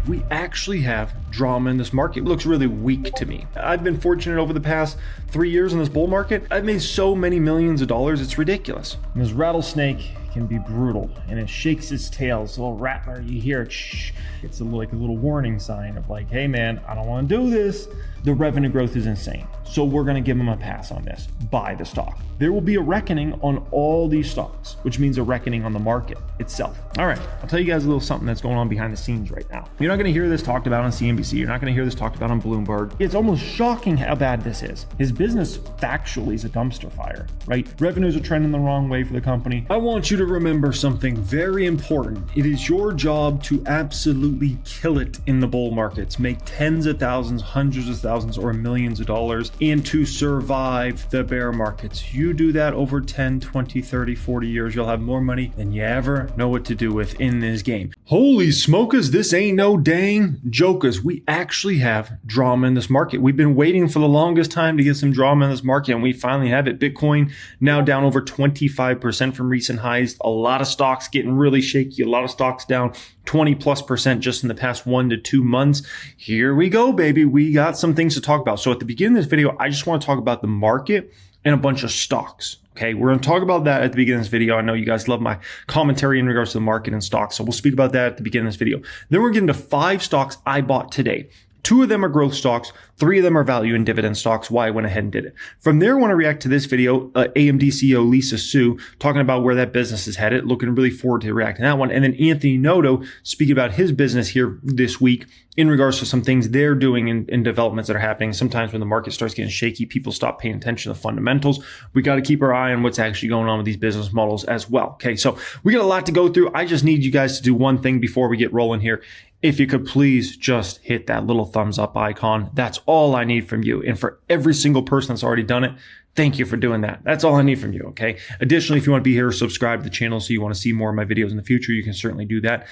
we actually have drama in this market. It looks really weak to me. I've been fortunate over the past 3 years in this bull market. I've made so many millions of dollars, it's ridiculous. And this rattlesnake can be brutal, and it shakes its tail. It's a little rattler, you hear it, shh. It's like a little warning sign of like, hey man, I don't want to do this. The revenue growth is insane. So we're going to give them a pass on this. Buy the stock. There will be a reckoning on all these stocks, which means a reckoning on the market itself. All right, I'll tell you guys a little something that's going on behind the scenes right now. You're not going to hear this talked about on CNBC. You're not going to hear this talked about on Bloomberg. It's almost shocking how bad this is. His business factually is a dumpster fire, right? Revenues are trending the wrong way for the company. I want you to remember something very important. It is your job to absolutely kill it in the bull markets, make tens of thousands, hundreds of thousands, or millions of dollars, and to survive the bear markets. You do that over 10, 20, 30, 40 years, you'll have more money than you ever know what to do with in this game. Holy smokers, this ain't no dang jokers. We actually have drama in this market. We've been waiting for the longest time to get some drama in this market, and we finally have it. Bitcoin now down over 25% from recent highs. A lot of stocks getting really shaky. A lot of stocks down 20+% just in the past 1 to 2 months. Here we go, baby. We got some things to talk about. So at the beginning of this video, I just want to talk about the market and a bunch of stocks. Okay, we're going to talk about that at the beginning of this video. I know you guys love my commentary in regards to the market and stocks, so we'll speak about that at the beginning of this video. Then we're getting to 5 stocks I bought today. 2 of them are growth stocks, 3 of them are value and dividend stocks, why I went ahead and did it. From there, I want to react to this video, AMD CEO Lisa Su talking about where that business is headed, looking really forward to reacting to that one. And then Anthony Noto speaking about his business here this week in regards to some things they're doing in developments that are happening. Sometimes when the market starts getting shaky, people stop paying attention to the fundamentals. We got to keep our eye on what's actually going on with these business models as well. Okay, so we got a lot to go through. I just need you guys to do one thing before we get rolling here. If you could please just hit that little thumbs up icon. That's all I need from you. And for every single person that's already done it, thank you for doing that. That's all I need from you, okay? Additionally, if you want to be here, subscribe to the channel so you want to see more of my videos in the future, you can certainly do that.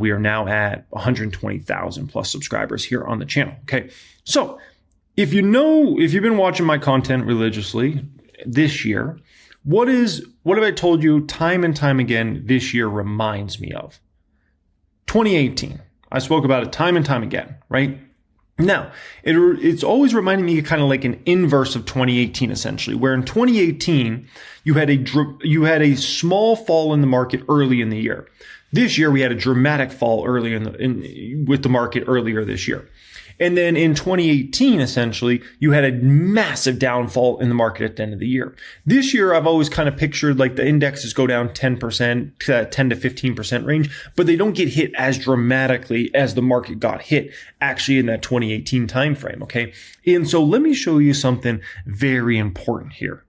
We are now at 120,000 plus subscribers here on the channel, okay? So if you've been watching my content religiously this year, what have I told you time and time again this year reminds me of? 2018. I spoke about it time and time again, right? Now, it's always reminding me kind of like an inverse of 2018, essentially, where in 2018, you had a small fall in the market early in the year. This year, we had a dramatic fall early with the market earlier this year. And then in 2018, essentially, you had a massive downfall in the market at the end of the year. This year, I've always kind of pictured like the indexes go down 10% to 10 to 15% range, but they don't get hit as dramatically as the market got hit actually in that 2018 timeframe. Okay. And so let me show you something very important here.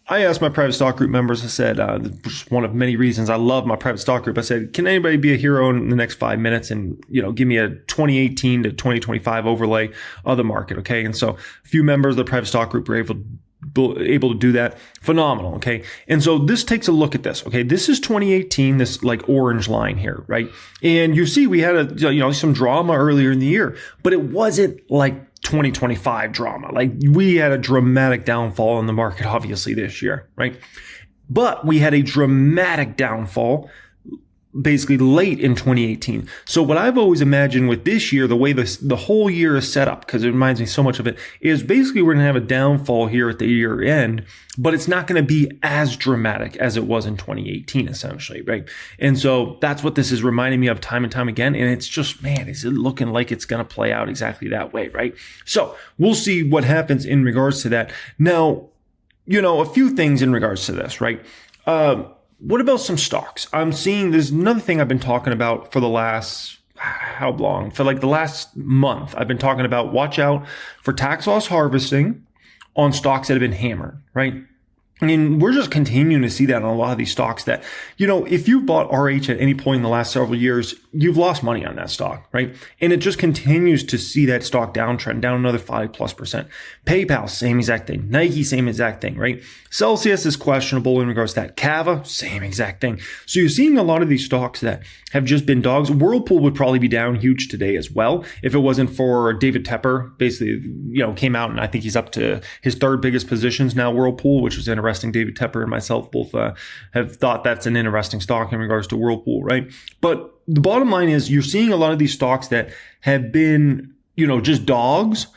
I asked my private stock group members, I said, just one of many reasons I love my private stock group. I said, can anybody be a hero in the next 5 minutes and, give me a 2018 to 2025 overlay of the market? Okay. And so a few members of the private stock group were able to do that. Phenomenal. Okay. And so this takes a look at this. Okay. This is 2018, this like orange line here, right? And you see we had some drama earlier in the year, but it wasn't like 2025 drama. Like we had a dramatic downfall in the market, obviously this year, right? But we had a dramatic downfall basically late in 2018. So what I've always imagined with this year, the way the whole year is set up, because it reminds me so much of it, is basically we're going to have a downfall here at the year end, but it's not going to be as dramatic as it was in 2018, essentially, right? And so that's what this is reminding me of time and time again. And it's just, man, is it looking like it's going to play out exactly that way, right? So we'll see what happens in regards to that. Now, a few things in regards to this, right? What about some stocks? I'm seeing there's another thing I've been talking about for the last, how long? For like the last month, I've been talking about watch out for tax loss harvesting on stocks that have been hammered, right? And we're just continuing to see that on a lot of these stocks that, if you bought RH at any point in the last several years, you've lost money on that stock, right? And it just continues to see that stock downtrend, down another 5+%. PayPal, same exact thing. Nike, same exact thing, right? Celsius is questionable in regards to that. Cava, same exact thing. So you're seeing a lot of these stocks that have just been dogs. Whirlpool would probably be down huge today as well if it wasn't for David Tepper, basically, came out and I think he's up to his 3rd biggest positions now, Whirlpool, which is interesting interesting. David Tepper and myself both have thought that's an interesting stock in regards to Whirlpool, right? But the bottom line is you're seeing a lot of these stocks that have been, just dogs.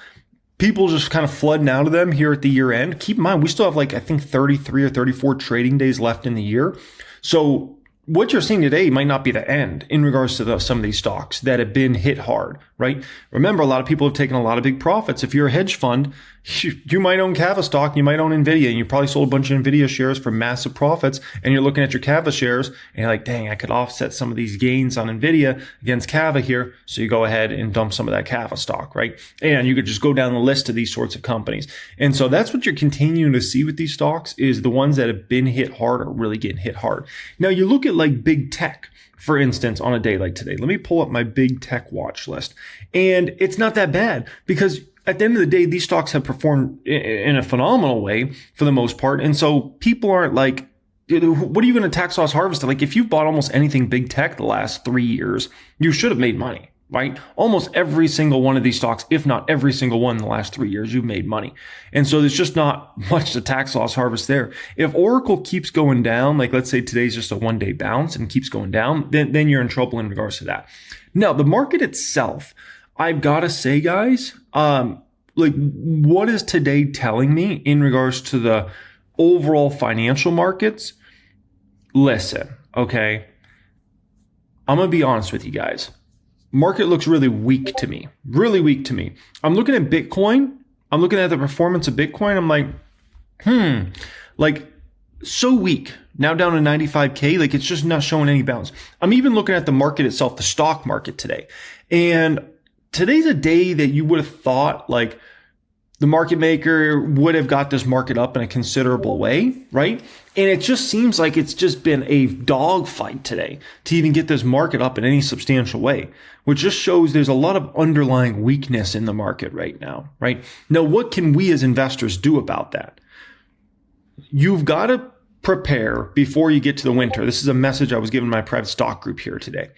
People just kind of flooding out of them here at the year end. Keep in mind, we still have I think 33 or 34 trading days left in the year. So what you're seeing today might not be the end in regards to some of these stocks that have been hit hard, right? Remember, a lot of people have taken a lot of big profits. If you're a hedge fund, you might own Cava stock, you might own Nvidia, and you probably sold a bunch of Nvidia shares for massive profits, and you're looking at your Cava shares, and you're like, dang, I could offset some of these gains on Nvidia against Cava here. So you go ahead and dump some of that Cava stock, right? And you could just go down the list of these sorts of companies. And so that's what you're continuing to see with these stocks, is the ones that have been hit hard are really getting hit hard. Now you look at big tech, for instance, on a day like today. Let me pull up my big tech watch list. And it's not that bad, because at the end of the day, these stocks have performed in a phenomenal way for the most part. And so people aren't what are you going to tax loss harvest? If you've bought almost anything big tech the last 3 years, you should have made money, right? Almost every single one of these stocks, if not every single one in the last 3 years, you've made money. And so there's just not much to tax loss harvest there. If Oracle keeps going down, let's say today's just a 1 day bounce and keeps going down, then you're in trouble in regards to that. Now, the market itself, I've got to say, guys, what is today telling me in regards to the overall financial markets? Listen, okay, I'm going to be honest with you guys. Market looks really weak to me, I'm looking at Bitcoin. I'm looking at the performance of Bitcoin. I'm so weak. Now down to 95K. It's just not showing any bounce. I'm even looking at the market itself, the stock market today. And today's a day that you would have thought the market maker would have got this market up in a considerable way, right? And it just seems like it's just been a dogfight today to even get this market up in any substantial way, which just shows there's a lot of underlying weakness in the market right now, right? Now, what can we as investors do about that? You've got to prepare before you get to the winter. This is a message I was giving my private stock group here today.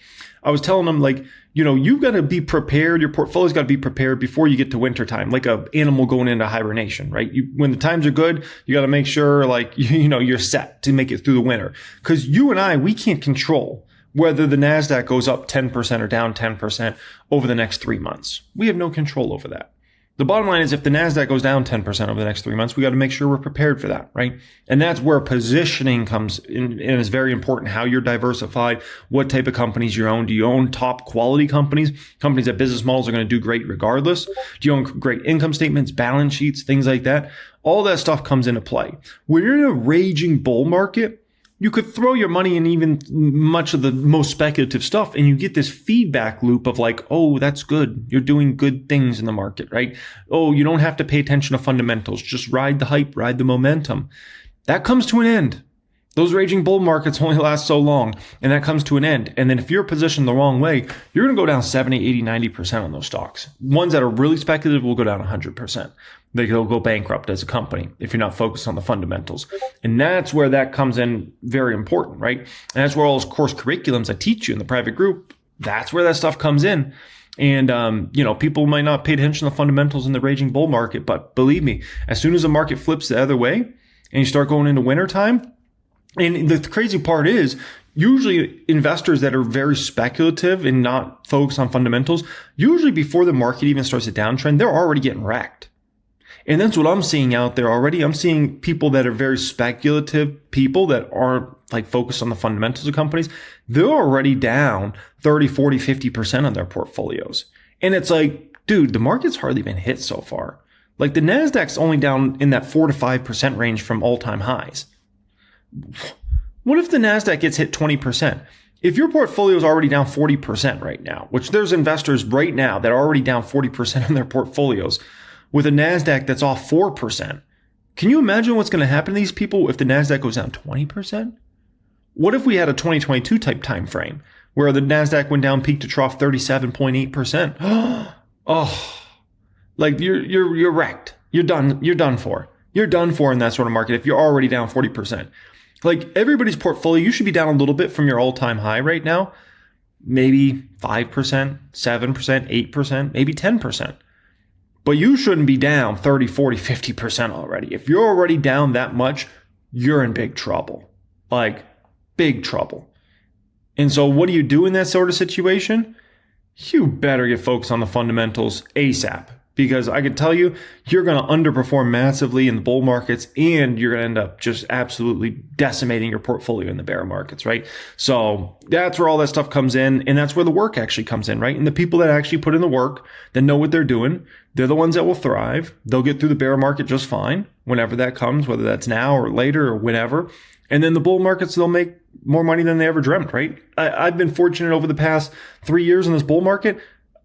I was telling them you've got to be prepared. Your portfolio's got to be prepared before you get to winter time, like an animal going into hibernation, right? When the times are good, you got to make sure you're set to make it through the winter. Because you and I, we can't control whether the NASDAQ goes up 10% or down 10% over the next 3 months. We have no control over that. The bottom line is if the NASDAQ goes down 10% over the next 3 months, we got to make sure we're prepared for that, right? And that's where positioning comes in, and is very important, how you're diversified, what type of companies you own. Do you own top quality companies that business models are going to do great regardless? Do you own great income statements, balance sheets, things like that? All that stuff comes into play. When you're in a raging bull market, you could throw your money in even much of the most speculative stuff, and you get this feedback loop of oh, that's good. You're doing good things in the market, right? Oh, you don't have to pay attention to fundamentals. Just ride the hype, ride the momentum. That comes to an end. Those raging bull markets only last so long, and that comes to an end. And then if you're positioned the wrong way, you're going to go down 70, 80, 90% on those stocks. Ones that are really speculative will go down 100%. They'll go bankrupt as a company if you're not focused on the fundamentals. And that's where that comes in very important, right? And that's where all those course curriculums I teach you in the private group, that's where that stuff comes in. And, people might not pay attention to the fundamentals in the raging bull market, but believe me, as soon as the market flips the other way and you start going into wintertime, and the crazy part is, usually investors that are very speculative and not focused on fundamentals, usually before the market even starts a downtrend, they're already getting wrecked. And that's what I'm seeing out there already. I'm seeing people that are very speculative, people that aren't focused on the fundamentals of companies. They're already down 30, 40, 50% on their portfolios. And it's dude, the market's hardly been hit so far. The NASDAQ's only down in that 4 to 5% range from all-time highs. What if the NASDAQ gets hit 20%? If your portfolio is already down 40% right now, which there's investors right now that are already down 40% on their portfolios, with a NASDAQ that's off 4%, can you imagine what's going to happen to these people if the NASDAQ goes down 20%? What if we had a 2022 type time frame where the NASDAQ went down peak to trough 37.8%? Oh, you're wrecked. You're done. You're done for. You're done for in that sort of market if you're already down 40%. Everybody's portfolio, you should be down a little bit from your all-time high right now. Maybe 5%, 7%, 8%, maybe 10%. But you shouldn't be down 30, 40, 50% already. If you're already down that much, you're in big trouble. Like, big trouble. And so what do you do in that sort of situation? You better get focused on the fundamentals ASAP. Because I can tell you, you're going to underperform massively in the bull markets, and you're going to end up just absolutely decimating your portfolio in the bear markets, right? So that's where all that stuff comes in, and that's where the work actually comes in, right? And the people that actually put in the work, that know what they're doing, they're the ones that will thrive. They'll get through the bear market just fine whenever that comes, whether that's now or later or whenever. And then the bull markets, they'll make more money than they ever dreamt, right? I've been fortunate over the past 3 years in this bull market.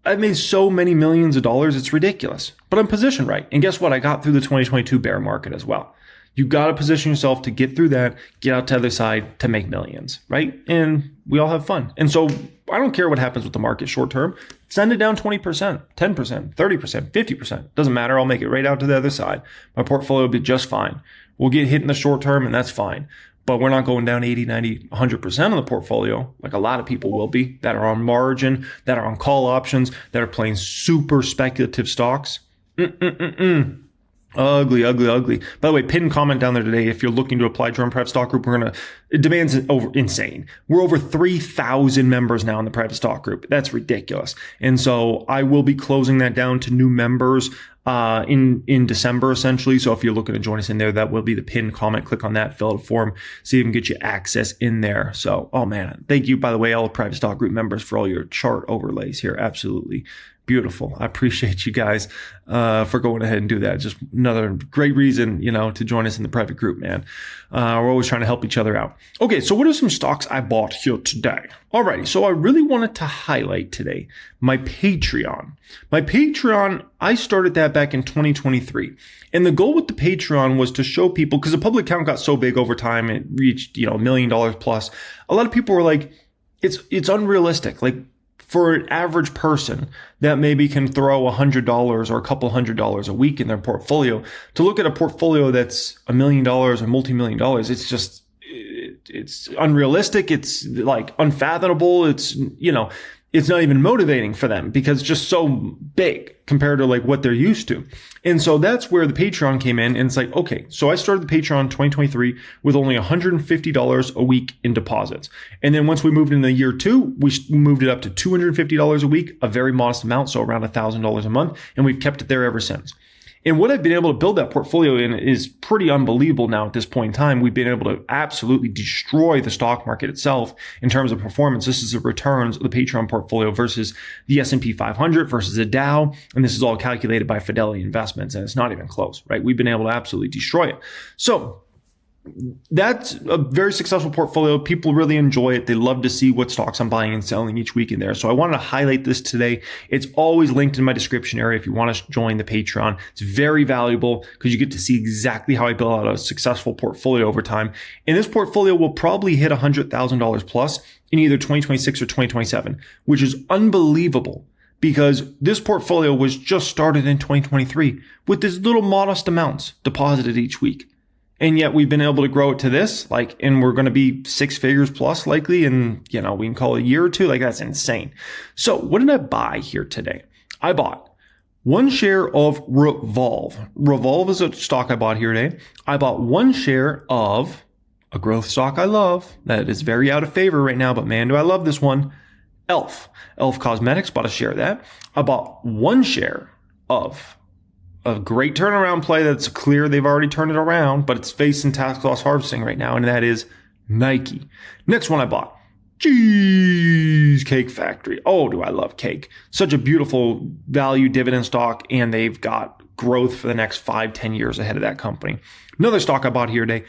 I've made so many millions of dollars, it's ridiculous. But I'm positioned right. And guess what? I got through the 2022 bear market as well. You got to position yourself to get through that, get out to the other side to make millions, right? And we all have fun. And so I don't care what happens with the market short term. Send it down 20%, 10%, 30%, 50%. Doesn't matter. I'll make it right out to the other side. My portfolio will be just fine. We'll get hit in the short term, and that's fine. But we're not going down 80, 90, 100% of the portfolio like a lot of people will be that are on margin, that are on call options, that are playing super speculative stocks. Ugly, ugly, ugly. By the way, pin comment down there today if you're looking to apply to our private stock group. It demands insane. We're over 3,000 members now in the private stock group. That's ridiculous. And so I will be closing that down to new members in December, essentially. So if you're looking to join us in there, that will be the pinned comment. Click on that, fill out a form, see if we can get you access in there. So, oh man, thank you, by the way, all the private stock group members for all your chart overlays here. Absolutely beautiful. I appreciate you guys for going ahead and do that. Just another great reason, to join us in the private group, man. We're always trying to help each other out. Okay, so what are some stocks I bought here today? Alrighty, so I really wanted to highlight today my Patreon. My Patreon, I started that back in 2023. And the goal with the Patreon was to show people, because the public account got so big over time, it reached, $1 million plus. A lot of people were like, it's unrealistic. Like, for an average person that maybe can throw $100 or a couple $100 a week in their portfolio, to look at a portfolio that's $1 million or multi-million dollars, it's unrealistic. It's like unfathomable. It's not even motivating for them because it's just so big compared to like what they're used to. And so that's where the Patreon came in. And it's like, okay, so I started the Patreon in 2023 with only $150 a week in deposits. And then once we moved into year 2, we moved it up to $250 a week, a very modest amount. So around $1,000 a month. And we've kept it there ever since. And what I've been able to build that portfolio in is pretty unbelievable now at this point in time. We've been able to absolutely destroy the stock market itself in terms of performance. This is the returns of the Patreon portfolio versus the S&P 500 versus the Dow. And this is all calculated by Fidelity Investments. And it's not even close, right? We've been able to absolutely destroy it. So that's a very successful portfolio. People really enjoy it. They love to see what stocks I'm buying and selling each week in there. So I wanted to highlight this today. It's always linked in my description area if you want to join the Patreon. It's very valuable because you get to see exactly how I build out a successful portfolio over time. And this portfolio will probably hit $100,000 plus in either 2026 or 2027, which is unbelievable because this portfolio was just started in 2023 with this little modest amounts deposited each week. And yet we've been able to grow it to this, and we're going to be 6 figures plus likely in, we can call it a year or two. Like, that's insane. So what did I buy here today? I bought 1 share of Revolve. Revolve is a stock I bought here today. I bought 1 share of a growth stock I love that is very out of favor right now, but man, do I love this one. Elf Cosmetics, bought a share of that. I bought 1 share of a great turnaround play that's clear they've already turned it around, but it's facing tax loss harvesting right now, and that is Nike. Next one I bought, Cheesecake Factory. Oh, do I love cake. Such a beautiful value dividend stock, and they've got growth for the next 5-10 years ahead of that company. Another stock I bought here today,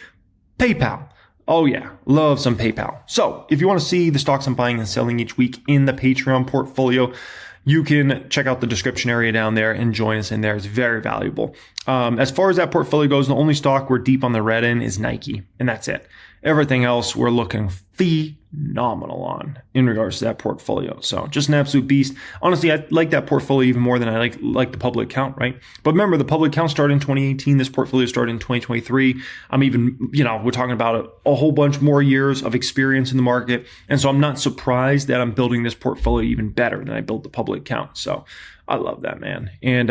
PayPal. Oh yeah, love some PayPal. So if you want to see the stocks I'm buying and selling each week in the Patreon portfolio, you can check out the description area down there and join us in there. It's very valuable. As far as that portfolio goes, the only stock we're deep on the red in is Nike, and that's it. Everything else we're looking phenomenal on in regards to that portfolio. So just an absolute beast. Honestly, I like that portfolio even more than I like the public account, right? But remember, the public account started in 2018. This portfolio started in 2023. I'm even, we're talking about a whole bunch more years of experience in the market. And so I'm not surprised that I'm building this portfolio even better than I built the public account. So I love that, man. And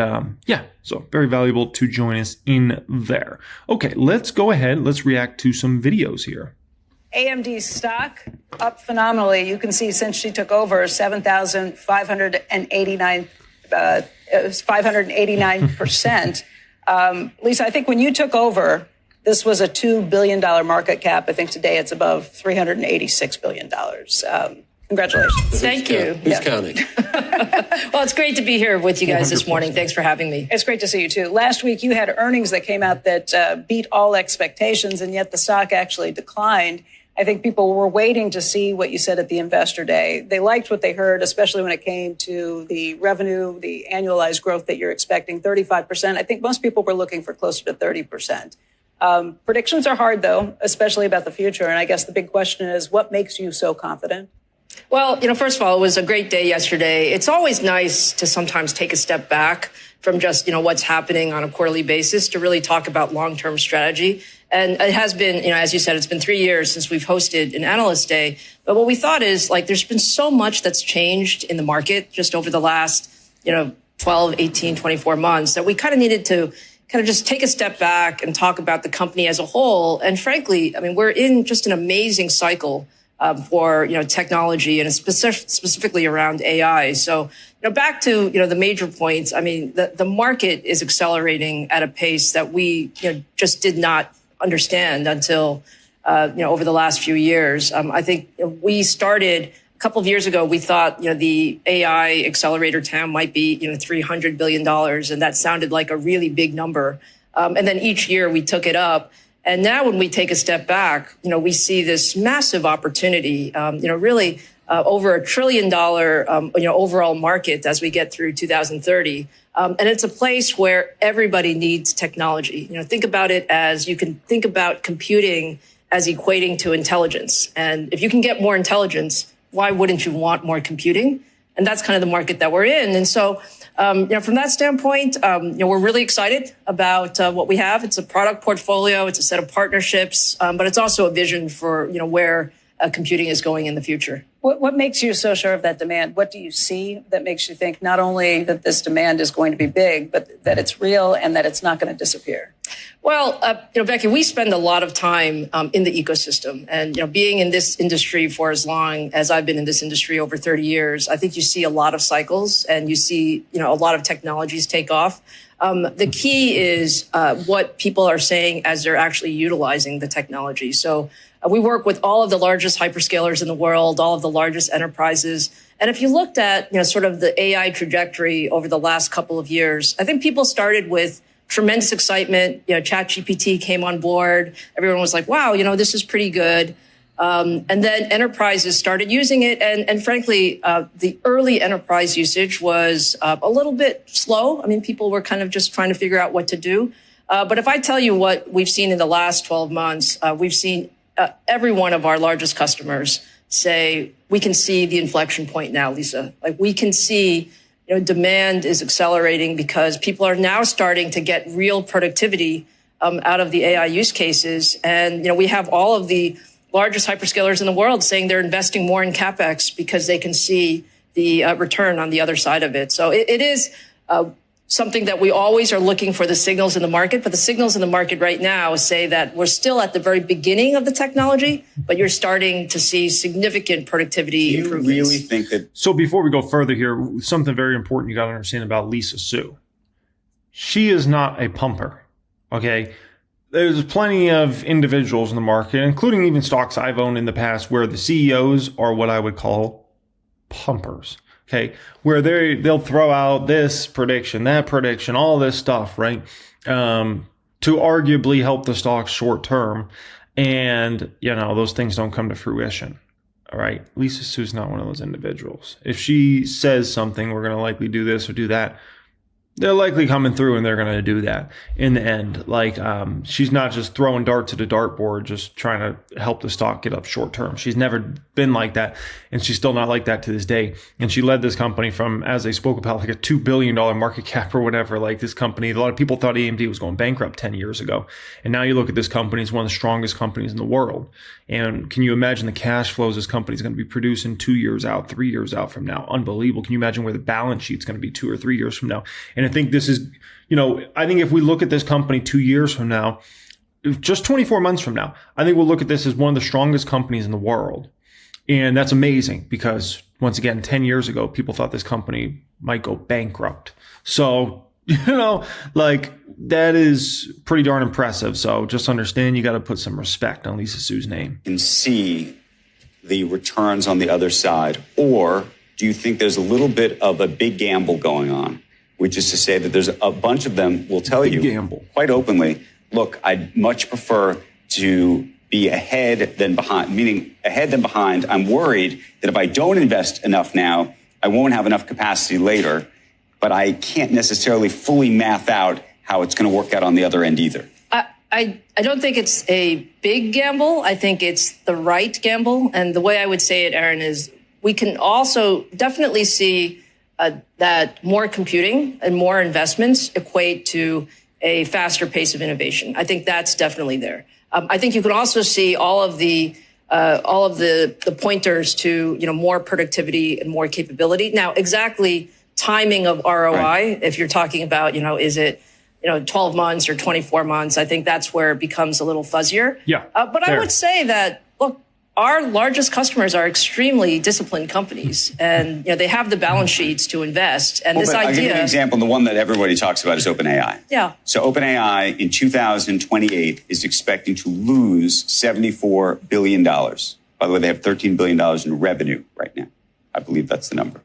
so very valuable to join us in there. Okay, let's go ahead. Let's react to some videos here. AMD's stock up phenomenally. You can see since she took over, 7,589, 589%. Lisa, I think when you took over, this was a $2 billion market cap. I think today it's above $386 billion. Congratulations. Thank you. Who's counting? Well, it's great to be here with you guys this morning. Thanks for having me. It's great to see you, too. Last week, you had earnings that came out that beat all expectations, and yet the stock actually declined. I think people were waiting to see what you said at the investor day. They liked what they heard, especially when it came to the revenue, the annualized growth that you're expecting, 35%. I think most people were looking for closer to 30%. Predictions are hard, though, especially about the future. And I guess the big question is, what makes you so confident? Well, first of all, it was a great day yesterday. It's always nice to sometimes take a step back from just, what's happening on a quarterly basis to really talk about long-term strategy. And it has been, as you said, it's been 3 years since we've hosted an analyst day. But what we thought is there's been so much that's changed in the market just over the last, 12, 18, 24 months that we kind of needed to kind of just take a step back and talk about the company as a whole. And frankly, we're in just an amazing cycle for, technology and specifically around AI. So, back to, the major points. The market is accelerating at a pace that we, just did not understand until, over the last few years. I think we started a couple of years ago, we thought, the AI accelerator TAM might be, $300 billion. And that sounded like a really big number. And then each year we took it up. And now when we take a step back, we see this massive opportunity, really over $1 trillion, overall market as we get through 2030. And it's a place where everybody needs technology. Think about it as you can think about computing as equating to intelligence. And if you can get more intelligence, why wouldn't you want more computing? And that's kind of the market that we're in. And so, from that standpoint, we're really excited about what we have. It's a product portfolio. It's a set of partnerships, but it's also a vision for, where computing is going in the future. What makes you so sure of that demand? What do you see that makes you think not only that this demand is going to be big, but that it's real and that it's not going to disappear? Well, Becky, we spend a lot of time in the ecosystem, and being in this industry for as long as I've been in this industry, over 30 years, I think you see a lot of cycles and you see a lot of technologies take off. The key is what people are saying as they're actually utilizing the technology. So we work with all of the largest hyperscalers in the world, all of the largest enterprises. And if you looked at sort of the AI trajectory over the last couple of years, I think people started with tremendous excitement. ChatGPT came on board. Everyone was like, wow, this is pretty good. And then enterprises started using it. And frankly, the early enterprise usage was a little bit slow. People were kind of just trying to figure out what to do. But if I tell you what we've seen in the last 12 months, we've seen every one of our largest customers say, we can see the inflection point now, Lisa. We can see demand is accelerating because people are now starting to get real productivity out of the AI use cases. And, we have all of the largest hyperscalers in the world saying they're investing more in CapEx because they can see the return on the other side of it. So it is something that we always are looking for the signals in the market. But the signals in the market right now say that we're still at the very beginning of the technology, but you're starting to see significant productivity improvements. Do you really think that? So before we go further here, something very important you got to understand about Lisa Su. She is not a pumper, okay? There's plenty of individuals in the market, including even stocks I've owned in the past, where the CEOs are what I would call pumpers. Okay, where they'll throw out this prediction, that prediction, all this stuff, right? To arguably help the stock short term. And, those things don't come to fruition. All right. Lisa Su's not one of those individuals. If she says something, we're going to likely do this or do that. They're likely coming through and they're going to do that in the end. Like, she's not just throwing darts at a dartboard, just trying to help the stock get up short term. She's never been like that. And she's still not like that to this day. And she led this company from, as they spoke about, like a $2 billion market cap or whatever. Like this company, a lot of people thought AMD was going bankrupt 10 years ago. And now you look at this company, it's one of the strongest companies in the world. And can you imagine the cash flows this company is going to be producing 2 years out, 3 years out from now? Unbelievable. Can you imagine where the balance sheet's going to be 2 or 3 years from now? And I think this is, I think if we look at this company 2 years from now, just 24 months from now, I think we'll look at this as one of the strongest companies in the world. And that's amazing because once again, 10 years ago, people thought this company might go bankrupt. So, that is pretty darn impressive. So just understand you got to put some respect on Lisa Su's name. And see the returns on the other side? Or do you think there's a little bit of a big gamble going on? Which is to say that there's a bunch of them will tell you quite openly, look, I'd much prefer to be ahead than behind, meaning ahead than behind. I'm worried that if I don't invest enough now, I won't have enough capacity later, but I can't necessarily fully math out how it's going to work out on the other end either. I don't think it's a big gamble. I think it's the right gamble. And the way I would say it, Aaron, is we can also definitely see that more computing and more investments equate to a faster pace of innovation. I think that's definitely there. I think you can also see all of the pointers to more productivity and more capability. Now, exactly timing of ROI, right. If you're talking about is it 12 months or 24 months, I think that's where it becomes a little fuzzier. Yeah. But fair. I would say that look. Our largest customers are extremely disciplined companies, and they have the balance sheets to invest. And this idea, I'll give you an example. The one that everybody talks about is OpenAI. Yeah. So OpenAI in 2028 is expecting to lose $74 billion. By the way, they have $13 billion in revenue right now. I believe that's the number.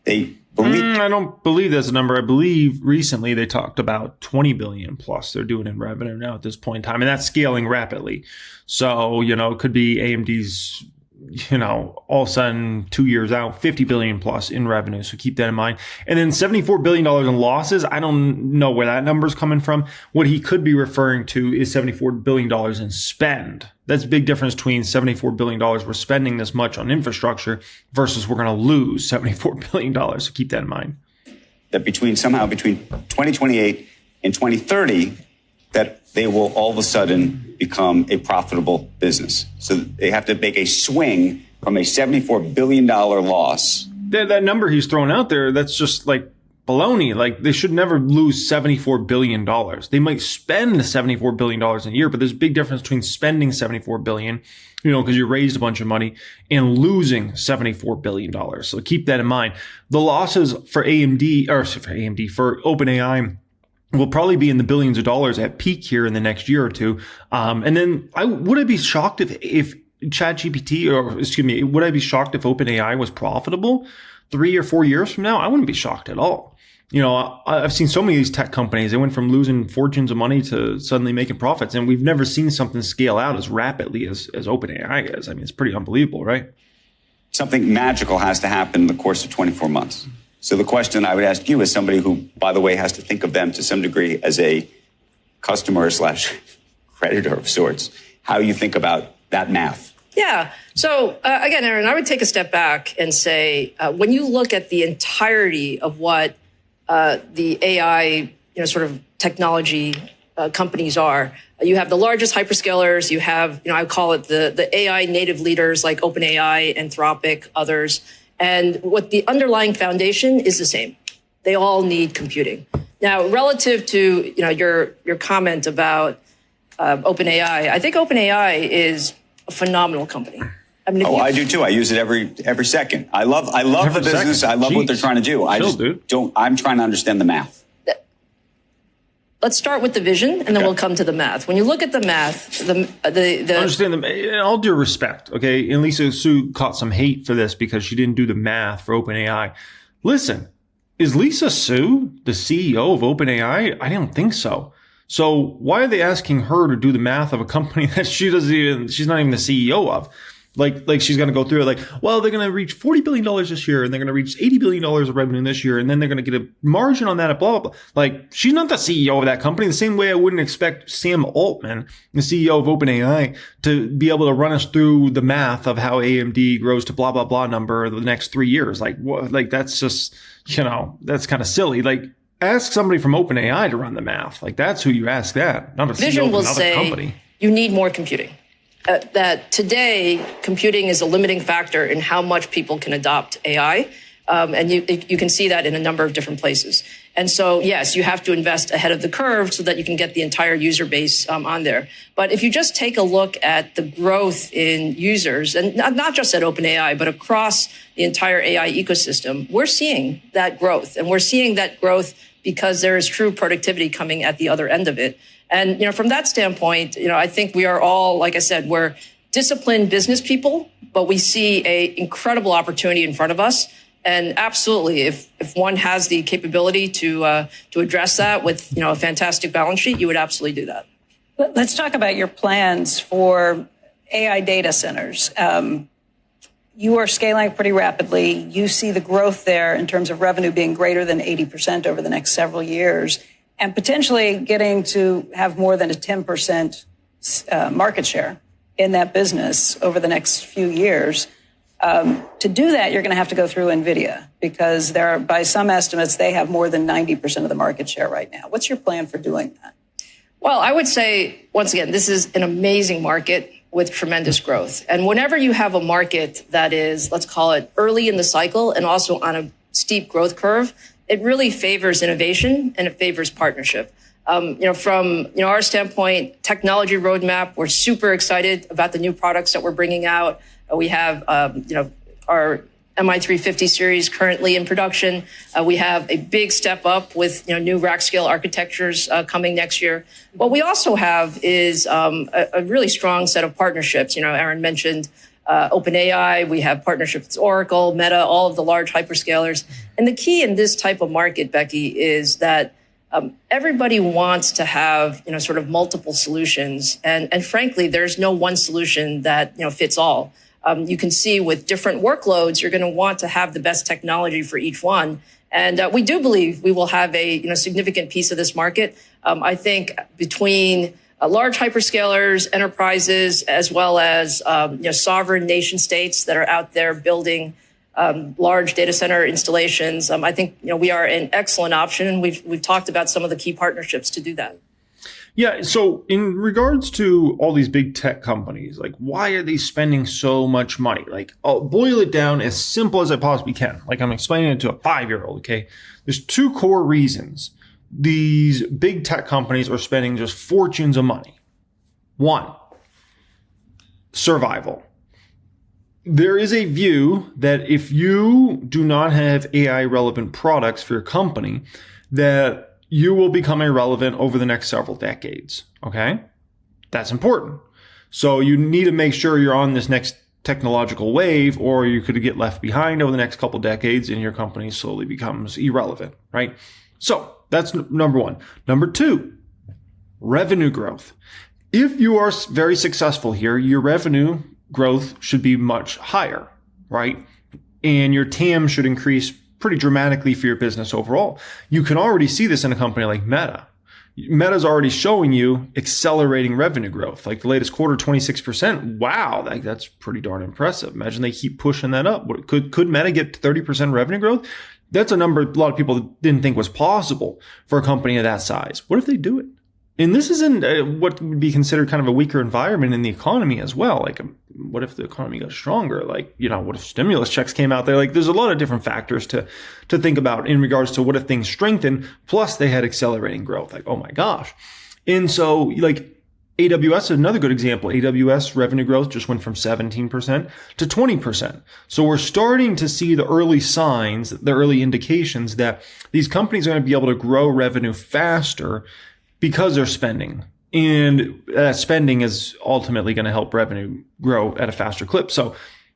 They believe. I don't believe that's the number. I believe recently they talked about 20 billion plus they're doing in revenue now at this point in time, and that's scaling rapidly. So, it could be AMD's, all of a sudden 2 years out, 50 billion plus in revenue. So keep that in mind. And then $74 billion in losses. I don't know where that number's coming from. What he could be referring to is $74 billion in spend. That's a big difference between $74 billion we're spending this much on infrastructure versus we're going to lose $74 billion. So keep that in mind. That between 2028 and 2030, that they will all of a sudden become a profitable business. So they have to make a swing from a $74 billion loss. That number he's throwing out there, that's just like baloney. Like they should never lose $74 billion. They might spend $74 billion a year, but there's a big difference between spending $74 billion, because you raised a bunch of money, and losing $74 billion. So keep that in mind. The losses for for OpenAI will probably be in the billions of dollars at peak here in the next year or two. And then would I be shocked if ChatGPT, would I be shocked if OpenAI was profitable 3 or 4 years from now? I wouldn't be shocked at all. I've seen so many of these tech companies, they went from losing fortunes of money to suddenly making profits. And we've never seen something scale out as rapidly as OpenAI is. I mean, it's pretty unbelievable, right? Something magical has to happen in the course of 24 months. So the question I would ask you as somebody who, by the way, has to think of them to some degree as a customer / creditor of sorts, how you think about that math. Yeah. So again, Aaron, I would take a step back and say, when you look at the entirety of what the AI, sort of technology companies are, you have the largest hyperscalers. You have, I call it the AI native leaders like OpenAI, Anthropic, others. And what the underlying foundation is the same. They all need computing. Now, relative to your comment about OpenAI, I think OpenAI is a phenomenal company. I mean, I do too. I use it every second. I love the business. I love what they're trying to do. I'm trying to understand the math. Let's start with the vision, and then we'll come to the math. When you look at the math, understand them. In all due respect, okay. And Lisa Su caught some hate for this because she didn't do the math for OpenAI. Listen, is Lisa Su the CEO of OpenAI? I don't think so. So why are they asking her to do the math of a company that she's not even the CEO of? Like she's going to go through it like, well, they're going to reach $40 billion this year and they're going to reach $80 billion of revenue this year. And then they're going to get a margin on that at blah, blah, blah. Like she's not the CEO of that company. The same way I wouldn't expect Sam Altman, the CEO of OpenAI, to be able to run us through the math of how AMD grows to blah, blah, blah number the next 3 years. Like what? Like that's just, that's kind of silly. Like ask somebody from OpenAI to run the math. Like that's who you ask that, not a CEO of another company. You need more computing. That today, computing is a limiting factor in how much people can adopt AI. And you can see that in a number of different places. And so, yes, you have to invest ahead of the curve so that you can get the entire user base on there. But if you just take a look at the growth in users, and not just at OpenAI, but across the entire AI ecosystem, we're seeing that growth. And we're seeing that growth because there is true productivity coming at the other end of it. And, from that standpoint, I think we are all, like I said, we're disciplined business people, but we see a incredible opportunity in front of us. And absolutely, if one has the capability to address that with, a fantastic balance sheet, you would absolutely do that. Let's talk about your plans for AI data centers. You are scaling pretty rapidly. You see the growth there in terms of revenue being greater than 80% over the next several years, and potentially getting to have more than a 10% market share in that business over the next few years. To do that, you're going to have to go through NVIDIA because by some estimates, they have more than 90% of the market share right now. What's your plan for doing that? Well, I would say, once again, this is an amazing market with tremendous growth. And whenever you have a market that is, let's call it early in the cycle and also on a steep growth curve, it really favors innovation and it favors partnership. From our standpoint, technology roadmap, we're super excited about the new products that we're bringing out. We have our MI350 series currently in production. We have a big step up with new rack scale architectures coming next year. What we also have is a really strong set of partnerships. Aaron mentioned OpenAI. We have partnerships with Oracle, Meta, all of the large hyperscalers. And the key in this type of market, Becky, is that everybody wants to have sort of multiple solutions, and frankly, there's no one solution that fits all. You can see with different workloads, you're going to want to have the best technology for each one. And we do believe we will have a significant piece of this market. I think between large hyperscalers, enterprises, as well as sovereign nation states that are out there building large data center installations, I think we are an excellent option. And we've talked about some of the key partnerships to do that. Yeah. So in regards to all these big tech companies, like why are they spending so much money? Like I'll boil it down as simple as I possibly can. Like I'm explaining it to a 5-year-old. Okay. There's 2 core reasons these big tech companies are spending just fortunes of money. 1, survival. There is a view that if you do not have AI relevant products for your company, that you will become irrelevant over the next several decades. Okay? That's important. So you need to make sure you're on this next technological wave, or you could get left behind over the next couple decades and your company slowly becomes irrelevant, right? So that's number 1. Number 2, revenue growth. If you are very successful here, your revenue growth should be much higher, right? And your TAM should increase pretty dramatically for your business overall. You can already see this in a company like Meta. Meta's already showing you accelerating revenue growth. Like the latest quarter, 26%. Wow, that's pretty darn impressive. Imagine they keep pushing that up. Could Meta get 30% revenue growth? That's a number a lot of people didn't think was possible for a company of that size. What if they do it? And this is in what would be considered kind of a weaker environment in the economy as well. Like, what if the economy got stronger? Like, what if stimulus checks came out there? Like, there's a lot of different factors to think about in regards to what if things strengthen, plus they had accelerating growth. Like, oh my gosh. And so, like, AWS is another good example. AWS revenue growth just went from 17% to 20%. So we're starting to see the early signs, the early indications that these companies are going to be able to grow revenue faster because they're spending. And spending is ultimately going to help revenue grow at a faster clip. So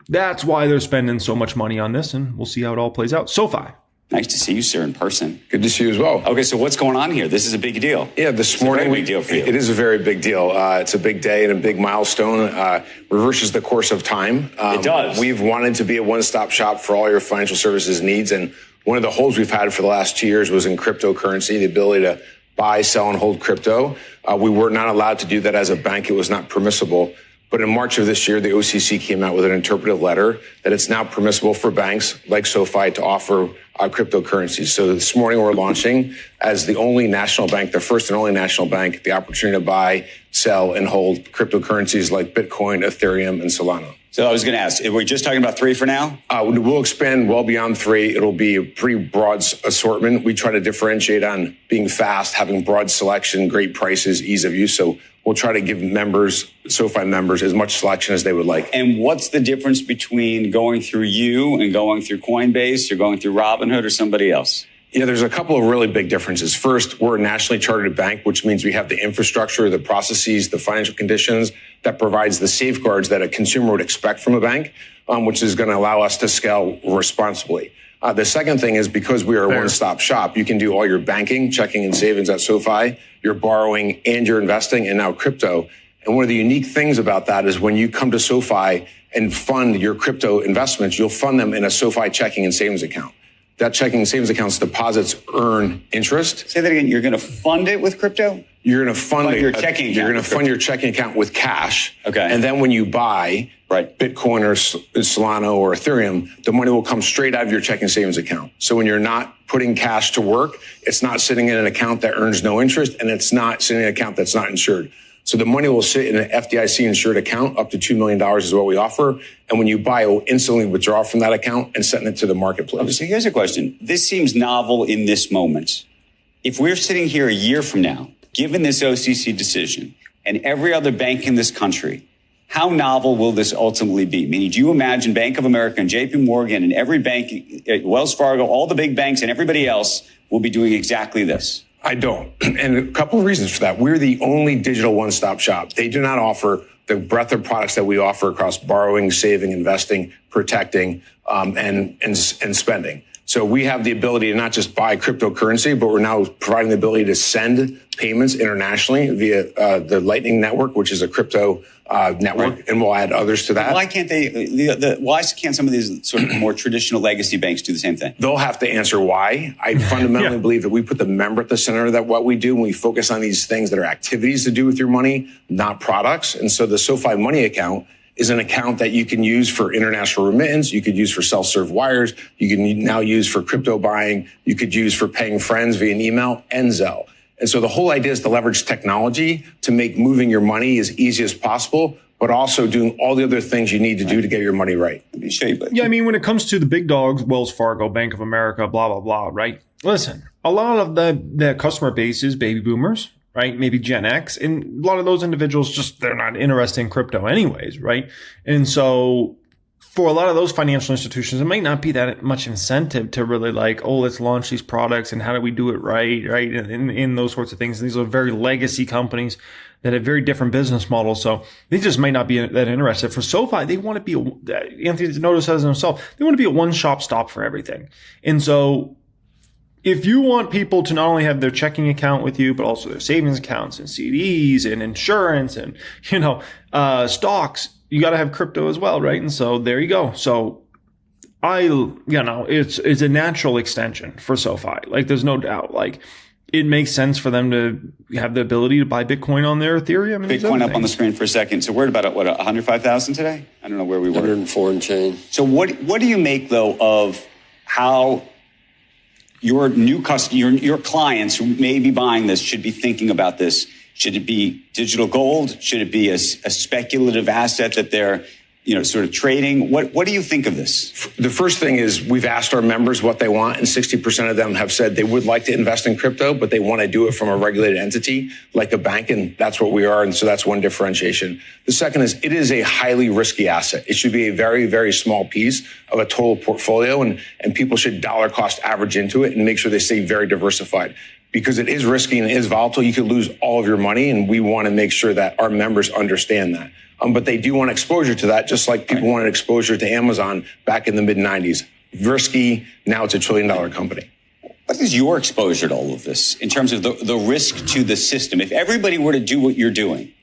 that's why they're spending so much money on this, and we'll see how it all plays out. SoFi. Nice to see you, sir, in person. Good to see you as well. Okay, so what's going on here? This is a big deal. Yeah, this morning, a very big deal for you. It is a very big deal. It's a big day and a big milestone. Reverses the course of time. It does. We've wanted to be a one-stop shop for all your financial services needs. And one of the holes we've had for the last 2 years was in cryptocurrency, the ability to buy, sell, and hold crypto. We were not allowed to do that as a bank. It was not permissible. But in March of this year, the OCC came out with an interpretive letter that it's now permissible for banks like SoFi to offer cryptocurrencies. So this morning we're launching as the only national bank, the first and only national bank, the opportunity to buy, sell, and hold cryptocurrencies like Bitcoin, Ethereum, and Solana. So I was going to ask, are we just talking about 3 for now? We'll expand well beyond 3. It'll be a pretty broad assortment. We try to differentiate on being fast, having broad selection, great prices, ease of use. So we'll try to give members, SoFi members, as much selection as they would like. And what's the difference between going through you and going through Coinbase or going through Robinhood or somebody else? Yeah, there's a couple of really big differences. First, we're a nationally chartered bank, which means we have the infrastructure, the processes, the financial conditions that provides the safeguards that a consumer would expect from a bank, which is going to allow us to scale responsibly. The second thing is because we are a one-stop shop, you can do all your banking, checking, and savings at SoFi, your borrowing, and your investing, and now crypto. And one of the unique things about that is when you come to SoFi and fund your crypto investments, you'll fund them in a SoFi checking and savings account. That checking and savings account's deposits earn interest. Say that again. You're going to fund it with crypto? You're going to fund your checking account. You're going to fund your checking account with cash. Okay. And then when you buy Bitcoin or Solana or Ethereum, the money will come straight out of your checking and savings account. So when you're not putting cash to work, it's not sitting in an account that earns no interest, and it's not sitting in an account that's not insured. So the money will sit in an FDIC insured account up to $2 million is what we offer. And when you buy, it will instantly withdraw from that account and send it to the marketplace. Okay, so here's a question. This seems novel in this moment. If we're sitting here a year from now, given this OCC decision and every other bank in this country, how novel will this ultimately be? Meaning, do you imagine Bank of America and JP Morgan and every bank, Wells Fargo, all the big banks and everybody else will be doing exactly this? I don't. And a couple of reasons for that. We're the only digital one-stop shop. They do not offer the breadth of products that we offer across borrowing, saving, investing, protecting, and spending. So we have the ability to not just buy cryptocurrency, but we're now providing the ability to send payments internationally via the Lightning Network, which is a crypto network, and we'll add others to that. Why can't why can't some of these sort of more traditional legacy banks do the same thing? They'll have to answer why. I fundamentally believe that we put the member at the center of that what we do, and we focus on these things that are activities to do with your money, not products. And so the SoFi Money account is an account that you can use for international remittance. You could use for self-serve wires. You can now use for crypto buying. You could use for paying friends via an email and Zelle. And so the whole idea is to leverage technology to make moving your money as easy as possible, but also doing all the other things you need to do to get your money right. Let me show you. Yeah, I mean, when it comes to the big dogs, Wells Fargo, Bank of America, blah, blah, blah, right? Listen, a lot of the customer base is baby boomers, right? Maybe Gen X. And a lot of those individuals they're not interested in crypto anyways, right? And so for a lot of those financial institutions, it might not be that much incentive to really let's launch these products and how do we do it right? In those sorts of things. And these are very legacy companies that have very different business models. So they just might not be that interested. For SoFi, they want to be, Anthony Noto says himself, they want to be a one-shop stop for everything. And so if you want people to not only have their checking account with you, but also their savings accounts and CDs and insurance and, stocks, you got to have crypto as well, right? And so there you go. So it's a natural extension for SoFi. There's no doubt. It makes sense for them to have the ability to buy Bitcoin on their Ethereum. And Bitcoin up on the screen for a second. So we're at about 105,000 today. I don't know where we were. 104 and change. So what do you make though of how your new your clients who may be buying this should be thinking about this? Should it be digital gold? Should it be a speculative asset that they're, sort of trading? What do you think of this? The first thing is we've asked our members what they want, and 60% of them have said they would like to invest in crypto, but they want to do it from a regulated entity like a bank, and that's what we are. And so that's one differentiation. The second is it is a highly risky asset. It should be a very, very small piece of a total portfolio, and people should dollar cost average into it and make sure they stay very diversified. Because it is risky and it is volatile, you could lose all of your money, and we want to make sure that our members understand that. But they do want exposure to that, just like people wanted exposure to Amazon back in the mid-90s. risky. Now it's $1 trillion company. What is your exposure to all of this in terms of the risk to the system? If everybody were to do what you're doing,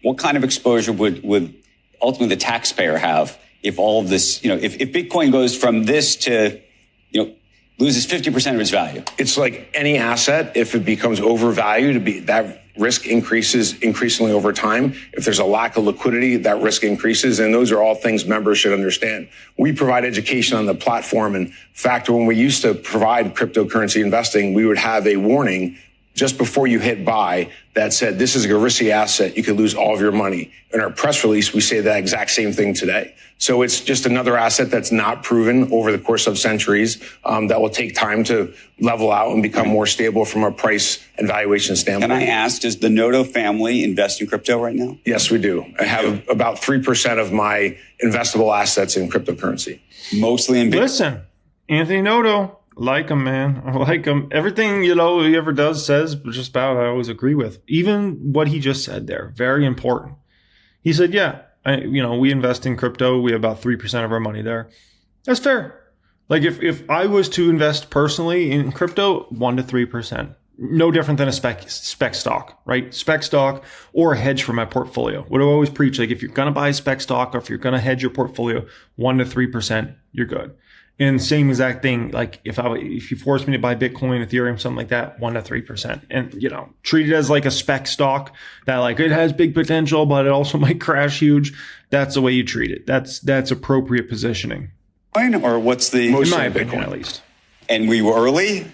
what kind of exposure would ultimately the taxpayer have if all of this, if Bitcoin goes from this to, loses 50% of its value? It's like any asset. If it becomes overvalued, that risk increases increasingly over time. If there's a lack of liquidity, that risk increases. And those are all things members should understand. We provide education on the platform. In fact, when we used to provide cryptocurrency investing, we would have a warning just before you hit buy that said, this is a risky asset. You could lose all of your money. In our press release, we say that exact same thing today. So it's just another asset that's not proven over the course of centuries, that will take time to level out and become more stable from a price and valuation standpoint. Can I ask, does the Noto family invest in crypto right now? Yes, we do. I have about 3% of my investable assets in cryptocurrency. Mostly in Bitcoin. Listen, Anthony Noto. Like him, man. I like him. Everything, he ever does, says, just about, I always agree with. Even what he just said there, very important. He said, we invest in crypto. We have about 3% of our money there. That's fair. Like if I was to invest personally in crypto, 1 to 3%. No different than a spec stock, right? Spec stock or a hedge for my portfolio. What do I always preach? Like if you're going to buy a spec stock or if you're going to hedge your portfolio, 1 to 3%, you're good. And same exact thing, like if you force me to buy Bitcoin, Ethereum, something like that, 1 to 3%. And, treat it as like a spec stock that like it has big potential, but it also might crash huge. That's the way you treat it. That's appropriate positioning. Or what's the... In my opinion, at least. And we were early?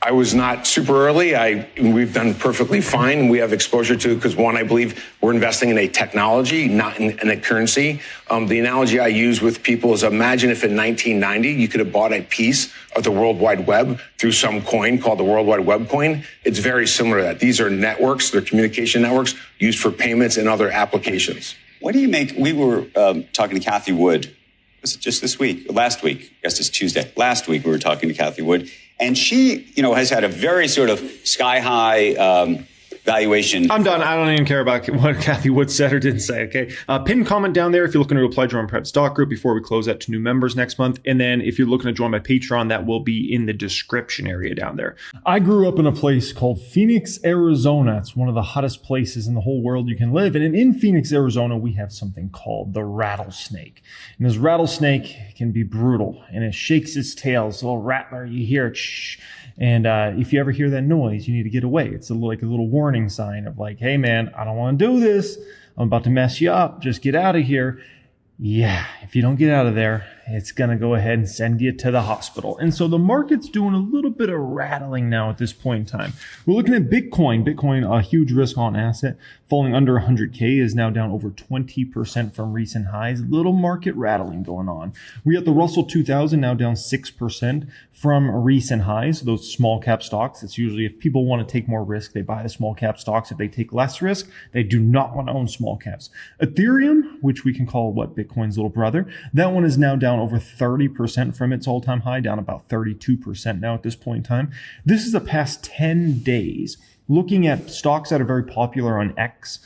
I was not super early. We've done perfectly fine. We have exposure to, because one, I believe we're investing in a technology, not in a currency. The analogy I use with people is imagine if in 1990, you could have bought a piece of the World Wide Web through some coin called the World Wide Web coin. It's very similar to that. These are networks, they're communication networks used for payments and other applications. What do you make? We were talking to Kathy Wood. Was it just this week? Last week. I guess it's Tuesday. Last week we were talking to Kathy Wood. And she, has had a very sort of sky high valuation. I'm done. I don't even care about what Kathy Wood said or didn't say, okay? Pin comment down there if you're looking to apply to join Prep Stock Group before we close out to new members next month. And then if you're looking to join my Patreon, that will be in the description area down there. I grew up in a place called Phoenix, Arizona. It's one of the hottest places in the whole world you can live. And in Phoenix, Arizona, we have something called the Rattlesnake. And this rattlesnake can be brutal, and it shakes its tail. It's a little rattler. You hear it, shh. And if you ever hear that noise, you need to get away. It's like a little warning sign of like, hey, man, I don't want to do this. I'm about to mess you up. Just get out of here. Yeah, if you don't get out of there, it's going to go ahead and send you to the hospital. And so the market's doing a little bit of rattling now at this point in time. We're looking at Bitcoin. Bitcoin, a huge risk on asset, falling under 100K, is now down over 20% from recent highs. Little market rattling going on. We got the Russell 2000 now down 6% from recent highs. Those small cap stocks, it's usually if people want to take more risk, they buy the small cap stocks. If they take less risk, they do not want to own small caps. Ethereum, which we can call Bitcoin's little brother, that one is now down over 30% from its all-time high, down about 32% now at this point in time. This is the past 10 days. Looking at stocks that are very popular on X,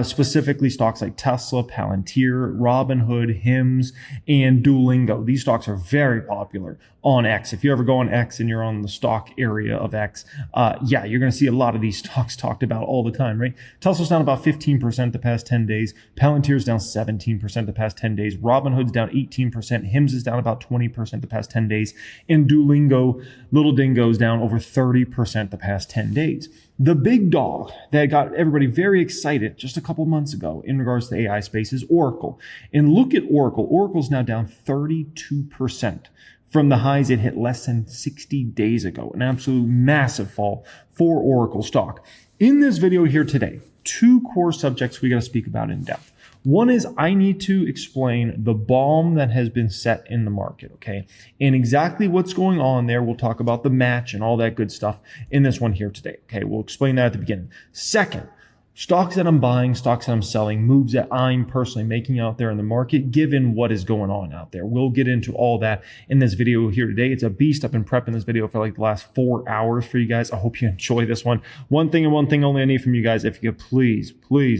specifically stocks like Tesla, Palantir, Robinhood, Hims, and Duolingo. These stocks are very popular on X. If you ever go on X and you're on the stock area of X, you're going to see a lot of these stocks talked about all the time, right? Tesla's down about 15% the past 10 days. Palantir's down 17% the past 10 days. Robinhood's down 18%. Hims is down about 20% the past 10 days. And Duolingo, Little Dingo's down over 30% the past 10 days. The big dog that got everybody very excited just a couple months ago in regards to the AI space is Oracle. And look at Oracle. Oracle's now down 32% from the highs it hit less than 60 days ago. An absolute massive fall for Oracle stock. In this video here today, two core subjects we got to speak about in depth. One is I need to explain the bomb that has been set in the market, okay? And exactly what's going on there. We'll talk about the match and all that good stuff in this one here today, okay? We'll explain that at the beginning. Second, stocks that I'm buying, stocks that I'm selling, moves that I'm personally making out there in the market, given what is going on out there. We'll get into all that in this video here today. It's a beast. I've been prepping this video for like the last 4 hours for you guys. I hope you enjoy this one. One thing and one thing only I need from you guys. If you could please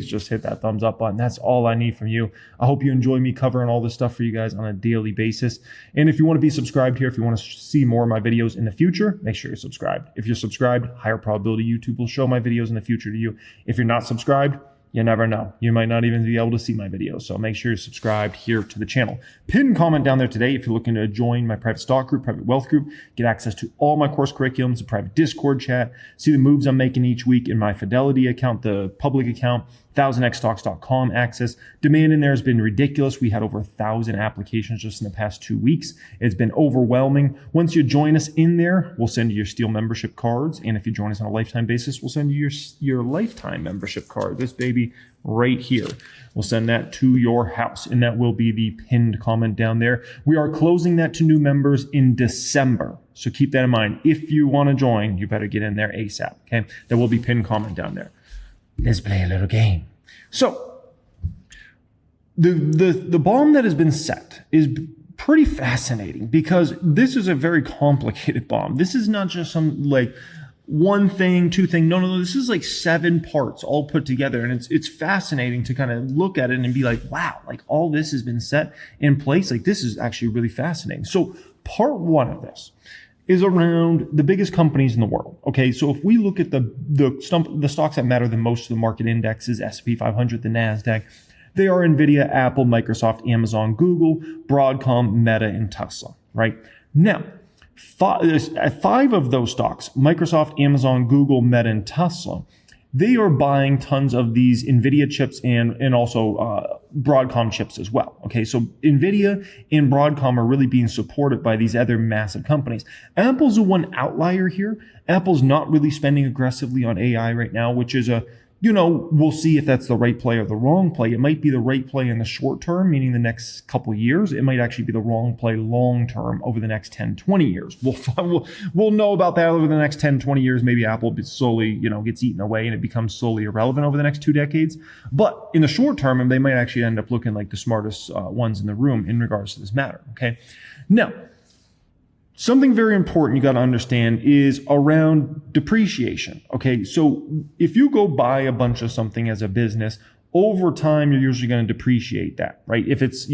just hit that thumbs up button. That's all I need from you. I hope you enjoy me covering all this stuff for you guys on a daily basis. And if you want to be subscribed here, if you want to see more of my videos in the future, make sure you're subscribed. If you're subscribed, higher probability YouTube will show my videos in the future to you. If you're not subscribed, you never know. You might not even be able to see my videos. So make sure you're subscribed here to the channel. Pin comment down there today if you're looking to join my private stock group, private wealth group, get access to all my course curriculums, a private Discord chat, see the moves I'm making each week in my Fidelity account, the public account, 1000xstocks.com access. Demand in there has been ridiculous. We had over 1,000 applications just in the past 2 weeks. It's been overwhelming. Once you join us in there, we'll send you your Steel membership cards. And if you join us on a lifetime basis, we'll send you your lifetime membership card. This baby right here. We'll send that to your house, and that will be the pinned comment down there. We are closing that to new members in December. So keep that in mind. If you want to join, you better get in there ASAP. Okay. There will be pinned comment down there. Let's play a little game. So the bomb that has been set is pretty fascinating because this is a very complicated bomb. This is not just some like one thing, two thing. No. This is like 7 parts all put together. And it's fascinating to kind of look at it and be like, wow, like all this has been set in place. Like this is actually really fascinating. So part 1 of this is around the biggest companies in the world. Okay, so if we look at the stocks that matter the most to the market indexes, S&P 500, the NASDAQ, they are NVIDIA, Apple, Microsoft, Amazon, Google, Broadcom, Meta, and Tesla, right? Now, 5 of those stocks, Microsoft, Amazon, Google, Meta, and Tesla, they are buying tons of these NVIDIA chips and also Broadcom chips as well. Okay, so NVIDIA and Broadcom are really being supported by these other massive companies. Apple's the one outlier here. Apple's not really spending aggressively on AI right now, which is we'll see if that's the right play or the wrong play. It might be the right play in the short term, meaning the next couple of years. It might actually be the wrong play long term over the next 10, 20 years. We'll know about that over the next 10, 20 years. Maybe Apple slowly, gets eaten away and it becomes slowly irrelevant over the next 2 decades. But in the short term, they might actually end up looking like the smartest ones in the room in regards to this matter. Okay. Now, something very important you got to understand is around depreciation. Okay, so if you go buy a bunch of something as a business, over time, you're usually going to depreciate that, right? If it's,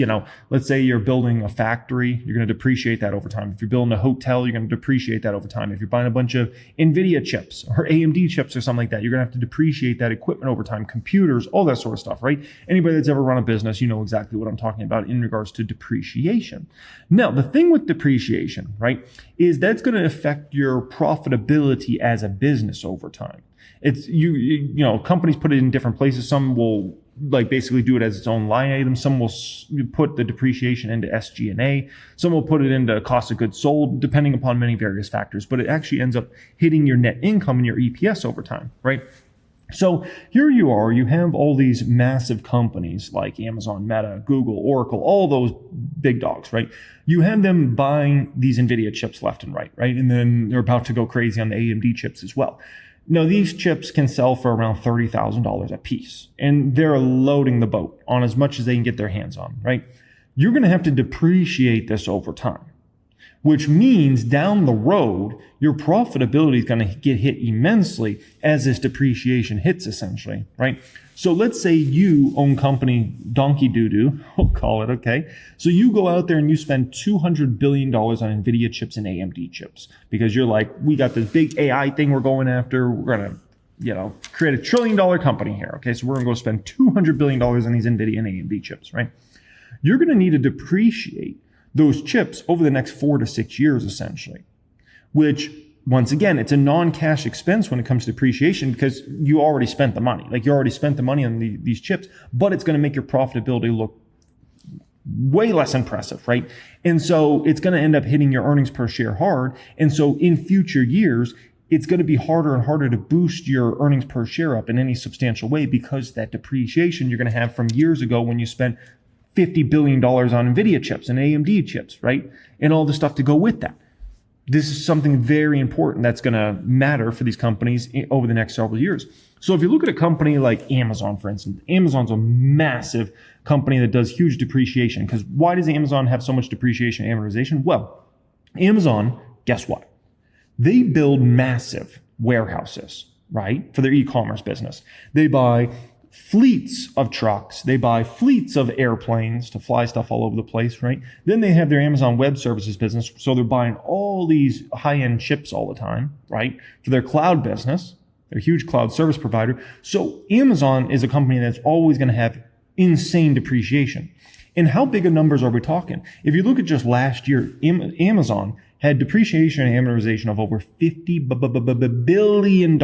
let's say you're building a factory, you're going to depreciate that over time. If you're building a hotel, you're going to depreciate that over time. If you're buying a bunch of NVIDIA chips or AMD chips or something like that, you're going to have to depreciate that equipment over time, computers, all that sort of stuff, right? Anybody that's ever run a business, you know exactly what I'm talking about in regards to depreciation. Now, the thing with depreciation, right, is that's going to affect your profitability as a business over time. It's companies put it in different places. Some will basically do it as its own line item. Some will put the depreciation into SG&A. Some will put it into cost of goods sold, depending upon many various factors. But it actually ends up hitting your net income and your EPS over time, right? So here you are, you have all these massive companies like Amazon, Meta, Google, Oracle, all those big dogs, right? You have them buying these NVIDIA chips left and right? And then they're about to go crazy on the AMD chips as well. Now, these chips can sell for around $30,000 a piece, and they're loading the boat on as much as they can get their hands on, right? You're going to have to depreciate this over time, which means down the road, your profitability is going to get hit immensely as this depreciation hits, essentially, right? So let's say you own company Donkey Doo-Doo, we'll call it, okay? So you go out there and you spend $200 billion on NVIDIA chips and AMD chips because you're like, we got this big AI thing we're going after. We're going to, create $1 trillion company here, okay? So we're going to go spend $200 billion on these NVIDIA and AMD chips, right? You're going to need to depreciate those chips over the next 4 to 6 years, essentially, which once again, it's a non-cash expense when it comes to depreciation because you already spent the money. You already spent the money on these chips, but it's going to make your profitability look way less impressive, right? And so it's going to end up hitting your earnings per share hard. And so in future years, it's going to be harder and harder to boost your earnings per share up in any substantial way because that depreciation you're going to have from years ago when you spent $50 billion on NVIDIA chips and AMD chips, right? And all the stuff to go with that. this is something very important that's going to matter for these companies over the next several years. So if you look at a company like Amazon, for instance, Amazon's a massive company that does huge depreciation. Because why does Amazon have so much depreciation and amortization? Well, Amazon, guess what? They build massive warehouses, right, for their e-commerce business. They buy fleets of trucks. They buy fleets of airplanes to fly stuff all over the place, right? Then they have their Amazon Web Services business. So they're buying all these high-end chips all the time, right? For their cloud business. They're a huge cloud service provider. So Amazon is a company that's always going to have insane depreciation. And how big of numbers are we talking? If you look at just last year, Amazon had depreciation and amortization of over $50 billion.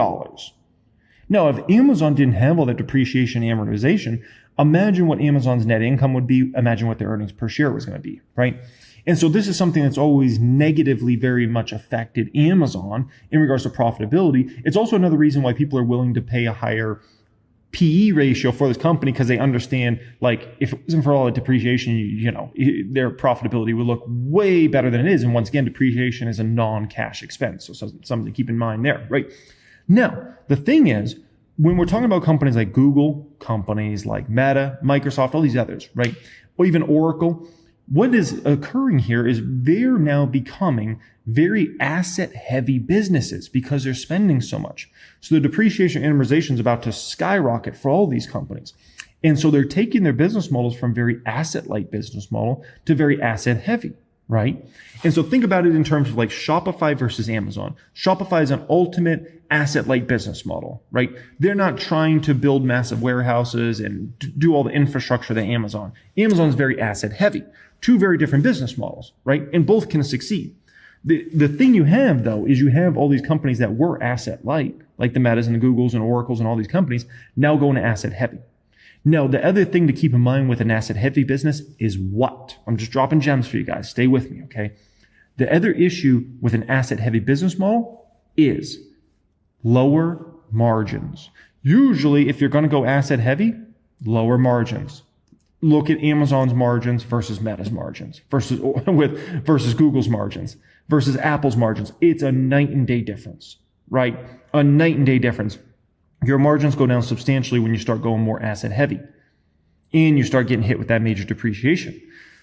Now, if Amazon didn't have all that depreciation and amortization, imagine what Amazon's net income would be. Imagine what their earnings per share was going to be, right? And so this is something that's always negatively very much affected Amazon in regards to profitability. It's also another reason why people are willing to pay a higher PE ratio for this company, because they understand, like, if it wasn't for all the depreciation, their profitability would look way better than it is. And once again, depreciation is a non-cash expense. So something to keep in mind there, right? Now, the thing is, when we're talking about companies like Google, companies like Meta, Microsoft, all these others, right? Or even Oracle, what is occurring here is they're now becoming very asset-heavy businesses because they're spending so much. So the depreciation and amortization is about to skyrocket for all these companies. And so they're taking their business models from very asset-light business model to very asset-heavy, right? And so think about it in terms of like Shopify versus Amazon. Shopify is an ultimate asset-light business model, right? They're not trying to build massive warehouses and do all the infrastructure that Amazon. Amazon's very asset-heavy. Two very different business models, right? And both can succeed. The thing you have, though, is you have all these companies that were asset-light, like the Metas and the Googles and Oracles and all these companies, now going to asset-heavy. Now, the other thing to keep in mind with an asset-heavy business is what? I'm just dropping gems for you guys. Stay with me, okay? The other issue with an asset-heavy business model is lower margins. Usually, if you're going to go asset-heavy, lower margins. Look at Amazon's margins versus Meta's margins versus Google's margins versus Apple's margins. It's a night and day difference, right? A night and day difference. Your margins go down substantially when you start going more asset heavy and you start getting hit with that major depreciation.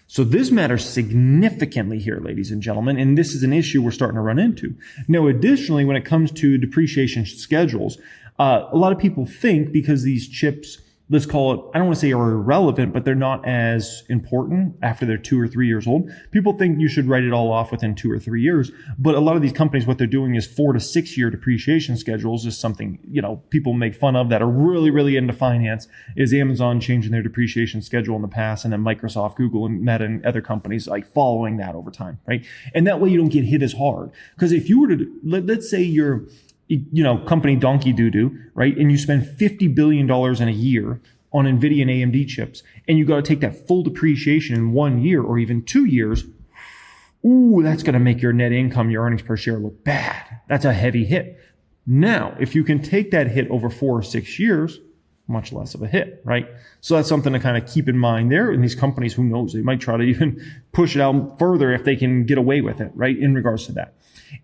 So this matters significantly here, ladies and gentlemen, and this is an issue we're starting to run into. Now, additionally, when it comes to depreciation schedules, a lot of people think because these chips, let's call it, I don't want to say are irrelevant, but they're not as important after they're 2 or 3 years old. People think you should write it all off within 2 or 3 years. But a lot of these companies, what they're doing is 4 to 6 year depreciation schedules is something, people make fun of that are really, really into finance, is Amazon changing their depreciation schedule in the past, and then Microsoft, Google, and Meta and other companies like following that over time, right? And that way you don't get hit as hard. Because if you were to, let's say you're, company Donkey Doo-Doo, right? And you spend $50 billion in a year on NVIDIA and AMD chips, and you got to take that full depreciation in 1 year or even 2 years. Ooh, that's going to make your net income, your earnings per share look bad. That's a heavy hit. Now, if you can take that hit over 4 or 6 years, much less of a hit, right? So that's something to kind of keep in mind there. And these companies, who knows, they might try to even push it out further if they can get away with it, right? In regards to that.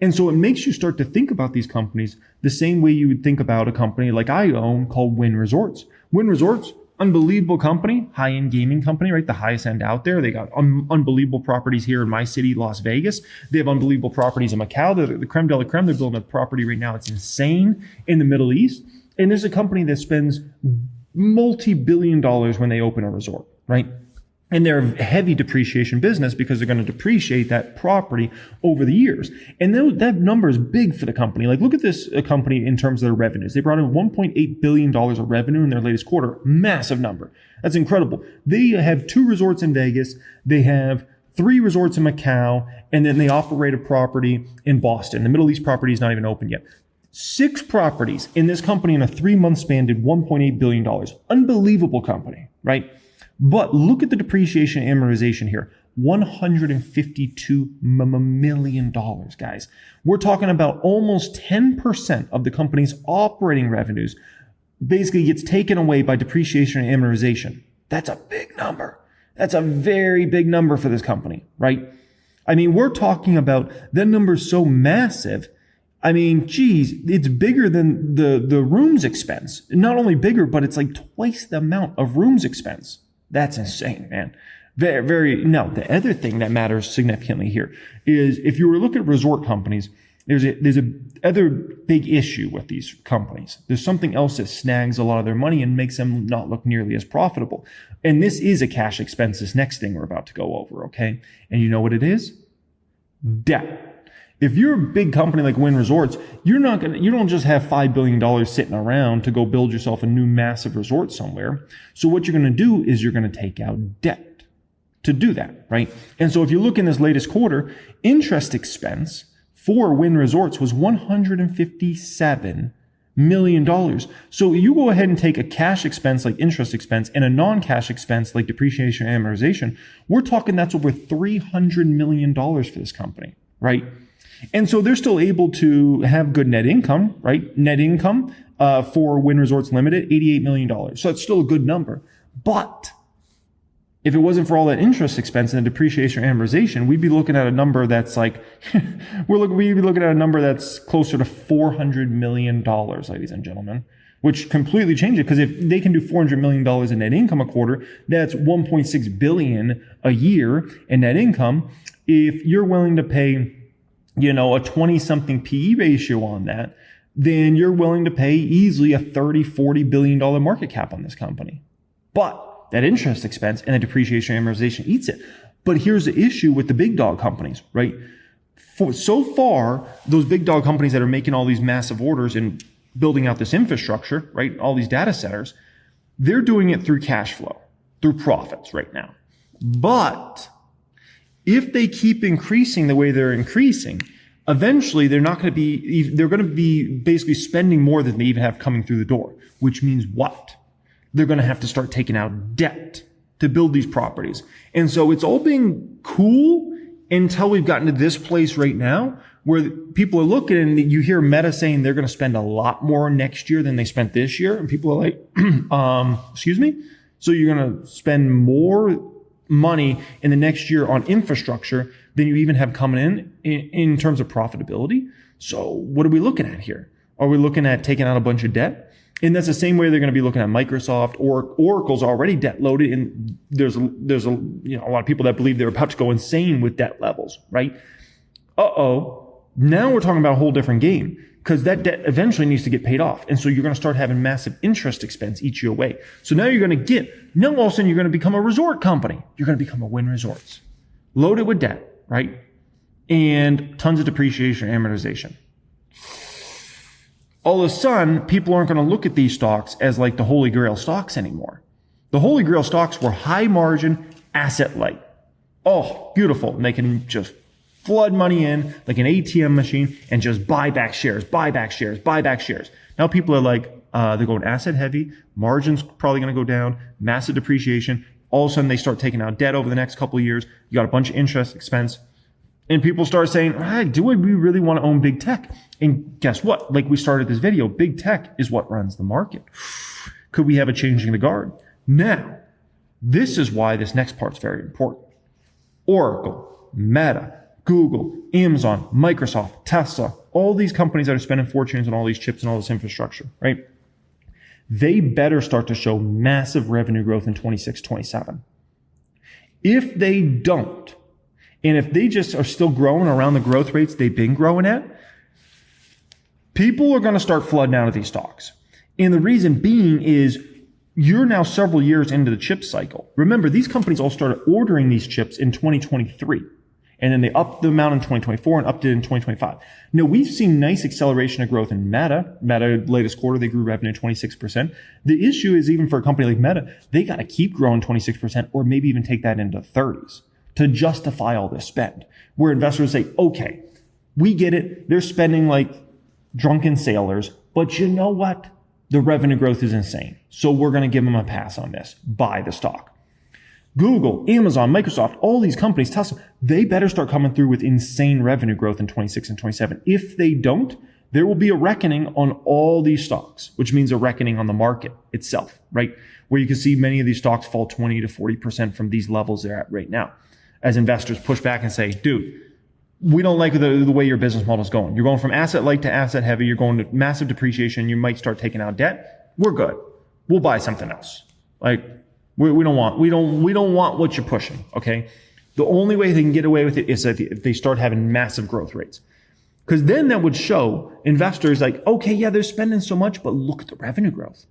And so it makes you start to think about these companies the same way you would think about a company like I own called Wynn Resorts. Wynn Resorts, unbelievable company, high-end gaming company, right? The highest end out there. They got unbelievable properties here in my city, Las Vegas. They have unbelievable properties in Macau. They're the creme de la creme. They're building a property right now. It's insane in the Middle East. And there's a company that spends multi-billion dollars when they open a resort, right? And they're a heavy depreciation business because they're going to depreciate that property over the years. And that number is big for the company. Like, look at this company in terms of their revenues. They brought in $1.8 billion of revenue in their latest quarter. Massive number. That's incredible. They have 2 resorts in Vegas. They have 3 resorts in Macau. And then they operate a property in Boston. The Middle East property is not even open yet. 6 properties in this company in a 3-month span did $1.8 billion. Unbelievable company, right? But look at the depreciation and amortization here. $152 million, guys. We're talking about almost 10% of the company's operating revenues basically gets taken away by depreciation and amortization. That's a big number. That's a very big number for this company, right? I mean, we're talking about that number is so massive. I mean, geez, it's bigger than the rooms expense. Not only bigger, but it's like twice the amount of rooms expense. That's insane, man. No, the other thing that matters significantly here is if you were to look at resort companies, there's a other big issue with these companies. There's something else that snags a lot of their money and makes them not look nearly as profitable. And this is a cash expense, this next thing we're about to go over, okay? And you know what it is? Debt. If you're a big company like Wynn Resorts, you don't just have $5 billion sitting around to go build yourself a new massive resort somewhere. So what you're going to do is you're going to take out debt to do that, right? And so if you look in this latest quarter, interest expense for Wynn Resorts was $157 million. So you go ahead and take a cash expense like interest expense and a non-cash expense like depreciation and amortization. We're talking that's over $300 million for this company, right? And so they're still able to have good net income, right? Net income for Wynn Resorts Limited, $88 million. So it's still a good number. But if it wasn't for all that interest expense and the depreciation or amortization, we'd be looking at a number that's like, we'd be looking at a number that's closer to $400 million, ladies and gentlemen, which completely changes it. Because if they can do $400 million in net income a quarter, that's $1.6 billion a year in net income. If you're willing to pay, a 20-something PE ratio on that, then you're willing to pay easily a $30-40 billion market cap on this company. But that interest expense and the depreciation and amortization eats it. But here's the issue with the big dog companies, right? So far, those big dog companies that are making all these massive orders and building out this infrastructure, right? All these data centers, they're doing it through cash flow, through profits right now. But if they keep increasing the way they're increasing, eventually they're going to be basically spending more than they even have coming through the door, which means what? They're going to have to start taking out debt to build these properties. And so it's all being cool until we've gotten to this place right now where people are looking and you hear Meta saying they're going to spend a lot more next year than they spent this year. And people are like, excuse me? So you're going to spend more money in the next year on infrastructure than you even have coming in terms of profitability. So what are we looking at here? Are we looking at taking out a bunch of debt? And that's the same way they're going to be looking at Microsoft, or Oracle's already debt loaded. And there's a lot of people that believe they're about to go insane with debt levels, right? Now we're talking about a whole different game because that debt eventually needs to get paid off. And so you're going to start having massive interest expense each year away. So now all of a sudden you're going to become a resort company. You're going to become a Wynn Resorts loaded with debt, right? And tons of depreciation and amortization. All of a sudden, people aren't going to look at these stocks as like the holy grail stocks anymore. The holy grail stocks were high margin, asset light. Oh, beautiful. And they can just flood money in like an ATM machine and just buy back shares. Now people are like, they're going asset heavy. Margin's probably going to go down. Massive depreciation. All of a sudden, they start taking out debt over the next couple of years. You got a bunch of interest expense. And people start saying, do we really want to own big tech? And guess what? Like we started this video, big tech is what runs the market. Could we have a changing the guard? Now, this is why this next part's very important. Oracle, Meta, Google, Amazon, Microsoft, Tesla, all these companies that are spending fortunes on all these chips and all this infrastructure, right? They better start to show massive revenue growth in 26, 27. If they don't, and if they just are still growing around the growth rates they've been growing at, people are going to start flooding out of these stocks. And the reason being is you're now several years into the chip cycle. Remember, these companies all started ordering these chips in 2023. And then they upped the amount in 2024 and upped it in 2025. Now, we've seen nice acceleration of growth in Meta. Meta, latest quarter, they grew revenue 26%. The issue is even for a company like Meta, they got to keep growing 26% or maybe even take that into 30s. To justify all this spend, where investors say, okay, we get it. They're spending like drunken sailors, but you know what? The revenue growth is insane. So we're going to give them a pass on this. Buy the stock. Google, Amazon, Microsoft, all these companies, Tesla, they better start coming through with insane revenue growth in 26 and 27. If they don't, there will be a reckoning on all these stocks, which means a reckoning on the market itself, right? Where you can see many of these stocks fall 20 to 40% from these levels they're at right now. as investors push back and say, dude, we don't like the way your business model is going. You're going from asset light to asset heavy. You're going to massive depreciation. You might start taking out debt. We're good. We'll buy something else. Like we don't want what you're pushing. Okay. The only way they can get away with it is that if they start having massive growth rates, because then that would show investors like, okay, yeah, they're spending so much, but look at the revenue growth.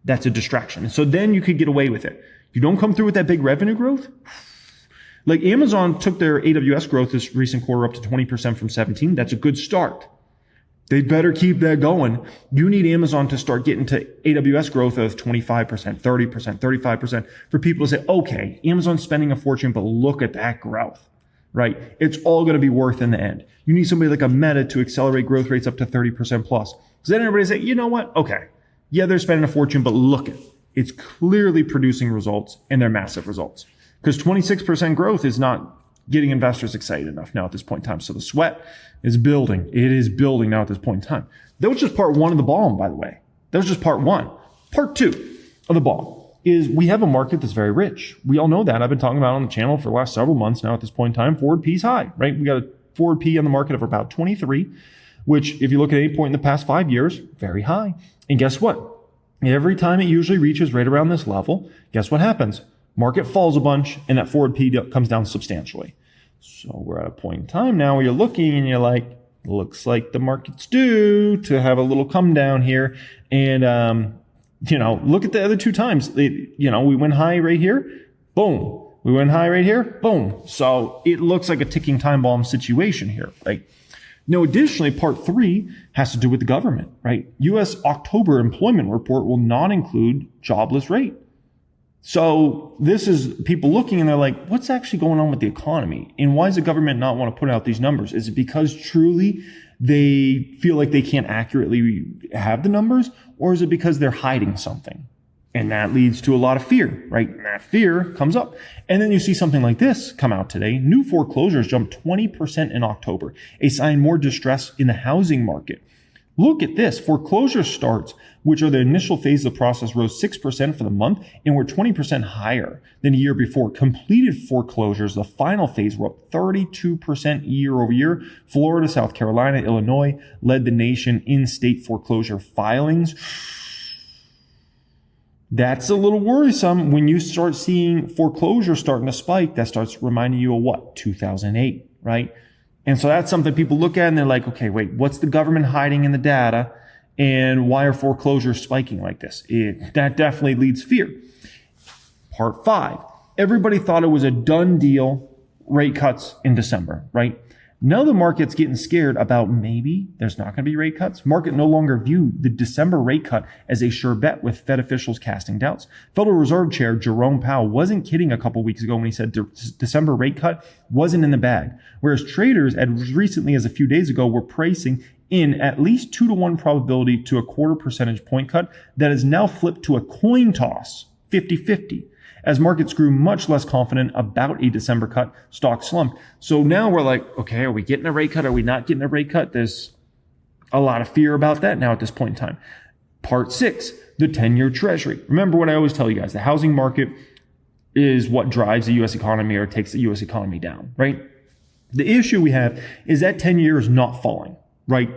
That's a distraction. And so then you could get away with it. You don't come through with that big revenue growth. Like Amazon took their AWS growth this recent quarter up to 20% from 17. That's a good start. They better keep that going. You need Amazon to start getting to AWS growth of 25%, 30%, 35% for people to say, okay, Amazon's spending a fortune, but look at that growth, right? It's all going to be worth in the end. You need somebody like a Meta to accelerate growth rates up to 30% plus. So then everybody say, you know what? Okay. Yeah, they're spending a fortune, but look at it. It's clearly producing results, and they're massive results. Because 26% growth is not getting investors excited enough now at this point in time. So the sweat is building. It is building now at this point in time. That was just part one of the bomb, by the way. That was just part one. Part two of the bomb is we have a market that's very rich. We all know that. I've been talking about it on the channel for the last several months now at this point in time. Forward P is high, right? We got a forward P on the market of about 23, which if you look at any point in the past 5 years, very high. And guess what? Every time it usually reaches right around this level, guess what happens? Market falls a bunch, and that forward P comes down substantially. So we're at a point in time now where you're looking and you're like, looks like the market's due to have a little come down here. And, look at the other two times. We went high right here. Boom. We went high right here. Boom. So it looks like a ticking time bomb situation here, right? Now, additionally, part three has to do with the government, right? U.S. October employment report will not include jobless rate. So this is people looking and they're like, what's actually going on with the economy? And why does the government not want to put out these numbers? Is it because truly they feel like they can't accurately have the numbers? Or is it because they're hiding something? And that leads to a lot of fear, right? And that fear comes up. And then you see something like this come out today. New foreclosures jumped 20% in October, a sign more distress in the housing market. Look at this. Foreclosure starts, which are the initial phase of the process, rose 6% for the month and were 20% higher than a year before. Completed foreclosures, the final phase, were up 32% year over year. Florida, South Carolina, Illinois led the nation in state foreclosure filings. That's a little worrisome. When you start seeing foreclosure starting to spike, that starts reminding you of what? 2008, right? And so that's something people look at and they're like, okay, wait, what's the government hiding in the data? And why are foreclosures spiking like this? That definitely leads fear. Part five, everybody thought it was a done deal, rate cuts in December, right? Now the market's getting scared about maybe there's not going to be rate cuts. Market no longer view the December rate cut as a sure bet, with Fed officials casting doubts. Federal Reserve Chair Jerome Powell wasn't kidding a couple weeks ago when he said December rate cut wasn't in the bag, whereas traders as recently as a few days ago were pricing in at least 2-to-1 probability to a quarter percentage point cut that is now flipped to a coin toss, 50-50. As markets grew much less confident about a December cut, stocks slumped. So now we're like, okay, are we getting a rate cut? Are we not getting a rate cut? There's a lot of fear about that now at this point in time. Part six, the 10-year treasury. Remember what I always tell you guys, the housing market is what drives the U.S. economy or takes the U.S. economy down, right? The issue we have is that 10-year is not falling, right?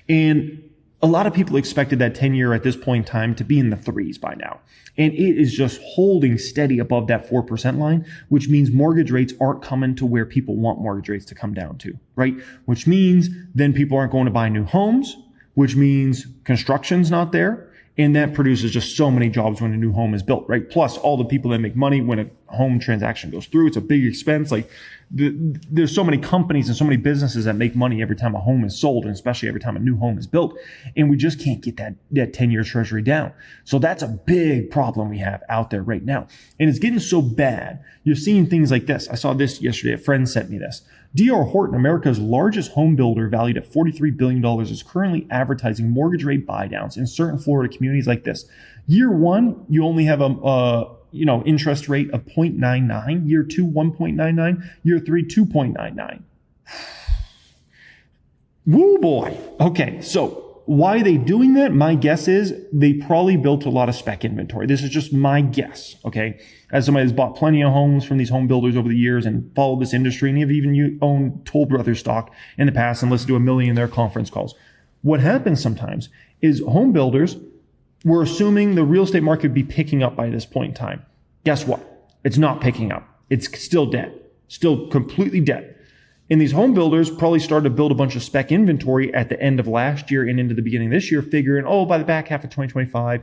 And a lot of people expected that 10-year at this point in time to be in the threes by now. And it is just holding steady above that 4% line, which means mortgage rates aren't coming to where people want mortgage rates to come down to, right? Which means then people aren't going to buy new homes, which means construction's not there. And that produces just so many jobs when a new home is built, right? Plus all the people that make money when a home transaction goes through. It's a big expense. Like there's so many companies and so many businesses that make money every time a home is sold, and especially every time a new home is built. And we just can't get that 10-year treasury down. So that's a big problem we have out there right now. And it's getting so bad. You're seeing things like this. I saw this yesterday. A friend sent me this. D.R. Horton, America's largest home builder, valued at $43 billion, is currently advertising mortgage rate buydowns in certain Florida communities like this. Year one, you only have interest rate of 0.99. Year two, 1.99. Year three, 2.99. Woo boy. Okay, so why are they doing that? My guess is they probably built a lot of spec inventory. This is just my guess, okay? As somebody who's bought plenty of homes from these home builders over the years and followed this industry, and you owned Toll Brothers stock in the past and listened to a million of their conference calls. What happens sometimes is home builders were assuming the real estate market would be picking up by this point in time. Guess what? It's not picking up. It's still dead, still completely dead. And these home builders probably started to build a bunch of spec inventory at the end of last year and into the beginning of this year, figuring, by the back half of 2025,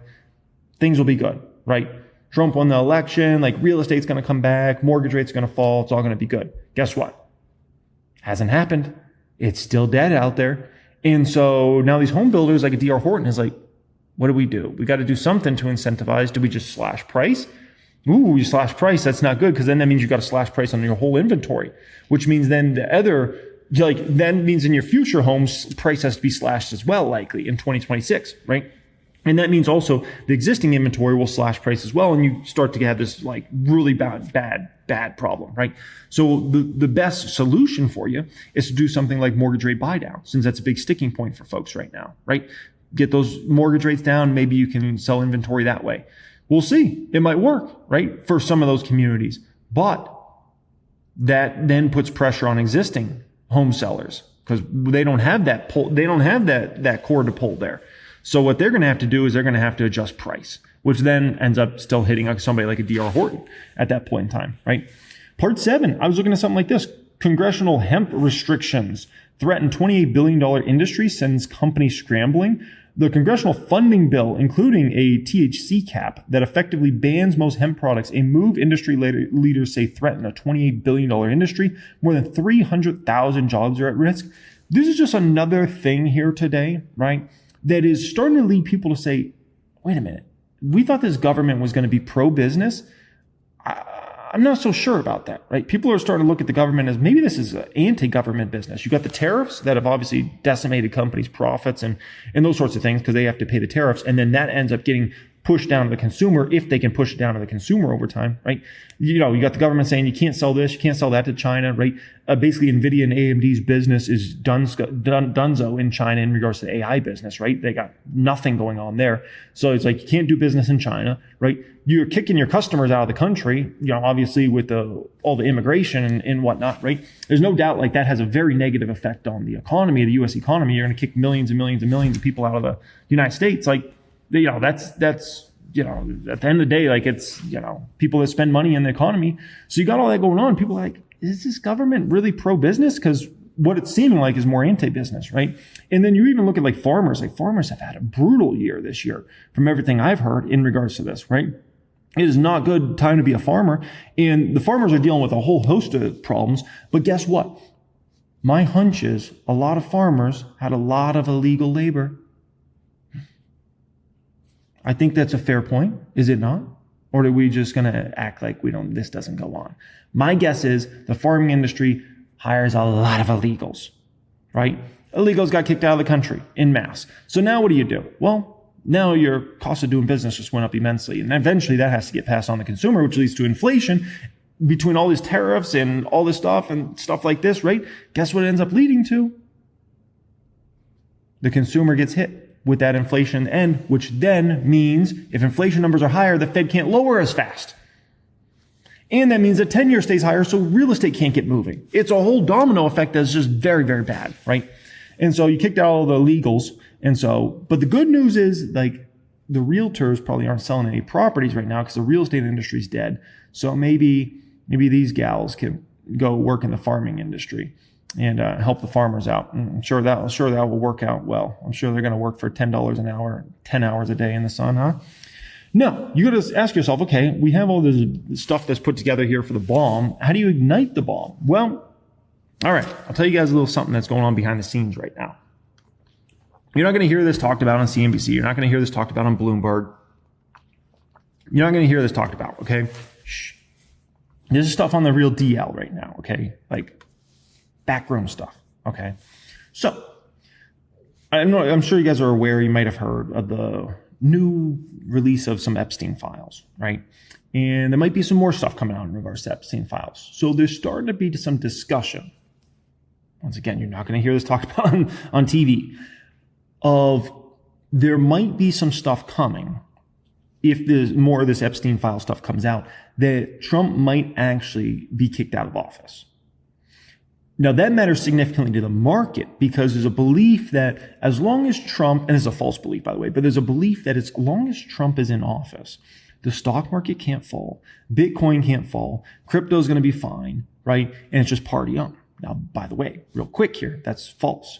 things will be good, right? Trump won the election, like real estate's going to come back, mortgage rates going to fall, it's all going to be good. Guess what? Hasn't happened. It's still dead out there. And so now these home builders like a D.R. Horton is like, what do? We got to do something to incentivize. Do we just slash price? Ooh, you slash price, that's not good, because then that means you got to slash price on your whole inventory, which means then that means in your future homes, price has to be slashed as well, likely in 2026, right? And that means also the existing inventory will slash price as well, and you start to have this like really bad problem, right? So the best solution for you is to do something like mortgage rate buy down, since that's a big sticking point for folks right now, right? Get those mortgage rates down, maybe you can sell inventory that way. We'll see. It might work, right? For some of those communities. But that then puts pressure on existing home sellers because they don't have that pull. They don't have that cord to pull there. So what they're going to have to do is they're going to have to adjust price, which then ends up still hitting somebody like a D.R. Horton at that point in time, right? Part 7, I was looking at something like this. Congressional hemp restrictions threaten $28 billion industry, sends companies scrambling. The congressional funding bill, including a THC cap that effectively bans most hemp products, a move industry leaders say threaten a $28 billion industry. More than 300,000 jobs are at risk. This is just another thing here today, right? That is starting to lead people to say, wait a minute, we thought this government was going to be pro-business. I'm not so sure about that, right? People are starting to look at the government as maybe this is an anti-government business. You got the tariffs that have obviously decimated companies' profits and those sorts of things because they have to pay the tariffs. And then that ends up getting pushed down to the consumer if they can push it down to the consumer over time, right? You got the government saying you can't sell this, you can't sell that to China, right? Basically, NVIDIA and AMD's business is dunzo in China in regards to the AI business, right? They got nothing going on there. So it's like you can't do business in China, right? You're kicking your customers out of the country, obviously with all the immigration and whatnot, right? There's no doubt like that has a very negative effect on the economy, the U.S. economy. You're going to kick millions and millions and millions of people out of the United States. Like, that's at the end of the day, like it's, people that spend money in the economy. So you got all that going on. People are like, is this government really pro-business? Because what it's seeming like is more anti-business, right? And then you even look at like farmers. Like farmers have had a brutal year this year from everything I've heard in regards to this, right? It is not good time to be a farmer. And the farmers are dealing with a whole host of problems. But guess what? My hunch is a lot of farmers had a lot of illegal labor. I think that's a fair point, is it not? Or are we just going to act like this doesn't go on? My guess is the farming industry hires a lot of illegals, right? Illegals got kicked out of the country en masse. So now what do you do? Well, now your cost of doing business just went up immensely. And eventually that has to get passed on to the consumer, which leads to inflation between all these tariffs and all this stuff and stuff like this, right? Guess what it ends up leading to? The consumer gets hit with that inflation end, which then means if inflation numbers are higher, the Fed can't lower as fast. And that means the 10-year stays higher, so real estate can't get moving. It's a whole domino effect that's just very, very bad, right? And so you kicked out all the illegals. And so, but the good news is like the realtors probably aren't selling any properties right now because the real estate industry is dead. So maybe these gals can go work in the farming industry and help the farmers out. I'm sure that will work out well. I'm sure they're going to work for $10 an hour, 10 hours a day in the sun, huh? No, you got to ask yourself, okay, we have all this stuff that's put together here for the bomb. How do you ignite the bomb? Well, all right, I'll tell you guys a little something that's going on behind the scenes right now. You're not going to hear this talked about on CNBC. You're not going to hear this talked about on Bloomberg. You're not going to hear this talked about, okay? Shh. This is stuff on the real DL right now, okay? Like backroom stuff, okay? So, I'm sure you guys are aware, you might have heard of the new release of some Epstein files, right? And there might be some more stuff coming out in regards to Epstein files. So there's starting to be some discussion. Once again, you're not going to hear this talked about on TV. of there might be some stuff coming if there's more of this Epstein file stuff comes out, that Trump might actually be kicked out of office. Now, that matters significantly to the market because there's a belief that as long as Trump, and it's a false belief, by the way, but there's a belief that as long as Trump is in office, the stock market can't fall, Bitcoin can't fall, crypto is going to be fine, right? And it's just party on. Now, by the way, real quick here, that's false.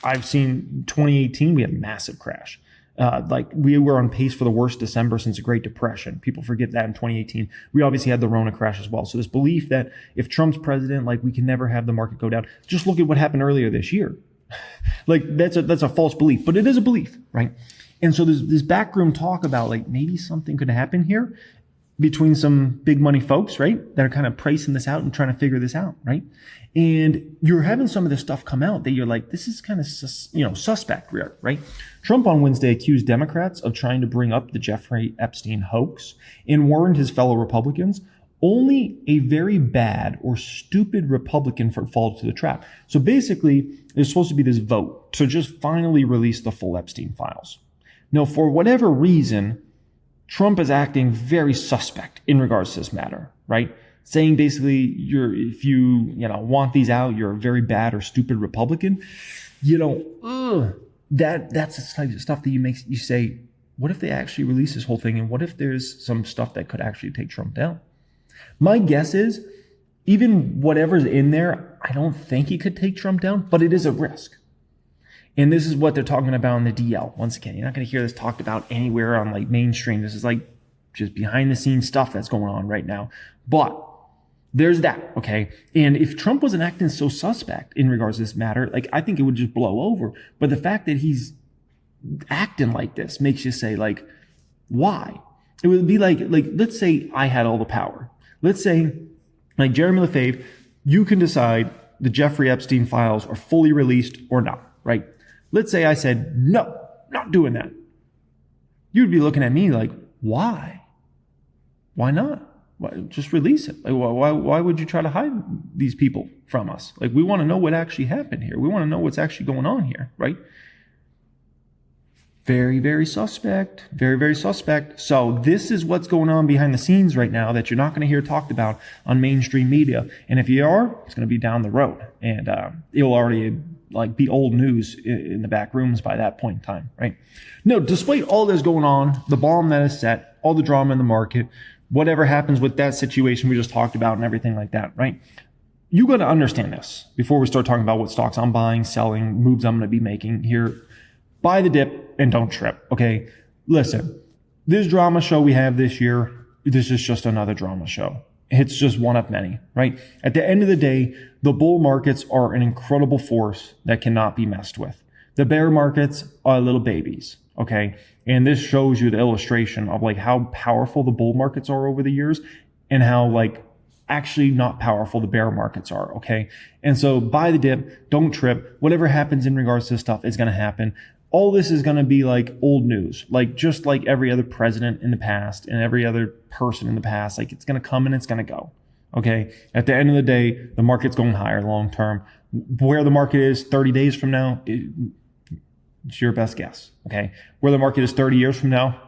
I've seen 2018, we had a massive crash. Like we were on pace for the worst December since the Great Depression. People forget that in 2018. We obviously had the Rona crash as well. So this belief that if Trump's president, like we can never have the market go down. Just look at what happened earlier this year. Like that's a false belief, but it is a belief, right? And so there's this backroom talk about like maybe something could happen here between some big money folks, right? That are kind of pricing this out and trying to figure this out, right? And you're having some of this stuff come out that you're like, this is kind of, suspect, right? Trump on Wednesday accused Democrats of trying to bring up the Jeffrey Epstein hoax and warned his fellow Republicans only a very bad or stupid Republican would fall to the trap. So basically, there's supposed to be this vote to just finally release the full Epstein files. Now, for whatever reason, Trump is acting very suspect in regards to this matter, right? Saying basically, if you want these out, you're a very bad or stupid Republican. That's the type of stuff that you say, what if they actually release this whole thing? And what if there's some stuff that could actually take Trump down? My guess is, even whatever's in there, I don't think it could take Trump down, but it is a risk. And this is what they're talking about in the DL. Once again, you're not going to hear this talked about anywhere on like mainstream. This is like just behind the scenes stuff that's going on right now. But there's that, okay? And if Trump wasn't acting so suspect in regards to this matter, like I think it would just blow over. But the fact that he's acting like this makes you say like, why? It would be like let's say I had all the power. Let's say like Jeremy Lefebvre, you can decide the Jeffrey Epstein files are fully released or not, right? Let's say I said, no, not doing that. You'd be looking at me like, why? Why not? Why, just release it. Like, why would you try to hide these people from us? Like, we want to know what actually happened here. We want to know what's actually going on here, right? Very, very suspect. Very, very suspect. So this is what's going on behind the scenes right now that you're not going to hear talked about on mainstream media. And if you are, it's going to be down the road. And it'll already be old news in the back rooms by that point in time, right? No, despite all this going on, the bomb that is set, all the drama in the market, whatever happens with that situation we just talked about and everything like that, right? You got to understand this before we start talking about what stocks I'm buying, selling, moves I'm going to be making here. Buy the dip and don't trip, okay? Listen, this drama show we have this year, this is just another drama show. It's just one of many, right? At the end of the day, the bull markets are an incredible force that cannot be messed with. The bear markets are little babies, okay? And this shows you the illustration of like how powerful the bull markets are over the years and how like actually not powerful the bear markets are, okay? And so buy the dip, don't trip. Whatever happens in regards to this stuff is going to happen. All this is going to be like old news, like just like every other president in the past and every other person in the past. Like it's going to come and it's going to go. Okay. At the end of the day, the market's going higher long term. Where the market is 30 days from now, it's your best guess. Okay. Where the market is 30 years from now,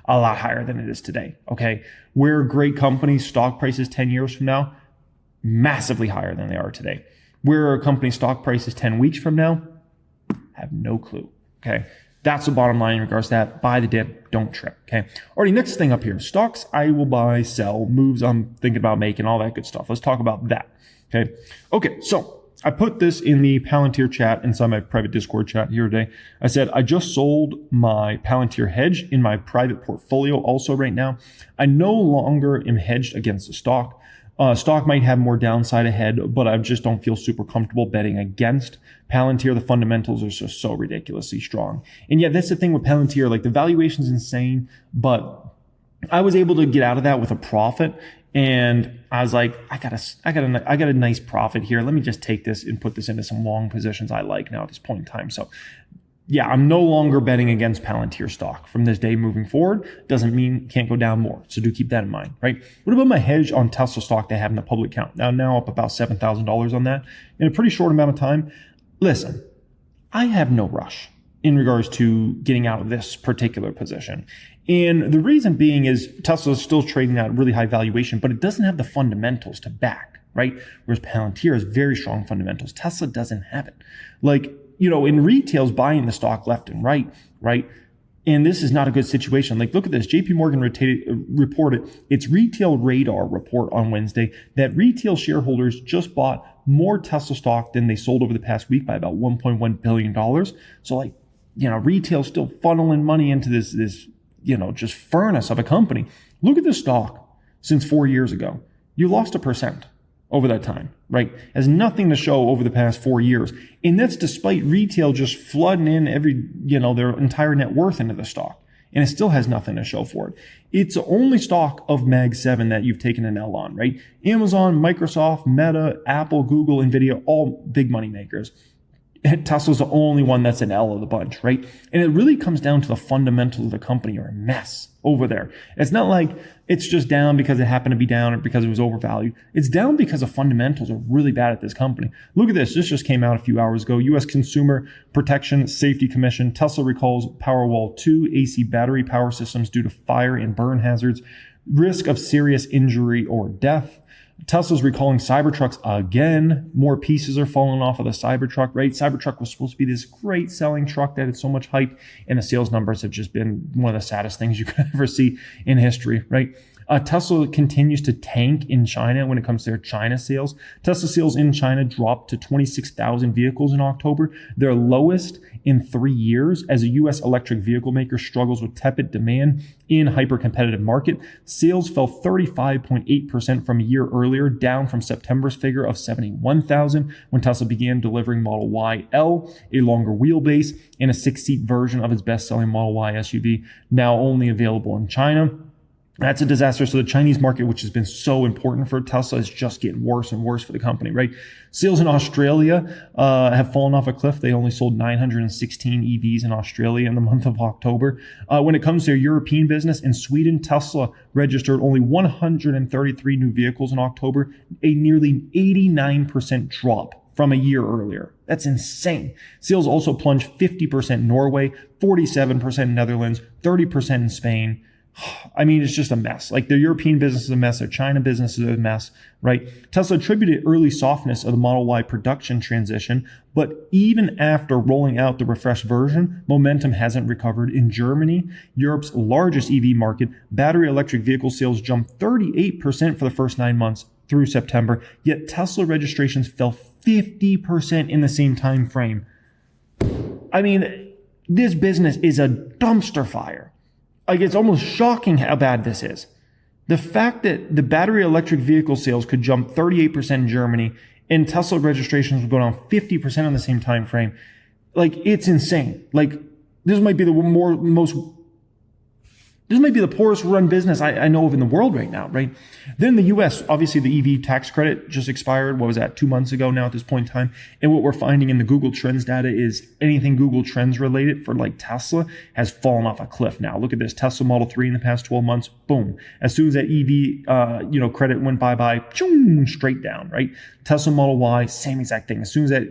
a lot higher than it is today. Okay. Where great companies' stock prices 10 years from now, massively higher than they are today. Where a company's stock price is 10 weeks from now, have no clue. Okay. That's the bottom line in regards to that. Buy the dip, don't trip. Okay. Alrighty, next thing up here. Stocks I will buy, sell, moves I'm thinking about making, all that good stuff. Let's talk about that. Okay. Okay. So I put this in the Palantir chat inside my private Discord chat here today. I said, I just sold my Palantir hedge in my private portfolio also right now. I no longer am hedged against the stock. Stock might have more downside ahead, but I just don't feel super comfortable betting against Palantir. The fundamentals are just so ridiculously strong. And yeah, that's the thing with Palantir. Like the valuation's insane, but I was able to get out of that with a profit. And I was like, I got a nice profit here. Let me just take this and put this into some long positions I like now at this point in time. So yeah, I'm no longer betting against Palantir stock from this day moving forward. Doesn't mean it can't go down more. So do keep that in mind, right? What about my hedge on Tesla stock they have in the public count? Now up about $7,000 on that in a pretty short amount of time. Listen, I have no rush. in regards to getting out of this particular position. And the reason being is Tesla is still trading at a really high valuation, but it doesn't have the fundamentals to back, right? Whereas Palantir has very strong fundamentals. Tesla doesn't have it. Like, in retail's buying the stock left and right? And this is not a good situation. Like, look at this. JP Morgan reported its retail radar report on Wednesday that retail shareholders just bought more Tesla stock than they sold over the past week by about $1.1 billion. So retail's still funneling money into this, just furnace of a company. Look at the stock since 4 years ago. You lost 1% over that time, right? Has nothing to show over the past 4 years. And that's despite retail just flooding in their entire net worth into the stock. And it still has nothing to show for it. It's the only stock of Mag 7 that you've taken an L on, right? Amazon, Microsoft, Meta, Apple, Google, Nvidia, all big money makers. Tesla's the only one that's an L of the bunch, right? And it really comes down to the fundamentals of the company are a mess over there. It's not like it's just down because it happened to be down or because it was overvalued. It's down because the fundamentals are really bad at this company. Look at this. This just came out a few hours ago. U.S. Consumer Protection Safety Commission. Tesla recalls Powerwall 2 AC battery power systems due to fire and burn hazards. Risk of serious injury or death. Tesla's recalling Cybertrucks again. More pieces are falling off of the Cybertruck, right? Cybertruck was supposed to be this great selling truck that had so much hype, and the sales numbers have just been one of the saddest things you could ever see in history, right? Tesla continues to tank in China when it comes to their China sales. Tesla sales in China dropped to 26,000 vehicles in October, their lowest in 3 years as a U.S. electric vehicle maker struggles with tepid demand in hyper-competitive market. Sales fell 35.8% from a year earlier, down from September's figure of 71,000 when Tesla began delivering Model Y L, a longer wheelbase, and a 6-seat version of its best-selling Model Y SUV, now only available in China. That's a disaster. So the Chinese market, which has been so important for Tesla, is just getting worse and worse for the company, right? Sales in Australia have fallen off a cliff. They only sold 916 EVs in Australia in the month of October. When it comes to their European business, in Sweden, Tesla registered only 133 new vehicles in October, a nearly 89% drop from a year earlier. That's insane. Sales also plunged 50% in Norway, 47% in Netherlands, 30% in Spain. I mean, it's just a mess. Like, the European business is a mess. Their China business is a mess, right? Tesla attributed early softness of the Model Y production transition, but even after rolling out the refreshed version, momentum hasn't recovered. In Germany, Europe's largest EV market, battery electric vehicle sales jumped 38% for the first 9 months through September, yet Tesla registrations fell 50% in the same time frame. I mean, this business is a dumpster fire. Like, it's almost shocking how bad this is. The fact that the battery electric vehicle sales could jump 38% in Germany and Tesla registrations would go down 50% in the same time frame, like, it's insane. Like, this might be the poorest run business I know of in the world right now, right? Then the US, obviously the EV tax credit just expired. What was that, 2 months ago now at this point in time? And what we're finding in the Google Trends data is anything Google Trends related for like Tesla has fallen off a cliff now. Look at this. Tesla Model 3 in the past 12 months, boom. As soon as that EV, credit went bye-bye, straight down, right? Tesla Model Y, same exact thing. As soon as that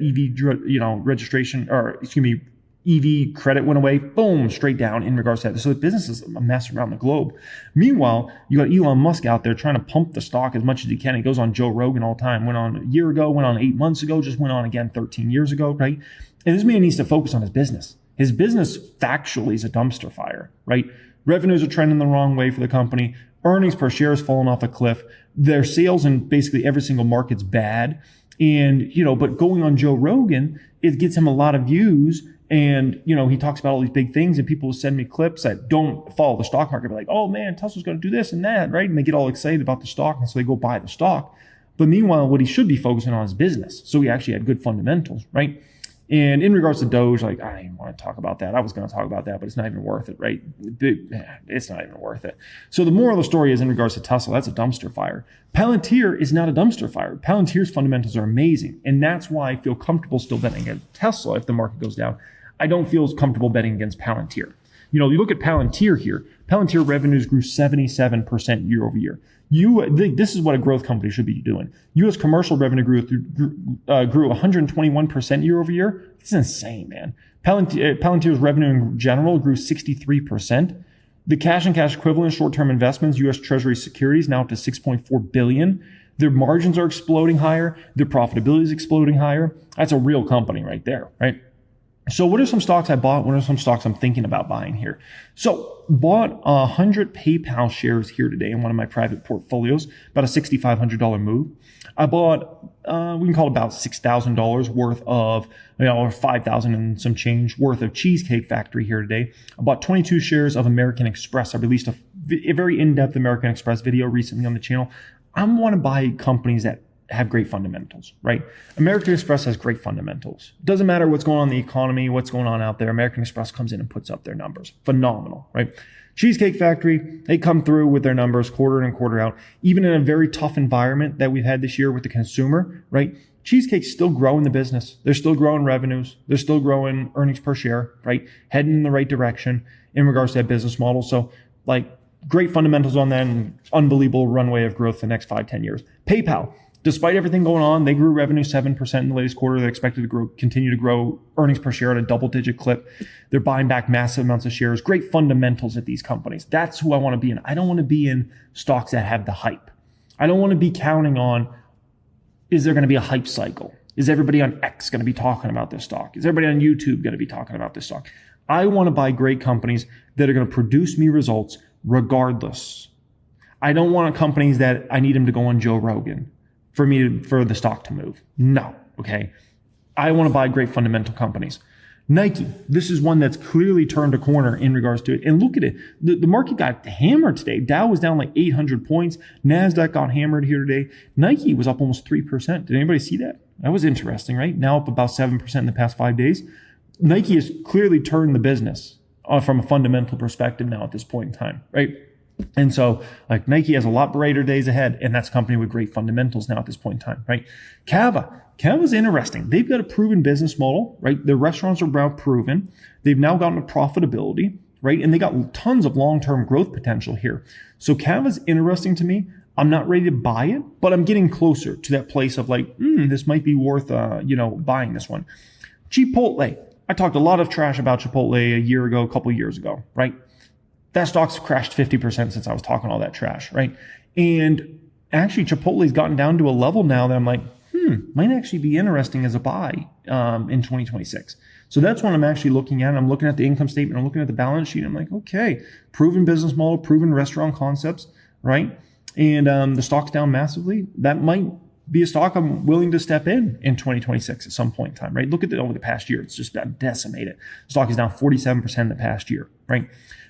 EV credit went away, boom, straight down in regards to that. So the business is a mess around the globe. Meanwhile, you got Elon Musk out there trying to pump the stock as much as he can. He goes on Joe Rogan all the time. Went on a year ago, went on 8 months ago, just went on again 13 years ago, right? And this man needs to focus on his business. His business factually is a dumpster fire, right? Revenues are trending the wrong way for the company. Earnings per share has fallen off a cliff. Their sales in basically every single market's bad. And, but going on Joe Rogan, it gets him a lot of views. And, he talks about all these big things, and people will send me clips that don't follow the stock market. They're like, oh man, Tesla's going to do this and that, right? And they get all excited about the stock, and so they go buy the stock. But meanwhile, what he should be focusing on is business. So he actually had good fundamentals, right? And in regards to Doge, like, I didn't want to talk about that. I was going to talk about that, but it's not even worth it, right? It's not even worth it. So the moral of the story is, in regards to Tesla, that's a dumpster fire. Palantir is not a dumpster fire. Palantir's fundamentals are amazing. And that's why I feel comfortable still betting against Tesla if the market goes down. I don't feel as comfortable betting against Palantir. You look at Palantir here. Palantir revenues grew 77% year over year. This is what a growth company should be doing. U.S. commercial revenue grew 121% year over year. It's insane, man. Palantir's revenue in general grew 63%. The cash and cash equivalent short-term investments, U.S. Treasury securities, now up to $6.4 billion. Their margins are exploding higher. Their profitability is exploding higher. That's a real company right there, right? So what are some stocks I bought? What are some stocks I'm thinking about buying here? So bought 100 PayPal shares here today in one of my private portfolios, about a $6,500 move. I bought, we can call it about $6,000 worth of, or $5,000 and some change worth of Cheesecake Factory here today. I bought 22 shares of American Express. I released a very in-depth American Express video recently on the channel. I want to buy companies that have great fundamentals, right? American Express has great fundamentals. Doesn't matter what's going on in the economy, what's going on out there. American Express comes in and puts up their numbers. Phenomenal, right? Cheesecake Factory, they come through with their numbers quarter in and quarter out. Even in a very tough environment that we've had this year with the consumer, right? Cheesecake's still growing the business. They're still growing revenues. They're still growing earnings per share, right? Heading in the right direction in regards to that business model. So great fundamentals on that and unbelievable runway of growth the next 5-10 years. PayPal, despite everything going on, they grew revenue 7% in the latest quarter. They're expected to continue to grow earnings per share at a double-digit clip. They're buying back massive amounts of shares. Great fundamentals at these companies. That's who I want to be in. I don't want to be in stocks that have the hype. I don't want to be counting on, is there going to be a hype cycle? Is everybody on X going to be talking about this stock? Is everybody on YouTube going to be talking about this stock? I want to buy great companies that are going to produce me results regardless. I don't want companies that I need them to go on Joe Rogan for the stock to move. No, okay? I want to buy great fundamental companies. Nike, this is one that's clearly turned a corner in regards to it. And look at it. The market got hammered today. Dow was down like 800 points. NASDAQ got hammered here today. Nike was up almost 3%. Did anybody see that? That was interesting, right? Now up about 7% in the past 5 days. Nike has clearly turned the business from a fundamental perspective now at this point in time, right? And so Nike has a lot brighter days ahead, and that's a company with great fundamentals now at this point in time, right? Cava's interesting. They've got a proven business model, right? Their restaurants are now proven. They've now gotten to profitability, right? And they got tons of long-term growth potential here. So Cava's interesting to me. I'm not ready to buy it, but I'm getting closer to that place of this might be worth, buying this one. Chipotle. I talked a lot of trash about Chipotle a couple of years ago, right? That stock's crashed 50% since I was talking all that trash, right? And actually, Chipotle's gotten down to a level now that I'm like, might actually be interesting as a buy in 2026. So that's what I'm actually looking at. I'm looking at the income statement. I'm looking at the balance sheet. I'm like, okay, proven business model, proven restaurant concepts, right? And the stock's down massively. That might be a stock I'm willing to step in 2026 at some point in time, right? Look at it over the past year. It's just been decimated. The stock is down 47% in the past year, right?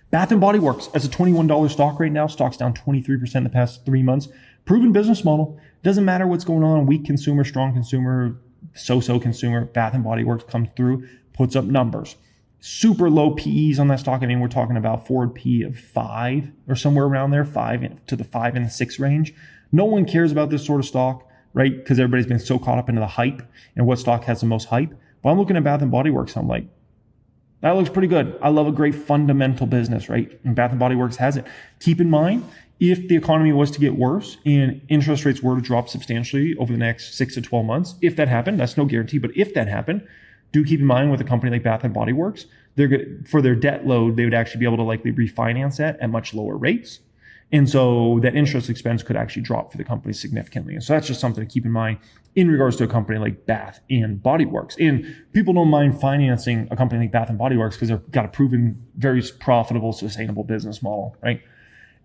Bath & Body Works, as a $21 stock right now, stock's down 23% in the past 3 months. Proven business model. Doesn't matter what's going on. Weak consumer, strong consumer, so-so consumer. Bath & Body Works comes through, puts up numbers. Super low PEs on that stock. I mean, we're talking about forward P of 5 or somewhere around there, 5 to the 5 and the 6 range. No one cares about this sort of stock, right? Because everybody's been so caught up into the hype and what stock has the most hype. But I'm looking at Bath & Body Works. I'm like, that looks pretty good. I love a great fundamental business, right? And Bath & Body Works has it. Keep in mind, if the economy was to get worse and interest rates were to drop substantially over the next 6 to 12 months, if that happened, that's no guarantee, but if that happened, do keep in mind with a company like Bath & Body Works, for their debt load, they would actually be able to likely refinance that at much lower rates. And so that interest expense could actually drop for the company significantly. And so that's just something to keep in mind in regards to a company like Bath & Body Works. And people don't mind financing a company like Bath & Body Works because they've got a proven, very profitable, sustainable business model, right?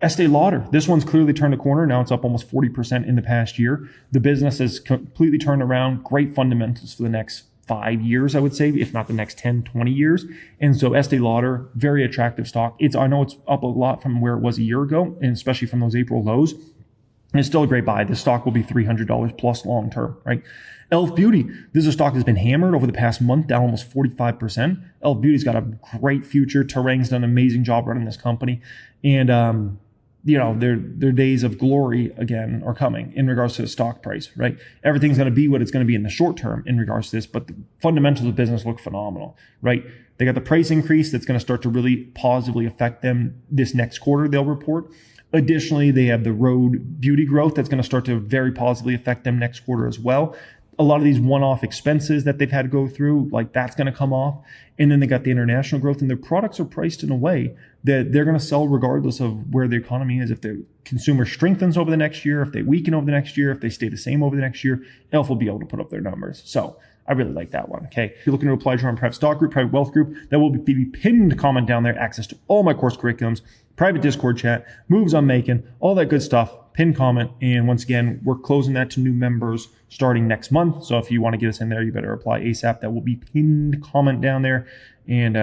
Estee Lauder, this one's clearly turned a corner. Now it's up almost 40% in the past year. The business has completely turned around. Great fundamentals for the next 5 years, I would say, if not the next 10, 20 years. And so Estee Lauder, very attractive stock. I know it's up a lot from where it was a year ago, and especially from those April lows. And it's still a great buy. This stock will be $300 plus long term, right? Elf Beauty, this is a stock that's been hammered over the past month, down almost 45%. Elf Beauty's got a great future. Tarang's done an amazing job running this company. And their days of glory again are coming in regards to the stock price, right? Everything's going to be what it's going to be in the short term in regards to this, but the fundamentals of business look phenomenal, right? They got the price increase that's going to start to really positively affect them this next quarter, they'll report. Additionally, they have the road beauty growth that's going to start to very positively affect them next quarter as well. A lot of these one-off expenses that they've had to go through, like that's going to come off. And then they got the international growth, and their products are priced in a way that they're going to sell regardless of where the economy is. If the consumer strengthens over the next year, if they weaken over the next year, if they stay the same over the next year, Elf will be able to put up their numbers. So I really like that one. Okay. If you're looking to apply to join private stock group, private wealth group, that will be pinned comment down there. Access to all my course curriculums, private Discord chat, moves I'm making, all that good stuff. Pinned comment. And once again, we're closing that to new members starting next month. So if you want to get us in there, you better apply ASAP. That will be pinned comment down there. And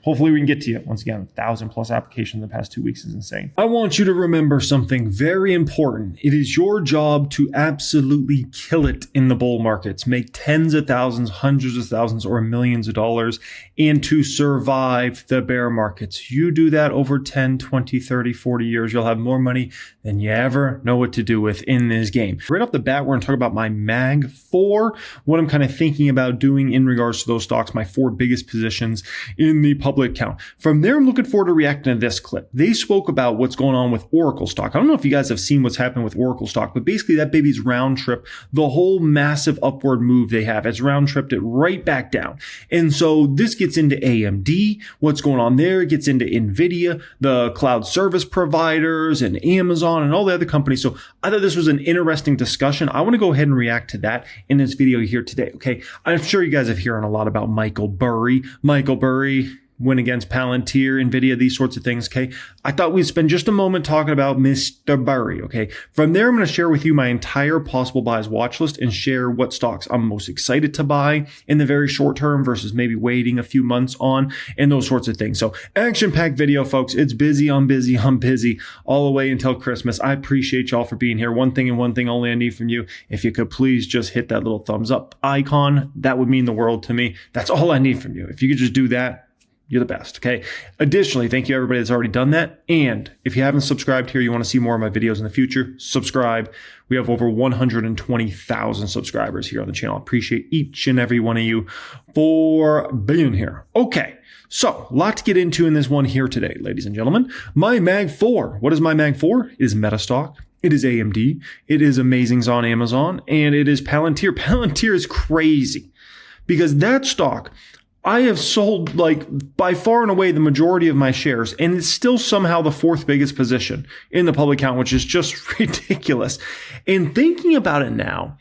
hopefully we can get to you. Once again, 1,000+ applications in the past 2 weeks is insane. I want you to remember something very important. It is your job to absolutely kill it in the bull markets, make tens of thousands, hundreds of thousands, or millions of dollars, and to survive the bear markets. You do that over 10, 20, 30, 40 years, you'll have more money than you ever know what to do with in this game. Right off the bat, we're going to talk about my Mag 4, what I'm kind of thinking about doing in regards to those stocks, my 4 biggest positions in the public count. From there, I'm looking forward to reacting to this clip. They spoke about what's going on with Oracle stock. I don't know if you guys have seen what's happened with Oracle stock, but basically that baby's round trip the whole massive upward move they have. It's round tripped it right back down. And so this gets into AMD, what's going on there. It gets into NVIDIA, the cloud service providers, and Amazon, and all the other companies. So I thought this was an interesting discussion. I want to go ahead and react to that in this video here today. Okay. I'm sure you guys have heard a lot about Michael Burry. Michael Burry went against Palantir, NVIDIA, these sorts of things, okay? I thought we'd spend just a moment talking about Mr. Burry, okay? From there, I'm going to share with you my entire possible buys watch list and share what stocks I'm most excited to buy in the very short term versus maybe waiting a few months on and those sorts of things. So action-packed video, folks. It's busy, I'm busy all the way until Christmas. I appreciate y'all for being here. One thing and one thing only I need from you. If you could please just hit that little thumbs up icon, that would mean the world to me. That's all I need from you. If you could just do that, you're the best, okay? Additionally, thank you everybody that's already done that. And if you haven't subscribed here, you want to see more of my videos in the future, subscribe. We have over 120,000 subscribers here on the channel. Appreciate each and every one of you for being here. Okay, so a lot to get into in this one here today, ladies and gentlemen. My Mag 4. What is my Mag 4? It is Metastock. It is AMD. It is Amazings on Amazon. And it is Palantir. Palantir is crazy because that stock, I have sold by far and away the majority of my shares, and it's still somehow the 4th biggest position in the public count, which is just ridiculous. And thinking about it now,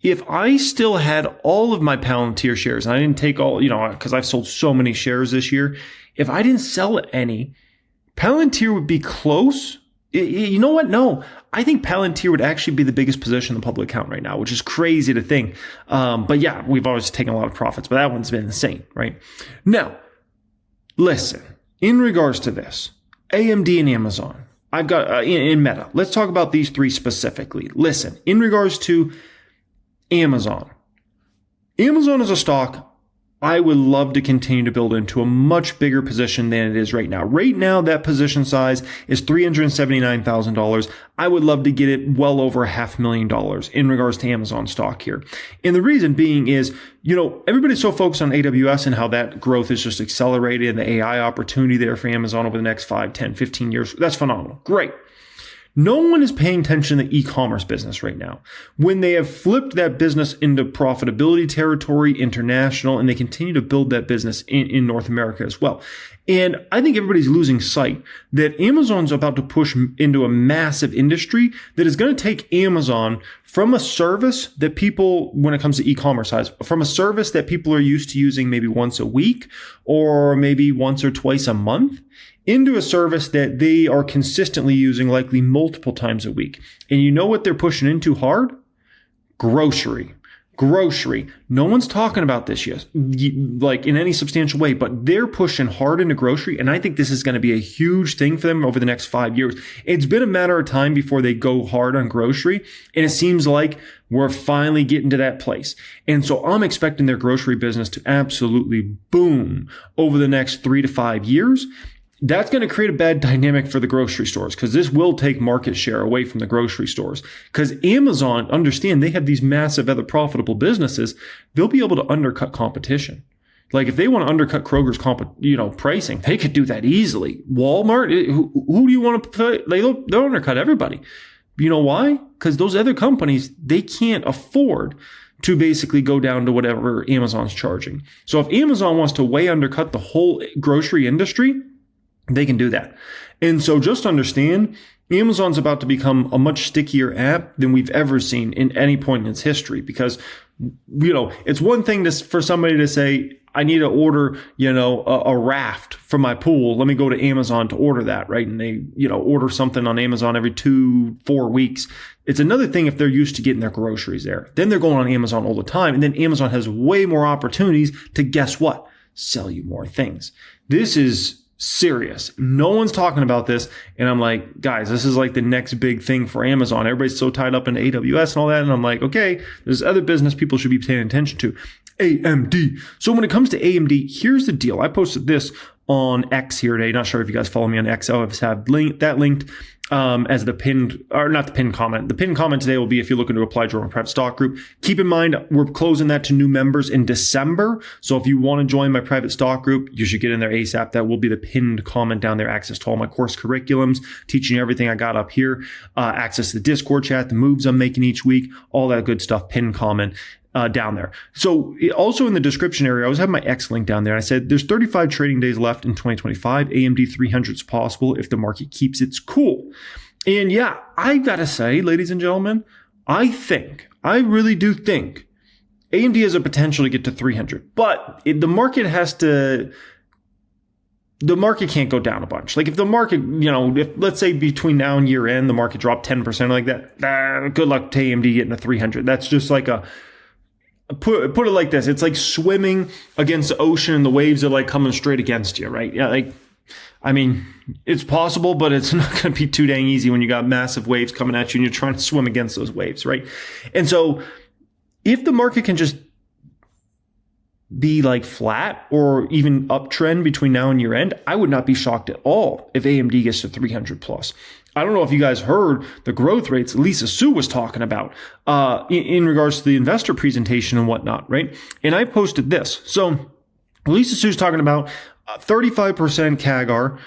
if I still had all of my Palantir shares, and I didn't take all, because I've sold so many shares this year, if I didn't sell any, Palantir would be close. You know what? No, I think Palantir would actually be the biggest position in the public account right now, which is crazy to think. But yeah, we've always taken a lot of profits, but that one's been insane, right? Now, listen, in regards to this, AMD and Amazon, I've got in Meta. Let's talk about these 3 specifically. Listen, in regards to Amazon is a stock I would love to continue to build into a much bigger position than it is right now. Right now, that position size is $379,000. I would love to get it well over $500,000 in regards to Amazon stock here. And the reason being is, everybody's so focused on AWS and how that growth is just accelerated and the AI opportunity there for Amazon over the next 5, 10, 15 years. That's phenomenal. Great. No one is paying attention to the e-commerce business right now. When they have flipped that business into profitability territory, international, and they continue to build that business in North America as well. And I think everybody's losing sight that Amazon's about to push into a massive industry that is going to take Amazon from a service that people, when it comes to e-commerce size, from a service that people are used to using maybe once a week or maybe once or twice a month, into a service that they are consistently using likely multiple times a week. And you know what they're pushing into hard? Grocery. No one's talking about this yet, like in any substantial way, but they're pushing hard into grocery. And I think this is going to be a huge thing for them over the next 5 years. It's been a matter of time before they go hard on grocery. And it seems like we're finally getting to that place. And so I'm expecting their grocery business to absolutely boom over the next 3 to 5 years. That's going to create a bad dynamic for the grocery stores because this will take market share away from the grocery stores. Because Amazon, understand, they have these massive other profitable businesses. They'll be able to undercut competition. Like if they want to undercut Kroger's pricing, they could do that easily. Walmart, who do you want to put? They'll undercut everybody. You know why? Because those other companies, they can't afford to basically go down to whatever Amazon's charging. So if Amazon wants to way undercut the whole grocery industry, they can do that. And so just understand, Amazon's about to become a much stickier app than we've ever seen in any point in its history. Because, it's one thing for somebody to say, I need to order, a raft for my pool. Let me go to Amazon to order that, right? And they, order something on Amazon every 2-4 weeks. It's another thing if they're used to getting their groceries there. Then they're going on Amazon all the time. And then Amazon has way more opportunities to, guess what? Sell you more things. This is serious. No one's talking about this. And I'm like, guys, this is like the next big thing for Amazon. Everybody's so tied up in AWS and all that. And I'm like, okay, there's other business people should be paying attention to. AMD. So when it comes to AMD, here's the deal. I posted this on X here today. Not sure if you guys follow me on X. I'll have that linked as the pinned, or not the pinned comment. The pinned comment today will be if you're looking to apply to our private stock group. Keep in mind, we're closing that to new members in December. So if you want to join my private stock group, you should get in there ASAP. That will be the pinned comment down there. Access to all my course curriculums, teaching you everything I got up here, access to the Discord chat, the moves I'm making each week, all that good stuff, pinned comment. Down there. So also in the description area, I always have my X link down there. I said there's 35 trading days left in 2025. AMD 300 is possible if the market keeps its cool. And yeah, I gotta say, ladies and gentlemen, I really do think AMD has a potential to get to 300, but the market can't go down a bunch. Like if the market, if let's say between now and year end, the market dropped 10% like that, good luck to AMD getting to 300. That's just like put it like this. It's like swimming against the ocean and the waves are like coming straight against you, right? Yeah. It's possible, but it's not going to be too dang easy when you got massive waves coming at you and you're trying to swim against those waves, right? And so if the market can just be like flat or even uptrend between now and year end, I would not be shocked at all if AMD gets to 300 plus. I don't know if you guys heard the growth rates Lisa Su was talking about in regards to the investor presentation and whatnot, right? And I posted this. So Lisa Su's talking about 35% CAGR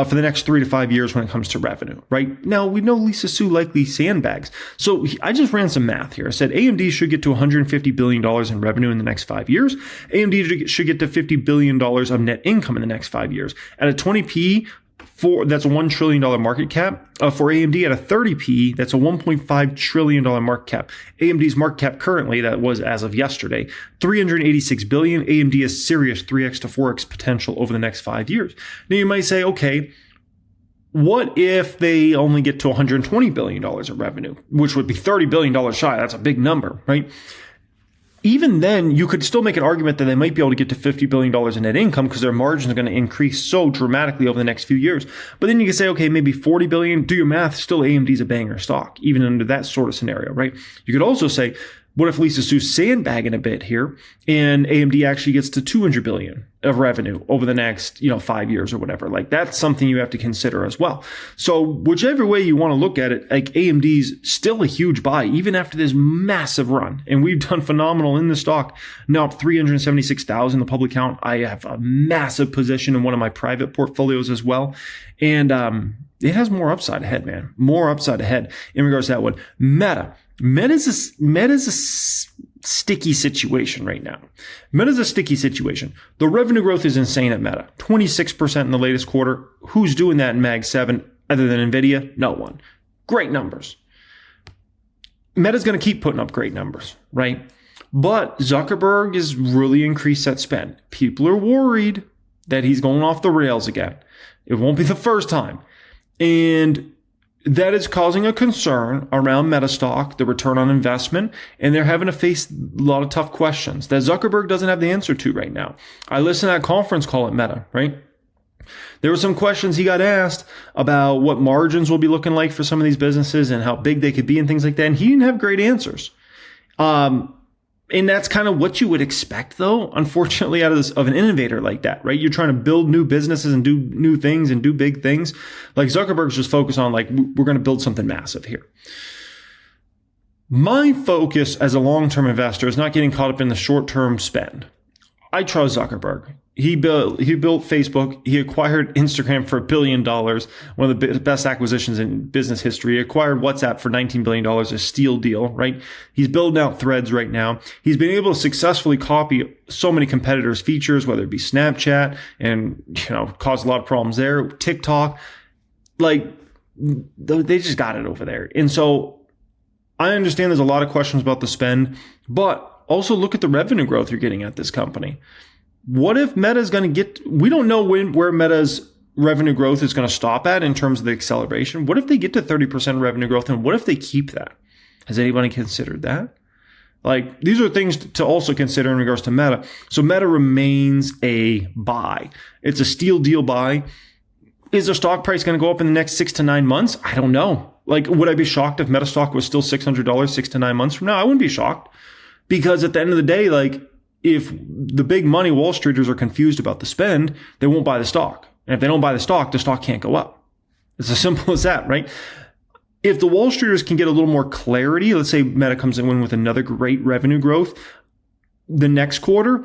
for the next 3 to 5 years when it comes to revenue, right? Now, we know Lisa Su likely sandbags. So I just ran some math here. I said AMD should get to $150 billion in revenue in the next 5 years. AMD should get to $50 billion of net income in the next 5 years. At a 20 PE, that's a $1 trillion market cap. For AMD at a 30 PE, that's a $1.5 trillion market cap. AMD's market cap currently, that was as of yesterday, $386 billion. AMD has serious 3x to 4x potential over the next 5 years. Now you might say, okay, what if they only get to $120 billion of revenue, which would be $30 billion shy? That's a big number, right? Even then, you could still make an argument that they might be able to get to $50 billion in net income because their margins are going to increase so dramatically over the next few years. But then you can say, okay, maybe $40 billion, do your math, still AMD's a banger stock, even under that sort of scenario, right? You could also say, what if Lisa Su's sandbagging a bit here and AMD actually gets to $200 billion of revenue over the next, 5 years or whatever? Like that's something you have to consider as well. So whichever way you want to look at it, like AMD's still a huge buy, even after this massive run. And we've done phenomenal in the stock. Now up 376,000, the public count. I have a massive position in one of my private portfolios as well. And, it has more upside ahead, man. More upside ahead in regards to that one. Meta's a sticky situation right now. Meta's a sticky situation. The revenue growth is insane at Meta. 26% in the latest quarter. Who's doing that in Mag 7 other than NVIDIA? No one. Great numbers. Meta's going to keep putting up great numbers, right? But Zuckerberg has really increased that spend. People are worried that he's going off the rails again. It won't be the first time. And that is causing a concern around Meta stock, the return on investment, and they're having to face a lot of tough questions that Zuckerberg doesn't have the answer to right now. I listened to that conference call at Meta, right? There were some questions he got asked about what margins will be looking like for some of these businesses and how big they could be and things like that, and he didn't have great answers. And that's kind of what you would expect, though, unfortunately, out of an innovator like that, right? You're trying to build new businesses and do new things and do big things. Like Zuckerberg's just focused on like, we're going to build something massive here. My focus as a long-term investor is not getting caught up in the short-term spend. I trust Zuckerberg. He built Facebook. He acquired Instagram for $1 billion, one of the best acquisitions in business history. He acquired WhatsApp for $19 billion, a steal deal, right? He's building out Threads right now. He's been able to successfully copy so many competitors' features, whether it be Snapchat and, cause a lot of problems there. TikTok, like they just got it over there. And so I understand there's a lot of questions about the spend, but also look at the revenue growth you're getting at this company. What if Meta is going to we don't know where Meta's revenue growth is going to stop at in terms of the acceleration. What if they get to 30% revenue growth, and what if they keep that? Has anybody considered that? Like, these are things to also consider in regards to Meta. So Meta remains a buy. It's a steal deal buy. Is their stock price going to go up in the next 6 to 9 months? I don't know. Like, would I be shocked if Meta stock was still $600 6 to 9 months from now? I wouldn't be shocked, because at the end of the day, like, if the big money Wall Streeters are confused about the spend, they won't buy the stock. And if they don't buy the stock can't go up. It's as simple as that, right? If the Wall Streeters can get a little more clarity, let's say Meta comes in with another great revenue growth the next quarter,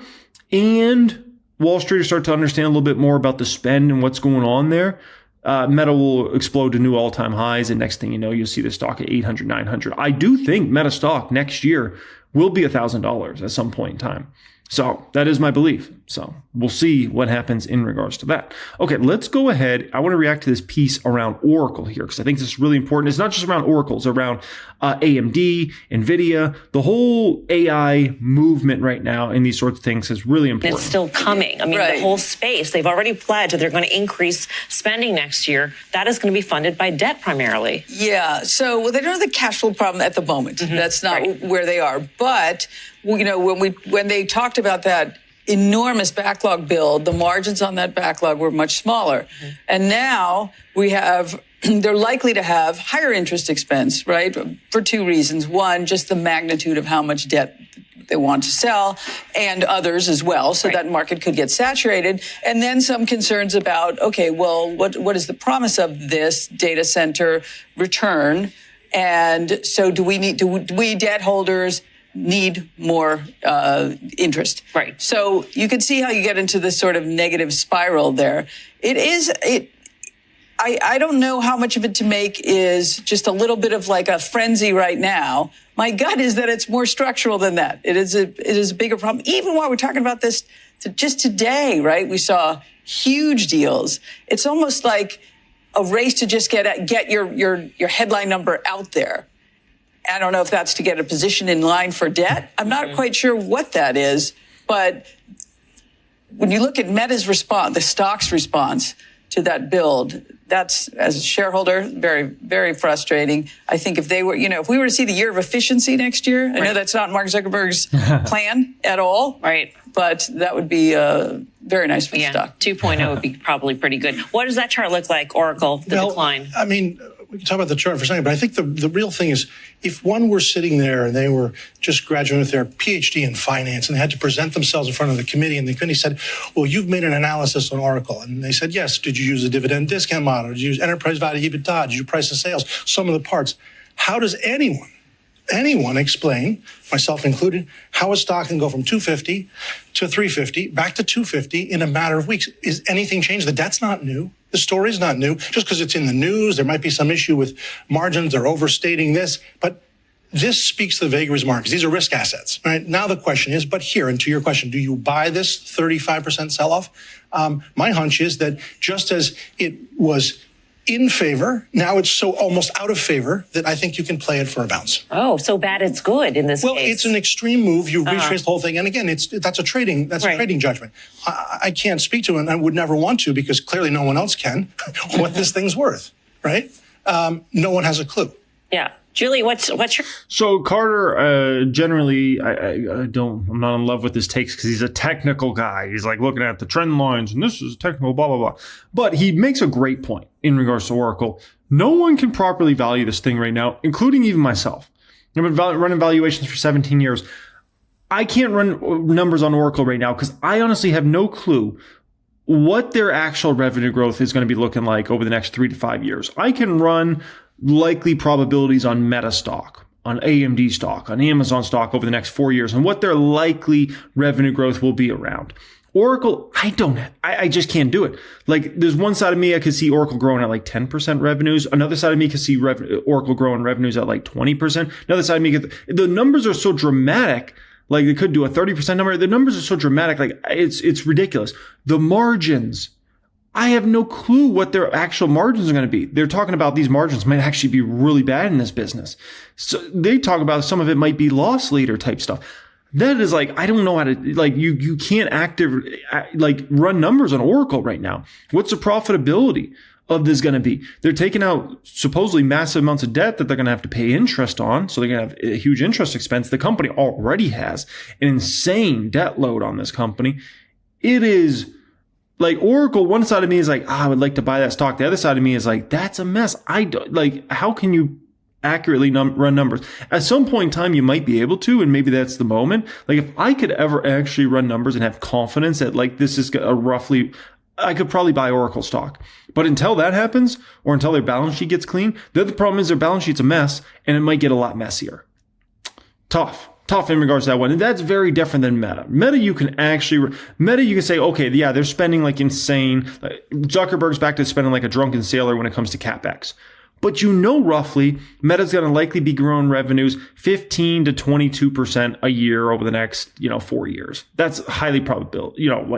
and Wall Streeters start to understand a little bit more about the spend and what's going on there, Meta will explode to new all-time highs. And next thing you know, you'll see the stock at 800, 900. I do think Meta stock next year will be $1,000 at some point in time. So that is my belief. So we'll see what happens in regards to that. Okay, let's go ahead. I want to react to this piece around Oracle here, because I think this is really important. It's not just around Oracle, it's around AMD, NVIDIA. The whole AI movement right now in these sorts of things is really important. It's still coming. I mean, the whole space, they've already pledged that they're going to increase spending next year. That is going to be funded by debt primarily. Yeah. So they don't have the cash flow problem at the moment. That's not where they are. But, when they talked about that enormous backlog build, the margins on that backlog were much smaller. And now they're likely to have higher interest expense, right? For two reasons. One, just the magnitude of how much debt they want to sell, and others as well. So that market could get saturated. And then some concerns about, okay, well, what is the promise of this data center return? And so do we debt holders need more interest? Right. So you can see how you get into this sort of negative spiral there. I don't know how much of it to make is just a little bit of like a frenzy right now. My gut is that it's more structural than that. It is a bigger problem. Even while we're talking about this just today, right? We saw huge deals. It's almost like a race to just get your headline number out there. I don't know if that's to get a position in line for debt. I'm not quite sure what that is, but when you look at Meta's response, the stock's response to that build, that's, as a shareholder, very, very frustrating. I think if we were to see the year of efficiency next year, I know that's not Mark Zuckerberg's plan at all. Right. But that would be very nice for the stock. 2.0 would be probably pretty good. What does that chart look like, Oracle, the decline? I mean, we can talk about the chart for a second, but I think the real thing is, if one were sitting there and they were just graduating with their PhD in finance and they had to present themselves in front of the committee, and the committee said, well, you've made an analysis on Oracle. And they said, yes. Did you use a dividend discount model? Did you use enterprise value EBITDA? Did you price the sales? Some of the parts. How does anyone explain, myself included, how a stock can go from 250 to 350 back to 250 in a matter of weeks? Is anything changed? The debt's not new. The story's not new. Just because it's in the news, there might be some issue with margins. They're overstating this. But this speaks to the vagaries of markets. These are risk assets, right? Now the question is, but here, and to your question, do you buy this 35% sell-off? My hunch is that just as it was in favor, now it's so almost out of favor that I think you can play it for a bounce. Oh, so bad it's good in this case. Well, it's an extreme move. You've retraced the whole thing. And again, that's a trading judgment. I can't speak to it, and I would never want to, because clearly no one else can, what this thing's worth, right? No one has a clue. Yeah. Julie, what's your... So Carter, generally, I'm not in love with his takes because he's a technical guy. He's like looking at the trend lines and this is technical, blah, blah, blah. But he makes a great point in regards to Oracle. No one can properly value this thing right now, including even myself. I've been running valuations for 17 years. I can't run numbers on Oracle right now because I honestly have no clue what their actual revenue growth is going to be looking like over the next 3 to 5 years. I can run likely probabilities on Meta stock, on AMD stock, on Amazon stock over the next 4 years and what their likely revenue growth will be around. Oracle, I just can't do it. Like, there's one side of me, I could see Oracle growing at like 10% revenues. Another side of me could see Oracle growing revenues at like 20%. Another side of me the numbers are so dramatic. Like, they could do a 30% number. The numbers are so dramatic. Like, it's ridiculous. The margins, I have no clue what their actual margins are going to be. They're talking about these margins might actually be really bad in this business. So they talk about some of it might be loss leader type stuff. That is like, I don't know how to, like, you can't run numbers on Oracle right now. What's the profitability of this going to be? They're taking out supposedly massive amounts of debt that they're going to have to pay interest on. So they're going to have a huge interest expense. The company already has an insane debt load on this company. It is like Oracle. One side of me is like, I would like to buy that stock. The other side of me is like, that's a mess. I don't like, how can you accurately run numbers? At some point in time, you might be able to, and maybe that's the moment. Like, if I could ever actually run numbers and have confidence that like this is a roughly, I could probably buy Oracle stock. But until that happens, or until their balance sheet gets clean, the other problem is their balance sheet's a mess, and it might get a lot messier. Tough in regards to that one. And that's very different than Meta. Meta, you can say, okay, yeah, they're spending like insane. Zuckerberg's back to spending like a drunken sailor when it comes to CapEx. But roughly, Meta's going to likely be growing revenues 15 to 22% a year over the next, 4 years. That's highly probable,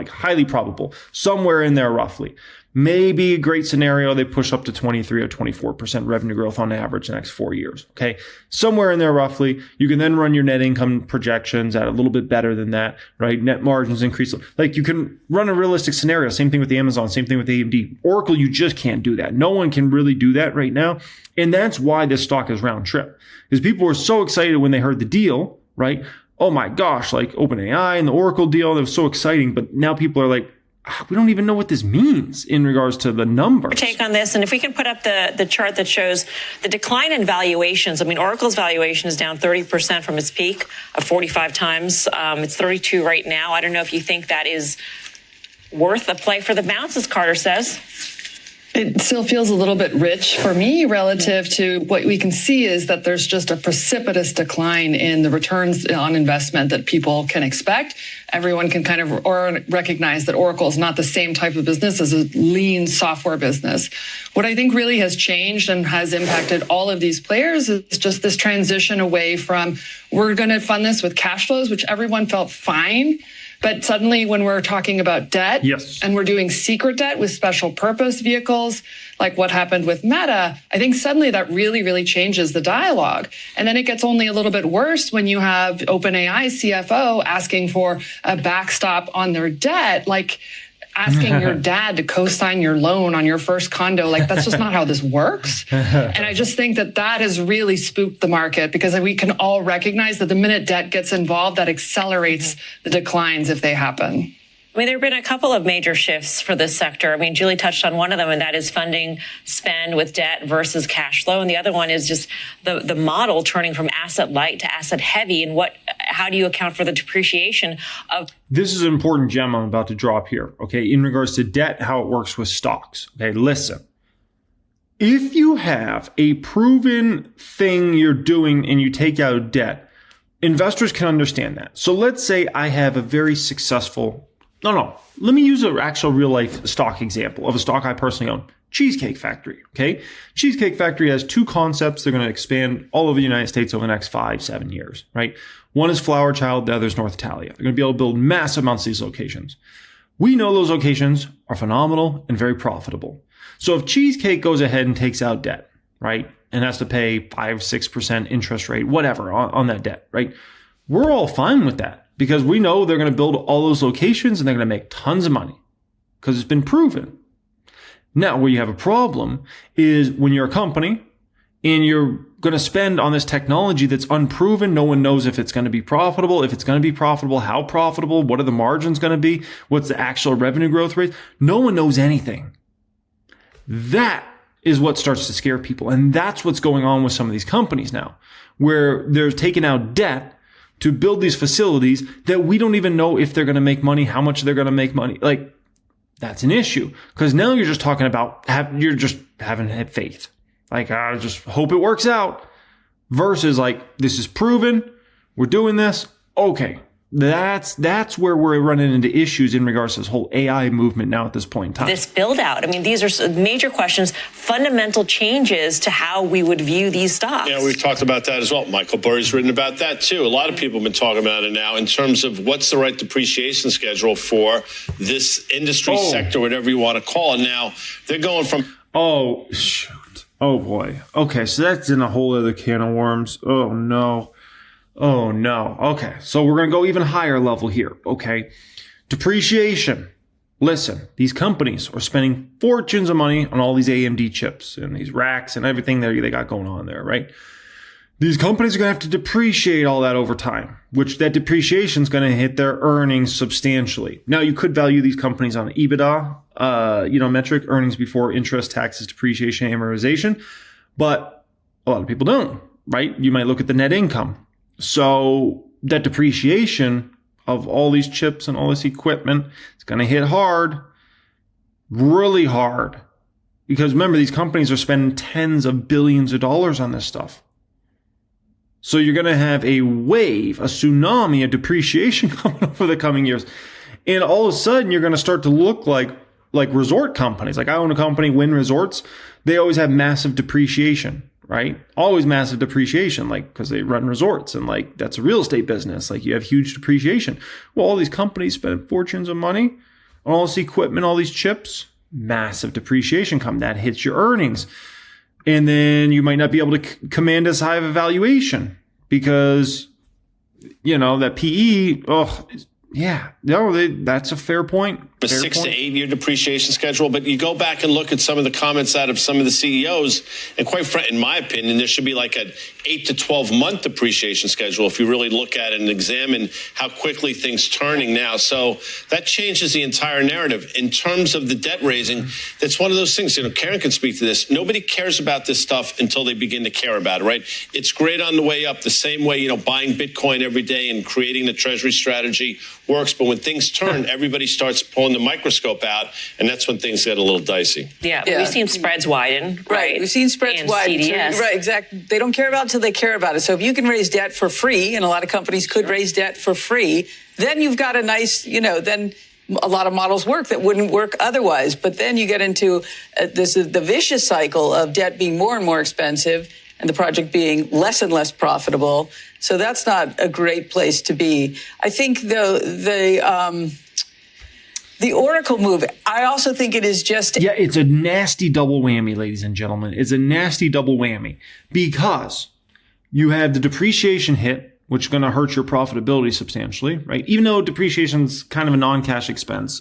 highly probable, somewhere in there roughly. Maybe a great scenario, they push up to 23 or 24% revenue growth on average the next 4 years. Okay. Somewhere in there roughly. You can then run your net income projections at a little bit better than that, right? Net margins increase. Like, you can run a realistic scenario. Same thing with the Amazon, same thing with AMD. Oracle, you just can't do that. No one can really do that right now. And that's why this stock is round trip. Because people were so excited when they heard the deal, right? Oh my gosh, like OpenAI and the Oracle deal, that was so exciting. But now people are like, we don't even know what this means in regards to the numbers. Take on this, and if we can put up the chart that shows the decline in valuations. I mean, Oracle's valuation is down 30% from its peak of 45 times. It's 32 right now. I don't know if you think that is worth a play for the bounce, as Carter says. It still feels a little bit rich for me relative to what we can see is that there's just a precipitous decline in the returns on investment that people can expect. Everyone can kind of recognize that Oracle is not the same type of business as a lean software business. What I think really has changed and has impacted all of these players is just this transition away from, we're going to fund this with cash flows, which everyone felt fine. But suddenly when we're talking about debt, yes, and we're doing secret debt with special purpose vehicles, like what happened with Meta, I think suddenly that really, really changes the dialogue. And then it gets only a little bit worse when you have OpenAI CFO asking for a backstop on their debt, like asking your dad to co-sign your loan on your first condo. Like, that's just not how this works. And I just think that has really spooked the market, because we can all recognize that the minute debt gets involved, that accelerates the declines if they happen. I mean, there have been a couple of major shifts for this sector. I mean, Julie touched on one of them, and that is funding spend with debt versus cash flow. And the other one is just the model turning from asset light to asset heavy. And how do you account for the depreciation of? This is an important gem I'm about to drop here. Okay. In regards to debt, how it works with stocks. Okay. Listen, if you have a proven thing you're doing and you take out debt, investors can understand that. So let's say I have a very successful let me use an actual real life stock example of a stock I personally own. Cheesecake Factory. Okay. Cheesecake Factory has two concepts. They're going to expand all over the United States over the next 5-7 years, right? One is Flower Child. The other is North Italia. They're going to be able to build massive amounts of these locations. We know those locations are phenomenal and very profitable. So if Cheesecake goes ahead and takes out debt, right, and has to pay 5-6% interest rate, whatever on that debt, right? We're all fine with that, because we know they're going to build all those locations and they're going to make tons of money because it's been proven. Now, where you have a problem is when you're a company and you're going to spend on this technology that's unproven. No one knows if it's going to be profitable. If it's going to be profitable, how profitable, what are the margins going to be? What's the actual revenue growth rate? No one knows anything. That is what starts to scare people. And that's what's going on with some of these companies now, where they're taking out debt to build these facilities that we don't even know if they're going to make money, how much they're going to make money. Like, that's an issue, because now you're just talking about you're just having had faith. Like, I just hope it works out, versus like, this is proven, we're doing this. Okay. That's where we're running into issues in regards to this whole AI movement now at this point in time. This build out. I mean, these are major questions, fundamental changes to how we would view these stocks. Yeah, we've talked about that as well. Michael Burry's written about that too. A lot of people have been talking about it now in terms of what's the right depreciation schedule for this industry sector, whatever you want to call it. Now, they're going from... Oh, shoot. Oh, boy. Okay, so that's in a whole other can of worms. Oh, no. Oh, no. Okay. So we're going to go even higher level here. Okay. Depreciation. Listen, these companies are spending fortunes of money on all these AMD chips and these racks and everything that they got going on there, right? These companies are going to have to depreciate all that over time, which that depreciation is going to hit their earnings substantially. Now, you could value these companies on EBITDA, metric, earnings before interest, taxes, depreciation, amortization, but a lot of people don't, right? You might look at the net income. So that depreciation of all these chips and all this equipment is going to hit hard, really hard. Because remember, these companies are spending tens of billions of dollars on this stuff. So you're going to have a wave, a tsunami of depreciation coming over the coming years. And all of a sudden, you're going to start to look like resort companies. Like, I own a company, Wynn Resorts. They always have massive depreciation. Right? Always massive depreciation, like, because they run resorts and like, that's a real estate business. Like, you have huge depreciation. Well, all these companies spend fortunes of money on all this equipment, all these chips, massive depreciation come. That hits your earnings. And then you might not be able to command as high of a valuation because, that PE, that's a fair point. A 6 to 8 year depreciation schedule, but you go back and look at some of the comments out of some of the CEOs, and quite frankly, in my opinion, there should be like an 8 to 12 month depreciation schedule if you really look at it and examine how quickly things turning now. So that changes the entire narrative. In terms of the debt raising, that's one of those things, Karen can speak to this. Nobody cares about this stuff until they begin to care about it, right? It's great on the way up, the same way, buying Bitcoin every day and creating the treasury strategy works. But when things turn, everybody starts pulling the microscope out, and that's when things get a little dicey. Yeah. We've seen spreads widen. Right. We've seen spreads widen. CDS. Right, exactly. They don't care about it until they care about it. So if you can raise debt for free, and a lot of companies could raise debt for free, then you've got a nice, then a lot of models work that wouldn't work otherwise. But then you get into the vicious cycle of debt being more and more expensive and the project being less and less profitable. So that's not a great place to be. I think the Oracle move, I also think it is just... Yeah, it's a nasty double whammy, ladies and gentlemen. It's a nasty double whammy because you have the depreciation hit, which is going to hurt your profitability substantially, right? Even though depreciation is kind of a non-cash expense,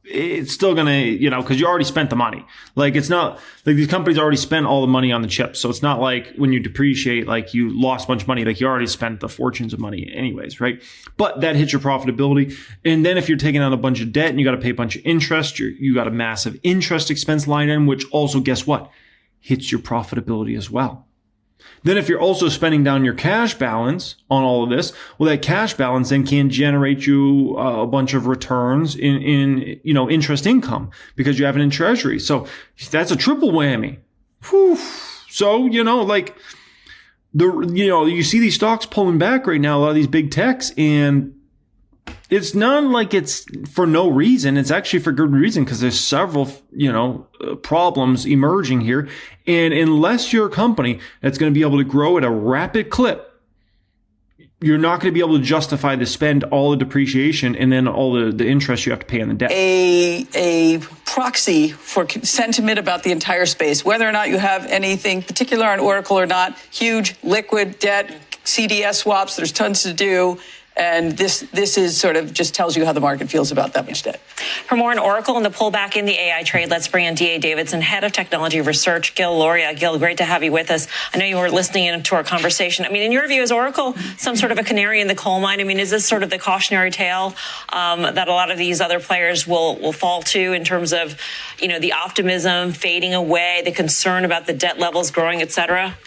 it's still going to, because you already spent the money. Like, it's not like these companies already spent all the money on the chips. So it's not like when you depreciate, like you lost a bunch of money, like you already spent the fortunes of money anyways, right? But that hits your profitability. And then if you're taking out a bunch of debt and you got to pay a bunch of interest, you got a massive interest expense line in, which also, guess what? Hits your profitability as well. Then if you're also spending down your cash balance on all of this, well, that cash balance then can generate you a bunch of returns in interest income because you have it in treasury. So that's a triple whammy. Whew. So, you see these stocks pulling back right now, a lot of these big techs, and it's not like it's for no reason. It's actually for good reason because there's several, problems emerging here. And unless you're a company that's going to be able to grow at a rapid clip, you're not going to be able to justify to spend all the depreciation and then all the interest you have to pay on the debt. A proxy for sentiment about the entire space, whether or not you have anything particular on Oracle or not, huge liquid debt, CDS swaps, there's tons to do. And this is sort of just tells you how the market feels about that much debt. For more on Oracle and the pullback in the AI trade, let's bring in D.A. Davidson, Head of Technology Research, Gil Loria. Gil, great to have you with us. I know you were listening in to our conversation. I mean, in your view, is Oracle some sort of a canary in the coal mine? I mean, is this sort of the cautionary tale that a lot of these other players will fall to in terms of, the optimism fading away, the concern about the debt levels growing, et cetera?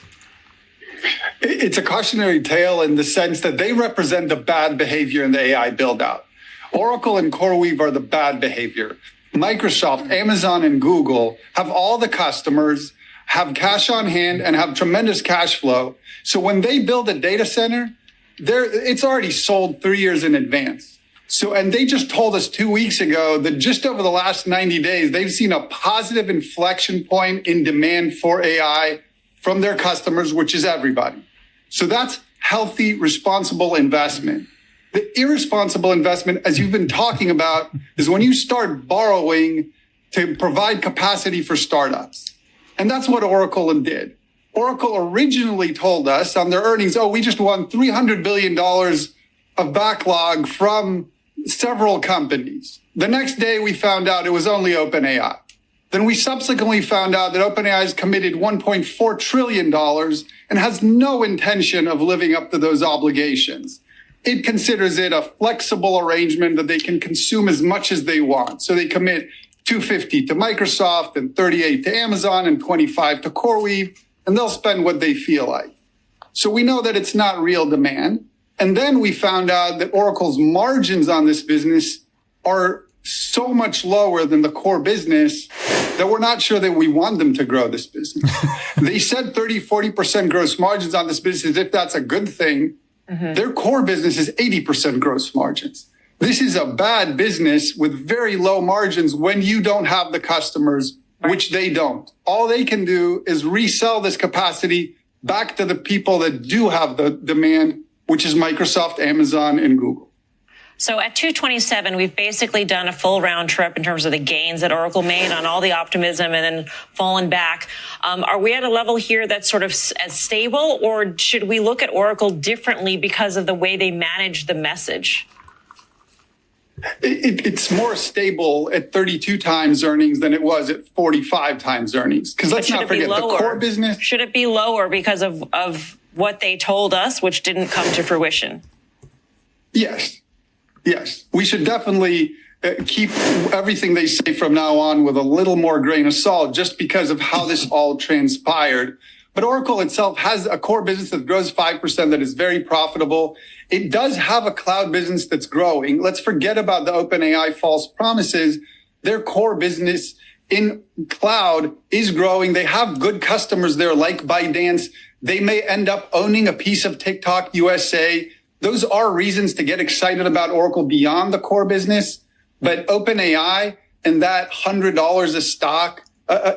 It's a cautionary tale in the sense that they represent the bad behavior in the AI build out. Oracle and CoreWeave are the bad behavior. Microsoft, Amazon, and Google have all the customers, have cash on hand, and have tremendous cash flow. So when they build a data center, it's already sold 3 years in advance. So, and they just told us 2 weeks ago that just over the last 90 days, they've seen a positive inflection point in demand for AI from their customers, which is everybody. So that's healthy, responsible investment. The irresponsible investment, as you've been talking about, is when you start borrowing to provide capacity for startups. And that's what Oracle did. Oracle originally told us on their earnings, we just won $300 billion of backlog from several companies. The next day, we found out it was only OpenAI. Then we subsequently found out that OpenAI has committed $1.4 trillion and has no intention of living up to those obligations. It considers it a flexible arrangement that they can consume as much as they want. So they commit $250 to Microsoft and $38 to Amazon and $25 to CoreWeave, and they'll spend what they feel like. So we know that it's not real demand. And then we found out that Oracle's margins on this business are so much lower than the core business that we're not sure that we want them to grow this business. They said 30-40% gross margins on this business as if that's a good thing. Mm-hmm. Their core business is 80% gross margins. This is a bad business with very low margins when you don't have the customers, which they don't. All they can do is resell this capacity back to the people that do have the demand, which is Microsoft, Amazon, and Google. So at 227, we've basically done a full round trip in terms of the gains that Oracle made on all the optimism and then fallen back. Are we at a level here that's sort of as stable, or should we look at Oracle differently because of the way they manage the message? It's more stable at 32 times earnings than it was at 45 times earnings. Because let's not forget the core business. Should it be lower because of what they told us, which didn't come to fruition? Yes, we should definitely keep everything they say from now on with a little more grain of salt just because of how this all transpired. But Oracle itself has a core business that grows 5% that is very profitable. It does have a cloud business that's growing. Let's forget about the OpenAI false promises. Their core business in cloud is growing. They have good customers there like ByteDance. They may end up owning a piece of TikTok USA. Those are reasons to get excited about Oracle beyond the core business. But OpenAI and that $100 a stock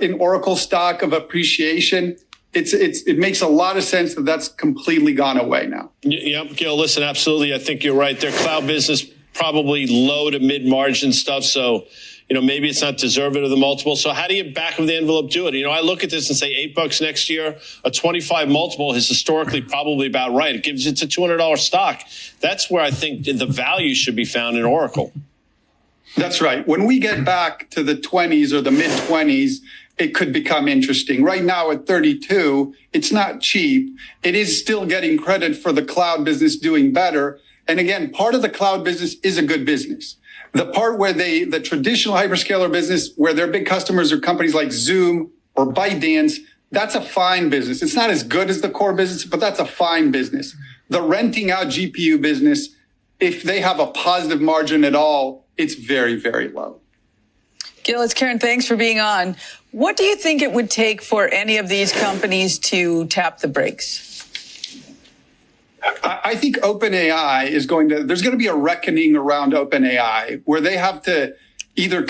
in Oracle stock of appreciation, it makes a lot of sense that that's completely gone away now. Yeah, Gil, listen, absolutely. I think you're right. Their cloud business, probably low to mid margin stuff. So, maybe it's not deserving of the multiple. So how do you back of the envelope do it? I look at this and say $8 next year, a 25 multiple is historically probably about right. It gives it a $200 stock. That's where I think the value should be found in Oracle. That's right. When we get back to the 20s or the mid 20s, it could become interesting. Right now at 32, it's not cheap. It is still getting credit for the cloud business doing better. And again, part of the cloud business is a good business. The part where the traditional hyperscaler business, where their big customers are companies like Zoom or ByteDance, that's a fine business. It's not as good as the core business, but that's a fine business. The renting out GPU business, if they have a positive margin at all, it's very, very low. Gil, it's Karen. Thanks for being on. What do you think it would take for any of these companies to tap the brakes? I think OpenAI there's going to be a reckoning around OpenAI where they have to either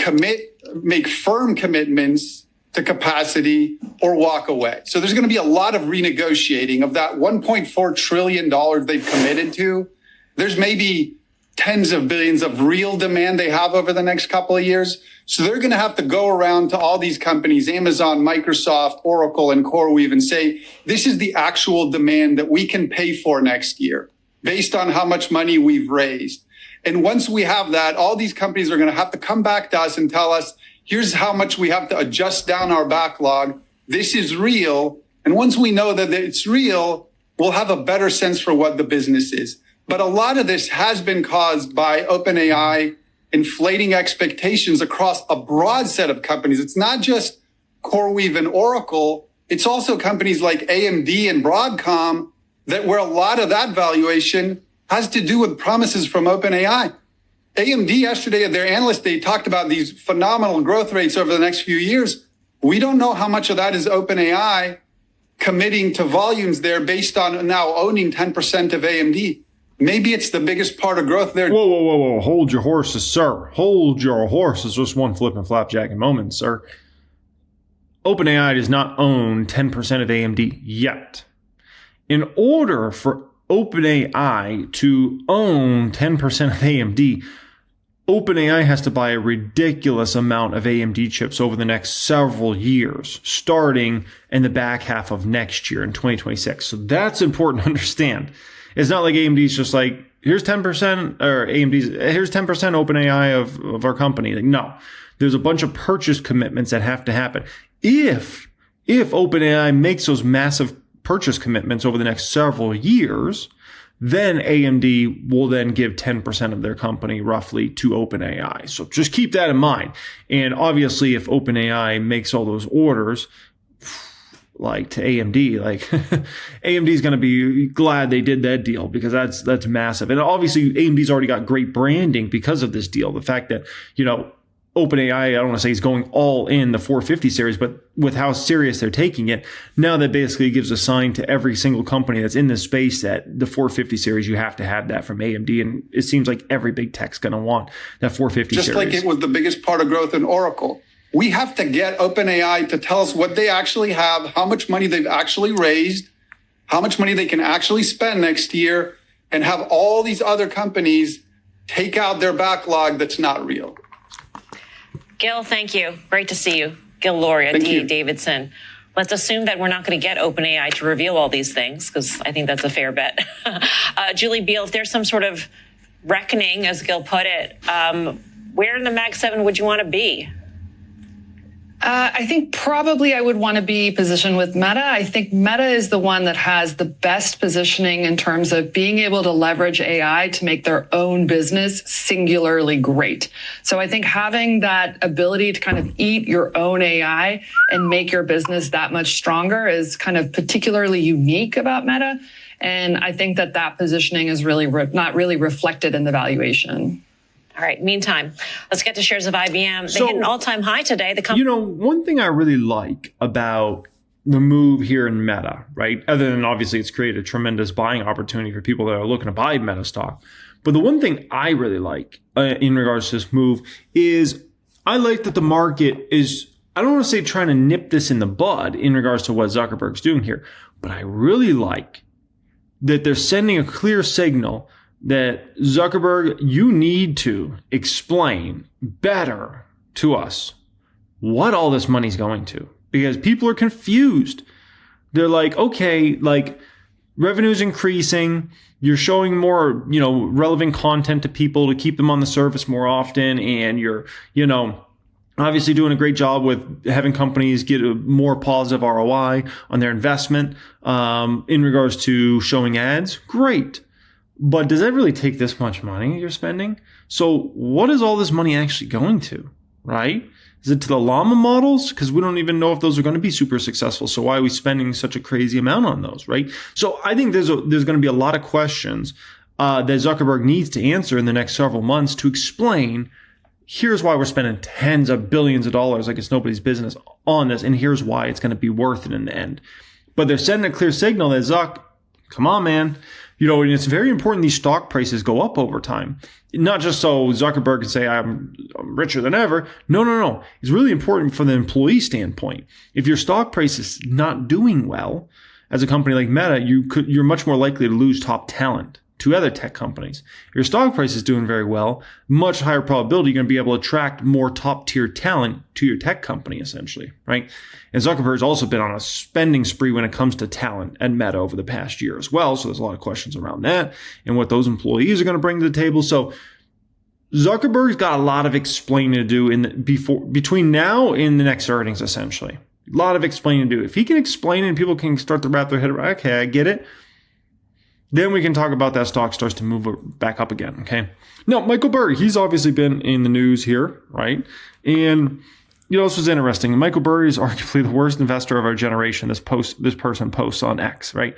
make firm commitments to capacity or walk away. So there's going to be a lot of renegotiating of that $1.4 trillion they've committed to. There's maybe tens of billions of real demand they have over the next couple of years. So they're going to have to go around to all these companies, Amazon, Microsoft, Oracle, and CoreWeave, and say, this is the actual demand that we can pay for next year based on how much money we've raised. And once we have that, all these companies are going to have to come back to us and tell us, here's how much we have to adjust down our backlog. This is real. And once we know that it's real, we'll have a better sense for what the business is. But a lot of this has been caused by OpenAI inflating expectations across a broad set of companies. It's not just CoreWeave and Oracle. It's also companies like AMD and Broadcom that where a lot of that valuation has to do with promises from OpenAI. AMD yesterday at their analyst day talked about these phenomenal growth rates over the next few years. We don't know how much of that is OpenAI committing to volumes there based on now owning 10% of AMD. Maybe it's the biggest part of growth there. Whoa. Hold your horses, sir. Hold your horses. Just one flip and flapjacking moment, sir. OpenAI does not own 10% of AMD yet. In order for OpenAI to own 10% of AMD, OpenAI has to buy a ridiculous amount of AMD chips over the next several years, starting in the back half of next year in 2026. So that's important to understand. It's not like AMD's just like, here's 10%, or here's 10% OpenAI of our company. Like, no, there's a bunch of purchase commitments that have to happen. If OpenAI makes those massive purchase commitments over the next several years, then AMD will then give 10% of their company roughly to OpenAI. So just keep that in mind. And obviously, if OpenAI makes all those orders, like to AMD, like AMD is going to be glad they did that deal, because that's massive. And obviously, AMD's already got great branding because of this deal. The fact that, OpenAI, I don't want to say he's going all in the 450 series, but with how serious they're taking it, now that basically gives a sign to every single company that's in this space that the 450 series, you have to have that from AMD. And it seems like every big tech's going to want that 450 series. Just like it was the biggest part of growth in Oracle. We have to get OpenAI to tell us what they actually have, how much money they've actually raised, how much money they can actually spend next year, and have all these other companies take out their backlog that's not real. Gil, thank you. Great to see you. Gil Loria, D.A. Davidson. Let's assume that we're not going to get OpenAI to reveal all these things, because I think that's a fair bet. Julie Beal, if there's some sort of reckoning, as Gil put it, where in the Mag 7 would you want to be? I think probably I would want to be positioned with Meta. I think Meta is the one that has the best positioning in terms of being able to leverage AI to make their own business singularly great. So I think having that ability to kind of eat your own AI and make your business that much stronger is kind of particularly unique about Meta. And I think that positioning is really not really reflected in the valuation. All right. Meantime, let's get to shares of IBM. They hit an all-time high today. One thing I really like about the move here in Meta, right? Other than obviously it's created a tremendous buying opportunity for people that are looking to buy Meta stock. But the one thing I really like in regards to this move is I like that the market is, I don't want to say trying to nip this in the bud in regards to what Zuckerberg's doing here, but I really like that they're sending a clear signal that Zuckerberg, you need to explain better to us what all this money's going to, because people are confused. They're like, okay, like revenue's increasing. You're showing more, relevant content to people to keep them on the service more often. And you're, obviously doing a great job with having companies get a more positive ROI on their investment in regards to showing ads. Great. But does that really take this much money you're spending? So what is all this money actually going to, right? Is it to the llama models? Because we don't even know if those are going to be super successful. So why are we spending such a crazy amount on those, right? So I think there's going to be a lot of questions that Zuckerberg needs to answer in the next several months to explain, here's why we're spending tens of billions of dollars like it's nobody's business on this, and here's why it's going to be worth it in the end. But they're sending a clear signal that Zuck, come on, man. And it's very important these stock prices go up over time. Not just so Zuckerberg can say, I'm richer than ever. No. It's really important from the employee standpoint. If your stock price is not doing well, as a company like Meta, you're much more likely to lose top talent to other tech companies. If your stock price is doing very well, much higher probability you're going to be able to attract more top tier talent to your tech company, essentially, right? And Zuckerberg's also been on a spending spree when it comes to talent at Meta over the past year as well. So there's a lot of questions around that and what those employees are going to bring to the table. So Zuckerberg's got a lot of explaining to do between now and the next earnings, essentially. A lot of explaining to do. If he can explain it and people can start to wrap their head around, okay, I get it. Then we can talk about that stock starts to move back up again, okay? Now, Michael Burry, he's obviously been in the news here, right? And, this was interesting. Michael Burry is arguably the worst investor of our generation, this person posts on X, right?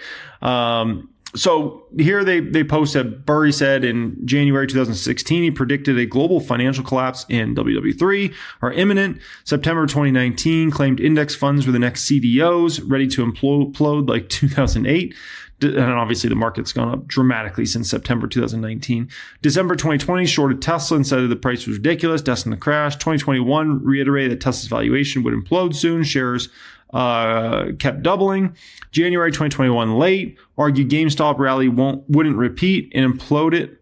So here they post that Burry said in January 2016, he predicted a global financial collapse in WW3 are imminent. September 2019 claimed index funds were the next CDOs ready to implode like 2008. And obviously the market's gone up dramatically since September 2019. December 2020 shorted Tesla and said that the price was ridiculous, destined to crash. 2021 reiterated that Tesla's valuation would implode soon. Shares kept doubling. January 2021 late, argued GameStop rally wouldn't repeat and imploded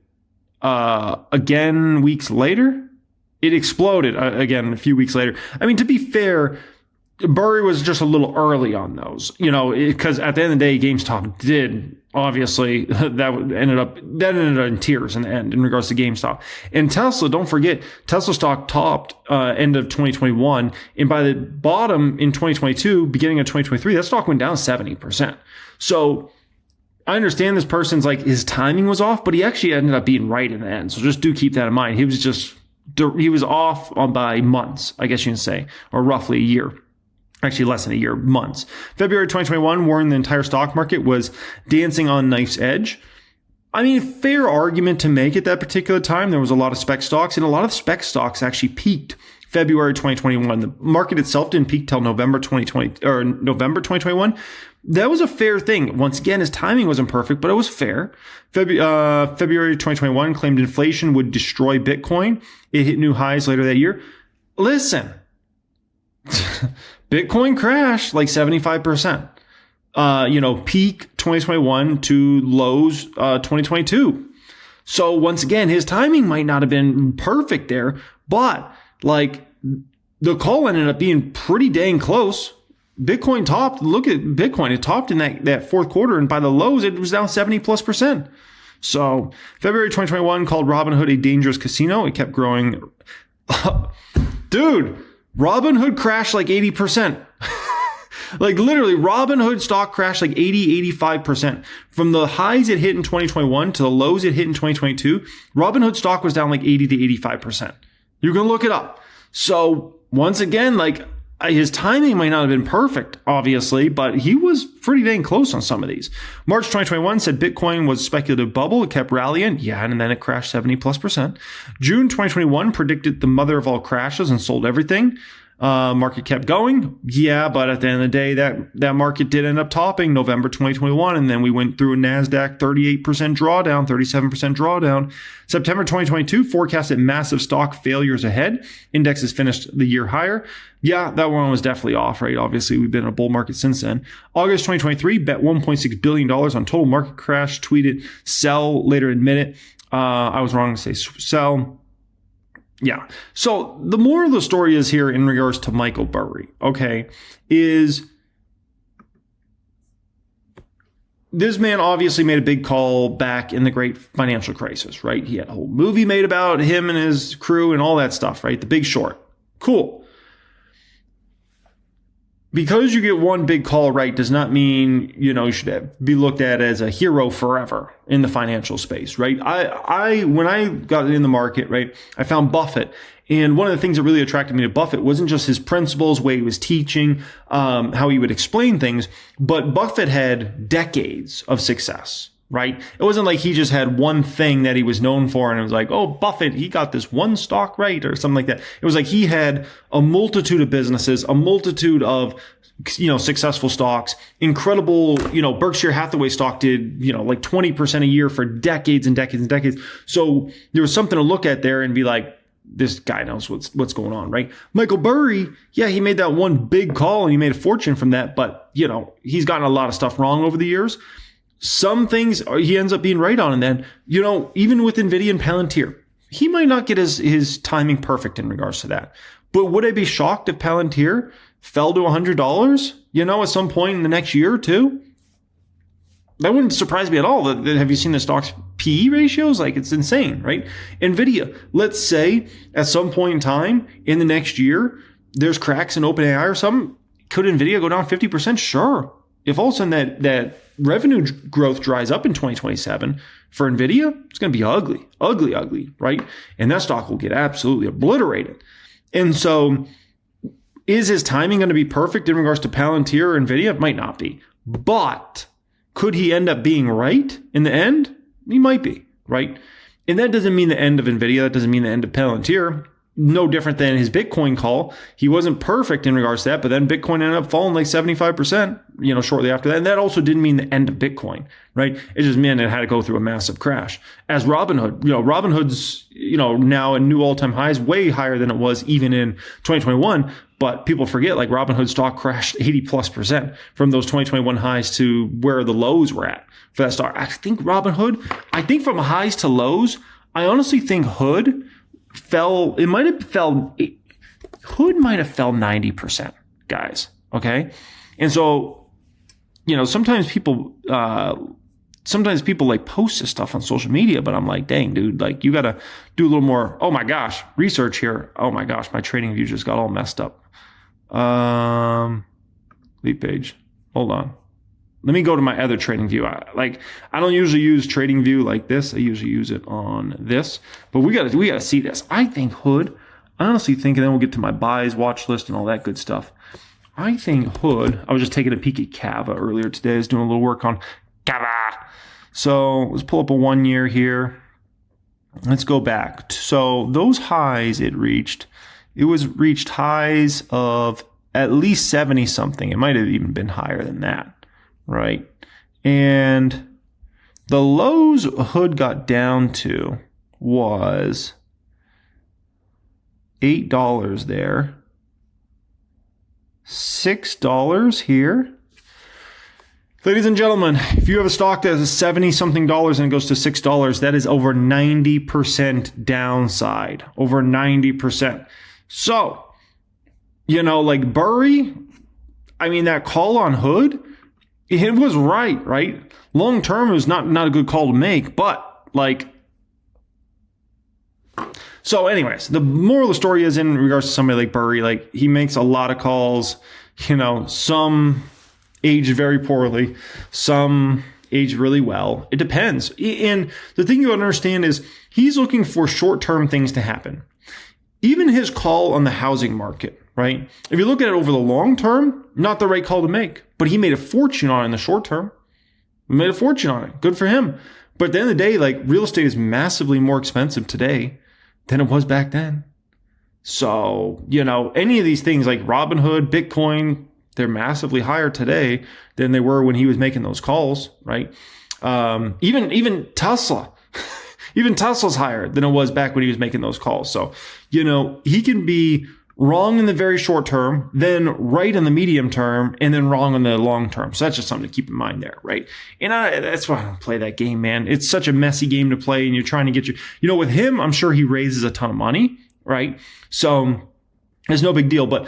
again weeks later. It exploded again a few weeks later. I mean, to be fair, Burry was just a little early on those, because at the end of the day, GameStop did obviously that ended up in tears in the end in regards to GameStop. And Tesla, don't forget, Tesla stock topped end of 2021, and by the bottom in 2022, beginning of 2023, that stock went down 70%. So I understand this person's like his timing was off, but he actually ended up being right in the end. So just do keep that in mind. He was off by months, I guess you can say, or roughly a year. Actually, less than a year, months. February 2021 warned the entire stock market was dancing on knife's edge. I mean, fair argument to make at that particular time. There was a lot of spec stocks, and a lot of spec stocks actually peaked February 2021. The market itself didn't peak till November 2021. That was a fair thing. Once again, his timing wasn't perfect, but it was fair. February 2021 claimed inflation would destroy Bitcoin. It hit new highs later that year. Listen. Bitcoin crashed like 75%. Peak 2021 to lows 2022. So once again, his timing might not have been perfect there, but like the call ended up being pretty dang close. Bitcoin topped. Look at Bitcoin. It topped in that fourth quarter, and by the lows, it was down 70+%. So February 2021 called Robinhood a dangerous casino. It kept growing. Dude. Robinhood crashed like 80%. Like literally, Robinhood stock crashed like 85%. From the highs it hit in 2021 to the lows it hit in 2022, Robinhood stock was down like 80 to 85%. You can look it up. So once again, like his timing might not have been perfect, obviously, but he was pretty dang close on some of these. March 2021 said Bitcoin was a speculative bubble. It kept rallying. Yeah, and then it crashed 70+%. June 2021 predicted the mother of all crashes and sold everything. Market kept going. Yeah, but at the end of the day, that market did end up topping November 2021. And then we went through a NASDAQ 38% drawdown, 37% drawdown. September 2022 forecasted massive stock failures ahead. Indexes finished the year higher. Yeah, that one was definitely off, right? Obviously, we've been in a bull market since then. August 2023 bet $1.6 billion on total market crash, tweeted sell, later admitted. I was wrong to say sell. Yeah. So the moral of the story is here in regards to Michael Burry, okay, is this man obviously made a big call back in the great financial crisis, right? He had a whole movie made about him and his crew and all that stuff, right? The Big Short. Cool. Because you get one big call right does not mean, you should be looked at as a hero forever in the financial space, right? When I got in the market, right, I found Buffett. And one of the things that really attracted me to Buffett wasn't just his principles, way he was teaching, how he would explain things, but Buffett had decades of success. Right? It wasn't like he just had one thing that he was known for and it was like, oh, Buffett, he got this one stock right or something like that. It was like he had a multitude of businesses, a multitude of, successful stocks, incredible, Berkshire Hathaway stock did, like 20% a year for decades and decades and decades. So there was something to look at there and be like, this guy knows what's going on, right? Michael Burry, yeah, he made that one big call and he made a fortune from that. But, he's gotten a lot of stuff wrong over the years. Some things he ends up being right on. And then, even with NVIDIA and Palantir, he might not get his timing perfect in regards to that. But would I be shocked if Palantir fell to $100, at some point in the next year or two? That wouldn't surprise me at all. Have you seen the stock's PE ratios? Like, it's insane, right? NVIDIA, let's say at some point in time in the next year, there's cracks in OpenAI or something. Could NVIDIA go down 50%? Sure. If all of a sudden that revenue growth dries up in 2027 for NVIDIA, it's going to be ugly, ugly, ugly, right? And that stock will get absolutely obliterated. And so is his timing going to be perfect in regards to Palantir or NVIDIA? It might not be. But Could he end up being right in the end? He might be, right? And that doesn't mean the end of NVIDIA. That doesn't mean the end of Palantir. No different than his Bitcoin call. He wasn't perfect in regards to that, but then Bitcoin ended up falling like 75%, shortly after that. And that also didn't mean the end of Bitcoin, right? It just meant it had to go through a massive crash. As Robinhood, Robinhood's, now at new all-time highs, way higher than it was even in 2021. But people forget, like Robinhood stock crashed 80+% from those 2021 highs to where the lows were at for that stock. I think from highs to lows, I honestly think Hood Hood might have fell 90%, guys. Okay. And so, sometimes people like post this stuff on social media, but I'm like, dang, dude, like you got to do a little more. Oh my gosh, research here. Oh my gosh, my trading view just got all messed up. Lead page. Hold on. Let me go to my other trading view. I don't usually use trading view like this. I usually use it on this, but we gotta see this. I think Hood, I honestly think, and then we'll get to my buys, watch list, and all that good stuff. I think Hood, I was just taking a peek at Kava earlier today. I was doing a little work on Kava. So let's pull up a 1 year here. Let's go back. So those highs it reached highs of at least 70 something. It might have even been higher than that. Right. And the lows Hood got down to was $8 there, $6 here. Ladies and gentlemen, if you have a stock that is 70 something dollars and it goes to $6, that is over 90% downside, over 90%. So, like Burry, that call on Hood, it was right? Long term, it was not a good call to make, but so anyways, the moral of the story is in regards to somebody like Burry, he makes a lot of calls, some age very poorly, some age really well. It depends. And the thing you understand is he's looking for short-term things to happen. Even his call on the housing market, right? If you look at it over the long term, not the right call to make, but he made a fortune on it in the short term. He made a fortune on it. Good for him. But at the end of the day, real estate is massively more expensive today than it was back then. So, any of these things like Robinhood, Bitcoin, they're massively higher today than they were when he was making those calls, right? Even Tesla. Even Tesla's higher than it was back when he was making those calls. So, he can be wrong in the very short term, then right in the medium term, and then wrong in the long term. So that's just something to keep in mind there, right? And that's why I don't play that game, man. It's such a messy game to play, and you're trying to get with him, I'm sure he raises a ton of money, right? So it's no big deal. But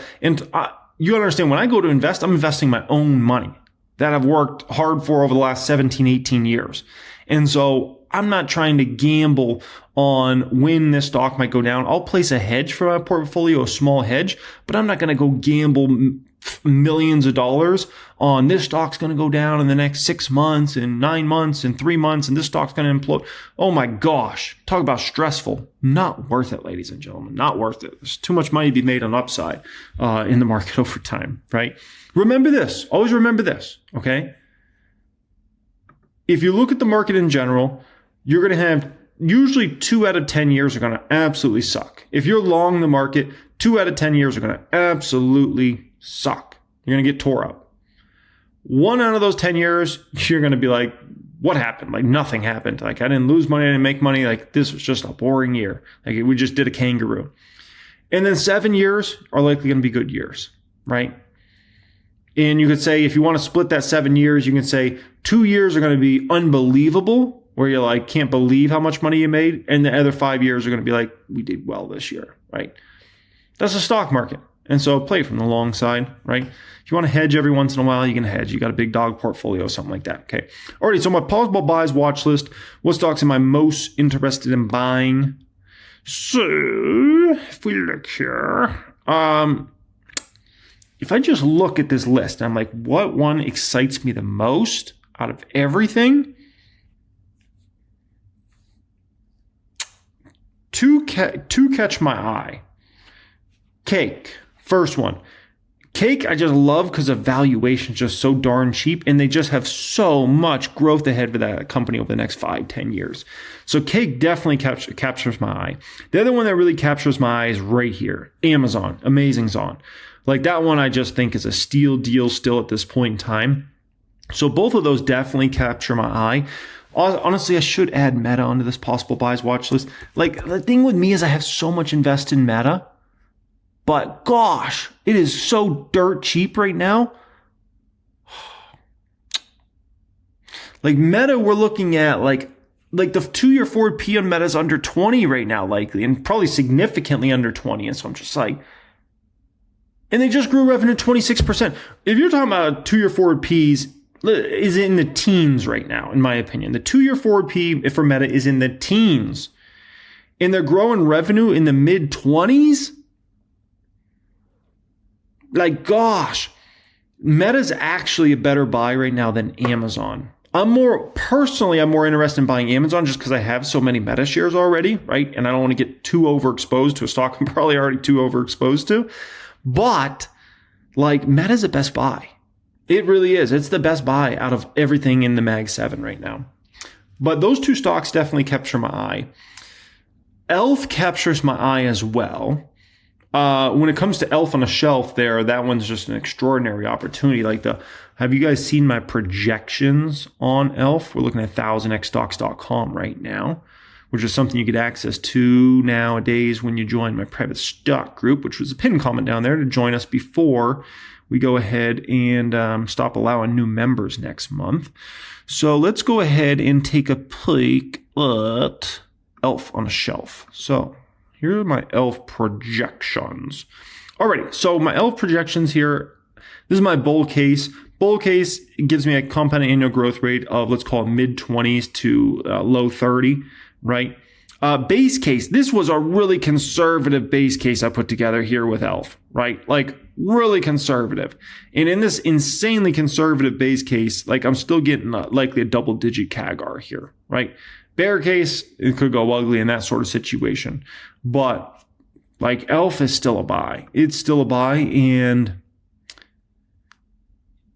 you understand, when I go to invest, I'm investing my own money that I've worked hard for over the last 17, 18 years. And so I'm not trying to gamble on when this stock might go down. I'll place a hedge for my portfolio, a small hedge, but I'm not going to go gamble millions of dollars on this stock's going to go down in the next 6 months and 9 months and 3 months, and this stock's going to implode. Oh my gosh. Talk about stressful. Not worth it, ladies and gentlemen. Not worth it. There's too much money to be made on upside in the market over time, right? Remember this. Always remember this, okay? If you look at the market in general, you're going to have usually 2 out of 10 years are going to absolutely suck. If you're long the market, 2 out of 10 years are going to absolutely suck. You're going to get tore up. 1 out of those 10 years, you're going to be like, what happened? Nothing happened. I didn't lose money. I didn't make money. This was just a boring year. We just did a kangaroo. And then 7 years are likely going to be good years, right? And you could say, if you want to split that 7 years, you can say 2 years are going to be unbelievable, where you're can't believe how much money you made. And the other 5 years are going to be we did well this year, right? That's the stock market. And so play from the long side, right? If you want to hedge every once in a while, you can hedge. You got a big dog portfolio, something like that. Okay. Alrighty. So my possible buys watch list. What stocks am I most interested in buying? So if we look here, if I just look at this list, I'm like, what one excites me the most out of everything? Two catch my eye. Cake. First one. Cake, I just love because the valuation is just so darn cheap, and they just have so much growth ahead for that company over the next 5-10 years. So Cake definitely captures my eye. The other one that really captures my eye is right here, Amazon, amazing Zon. Like that one I just think is a steal deal still at this point in time. So both of those definitely capture my eye. Honestly, I should add Meta onto this possible buys watch list. Like the thing with me is I have so much invested in Meta. But gosh, it is so dirt cheap right now. Like Meta, we're looking at like the 2-year forward P on Meta is under 20 right now, likely, and probably significantly under 20. And so I'm just like, and they just grew revenue 26%. If you're talking about 2-year forward Ps, is in the teens right now, in my opinion. The 2-year forward P for Meta is in the teens, and they're growing revenue in the mid 20s. Like, gosh, Meta's actually a better buy right now than Amazon. I'm more interested in buying Amazon just because I have so many Meta shares already, right? And I don't want to get too overexposed to a stock I'm probably already too overexposed to. But like Meta's the best buy. It really is. It's the best buy out of everything in the Mag 7 right now. But those two stocks definitely capture my eye. ELF captures my eye as well. When it comes to ELF on a shelf there, that one's just an extraordinary opportunity. Have you guys seen my projections on ELF? We're looking at 1000xstocks.com right now, which is something you get access to nowadays when you join my private stock group, which was a pinned comment down there to join us before we go ahead and stop allowing new members next month. So let's go ahead and take a peek at ELF on a shelf. So here are my ELF projections. Alrighty, so my ELF projections here, this is my bull case. Bull case gives me a compounded annual growth rate of, let's call it mid-20s to low 30, right? Base case, this was a really conservative base case I put together here with ELF, right? Like really conservative. And in this insanely conservative base case, like I'm still getting likely a double-digit CAGR here, right? Bear case, it could go ugly in that sort of situation. But like ELF is still a buy. It's still a buy. And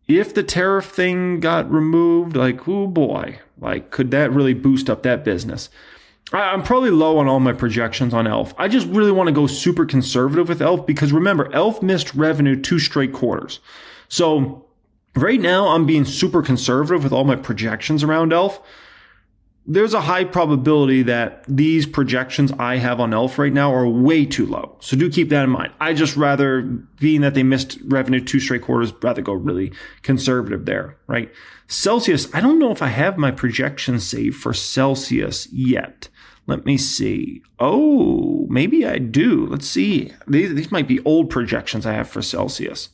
if the tariff thing got removed, like, oh boy, like could that really boost up that business? I'm probably low on all my projections on ELF. I just really want to go super conservative with ELF because remember, ELF missed revenue 2 straight quarters. So right now I'm being super conservative with all my projections around ELF. There's a high probability that these projections I have on ELF right now are way too low. So do keep that in mind. I just rather, being that they missed revenue 2 straight quarters, rather go really conservative there, right? Celsius, I don't know if I have my projections saved for Celsius yet. Let me see. Oh, maybe I do. Let's see. These might be old projections I have for Celsius.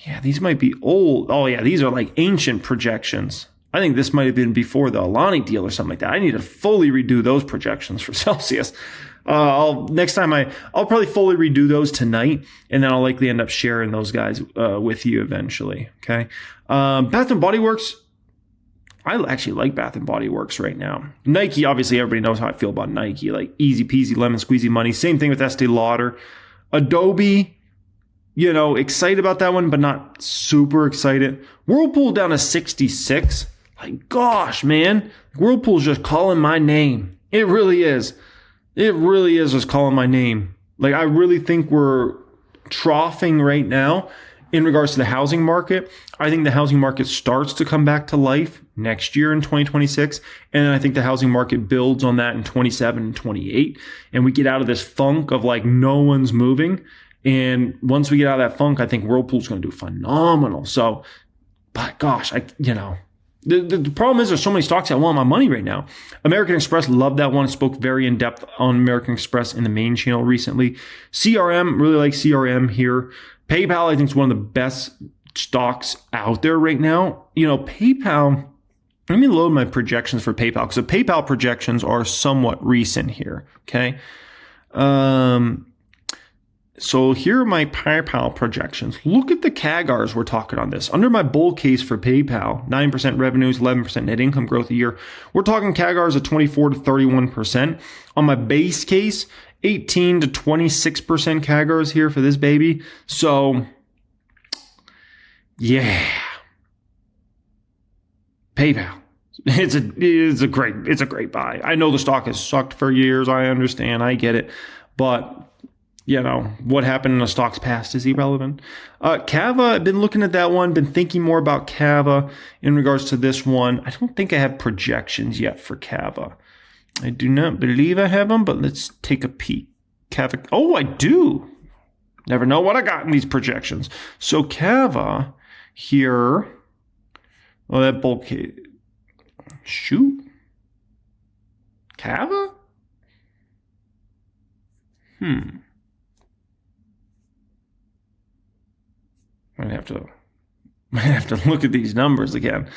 Yeah, these might be old. Oh yeah, these are like ancient projections. I think this might have been before the Alani deal or something like that. I need to fully redo those projections for Celsius. Next time I'll probably fully redo those tonight, and then I'll likely end up sharing those guys with you eventually. Okay. Bath and Body Works. I actually like Bath and Body Works right now. Nike, obviously everybody knows how I feel about Nike. Like easy peasy lemon squeezy money. Same thing with Estee Lauder. Adobe, excited about that one, but not super excited. Whirlpool down to 66. Like, gosh, man, Whirlpool's just calling my name. It really is. It really is just calling my name. Like, I really think we're troughing right now in regards to the housing market. I think the housing market starts to come back to life next year in 2026. And I think the housing market builds on that in 27 and 28. And we get out of this funk of like no one's moving. And once we get out of that funk, I think Whirlpool's going to do phenomenal. So, but gosh, The problem is there's so many stocks that want my money right now. American Express, loved that one. Spoke very in depth on American Express in the main channel recently. CRM, really like CRM here. PayPal, I think, is one of the best stocks out there right now. PayPal, let me load my projections for PayPal because the PayPal projections are somewhat recent here. Okay. So here are my PayPal projections. Look at the CAGRs we're talking on this. Under my bull case for PayPal, 9% revenues, 11% net income growth a year. We're talking CAGRs of 24 to 31%. On my base case, 18 to 26% CAGRs here for this baby. So Yeah. PayPal. It's a great buy. I know the stock has sucked for years. I understand. I get it. But, what happened in the stock's past is irrelevant. Cava, I've been looking at that one, been thinking more about Cava in regards to this one. I don't think I have projections yet for Cava. I do not believe I have them, but let's take a peek. Cava. Oh, I do. Never know what I got in these projections. So Cava here. Oh, that bulk. Shoot. Cava? Might have to look at these numbers again.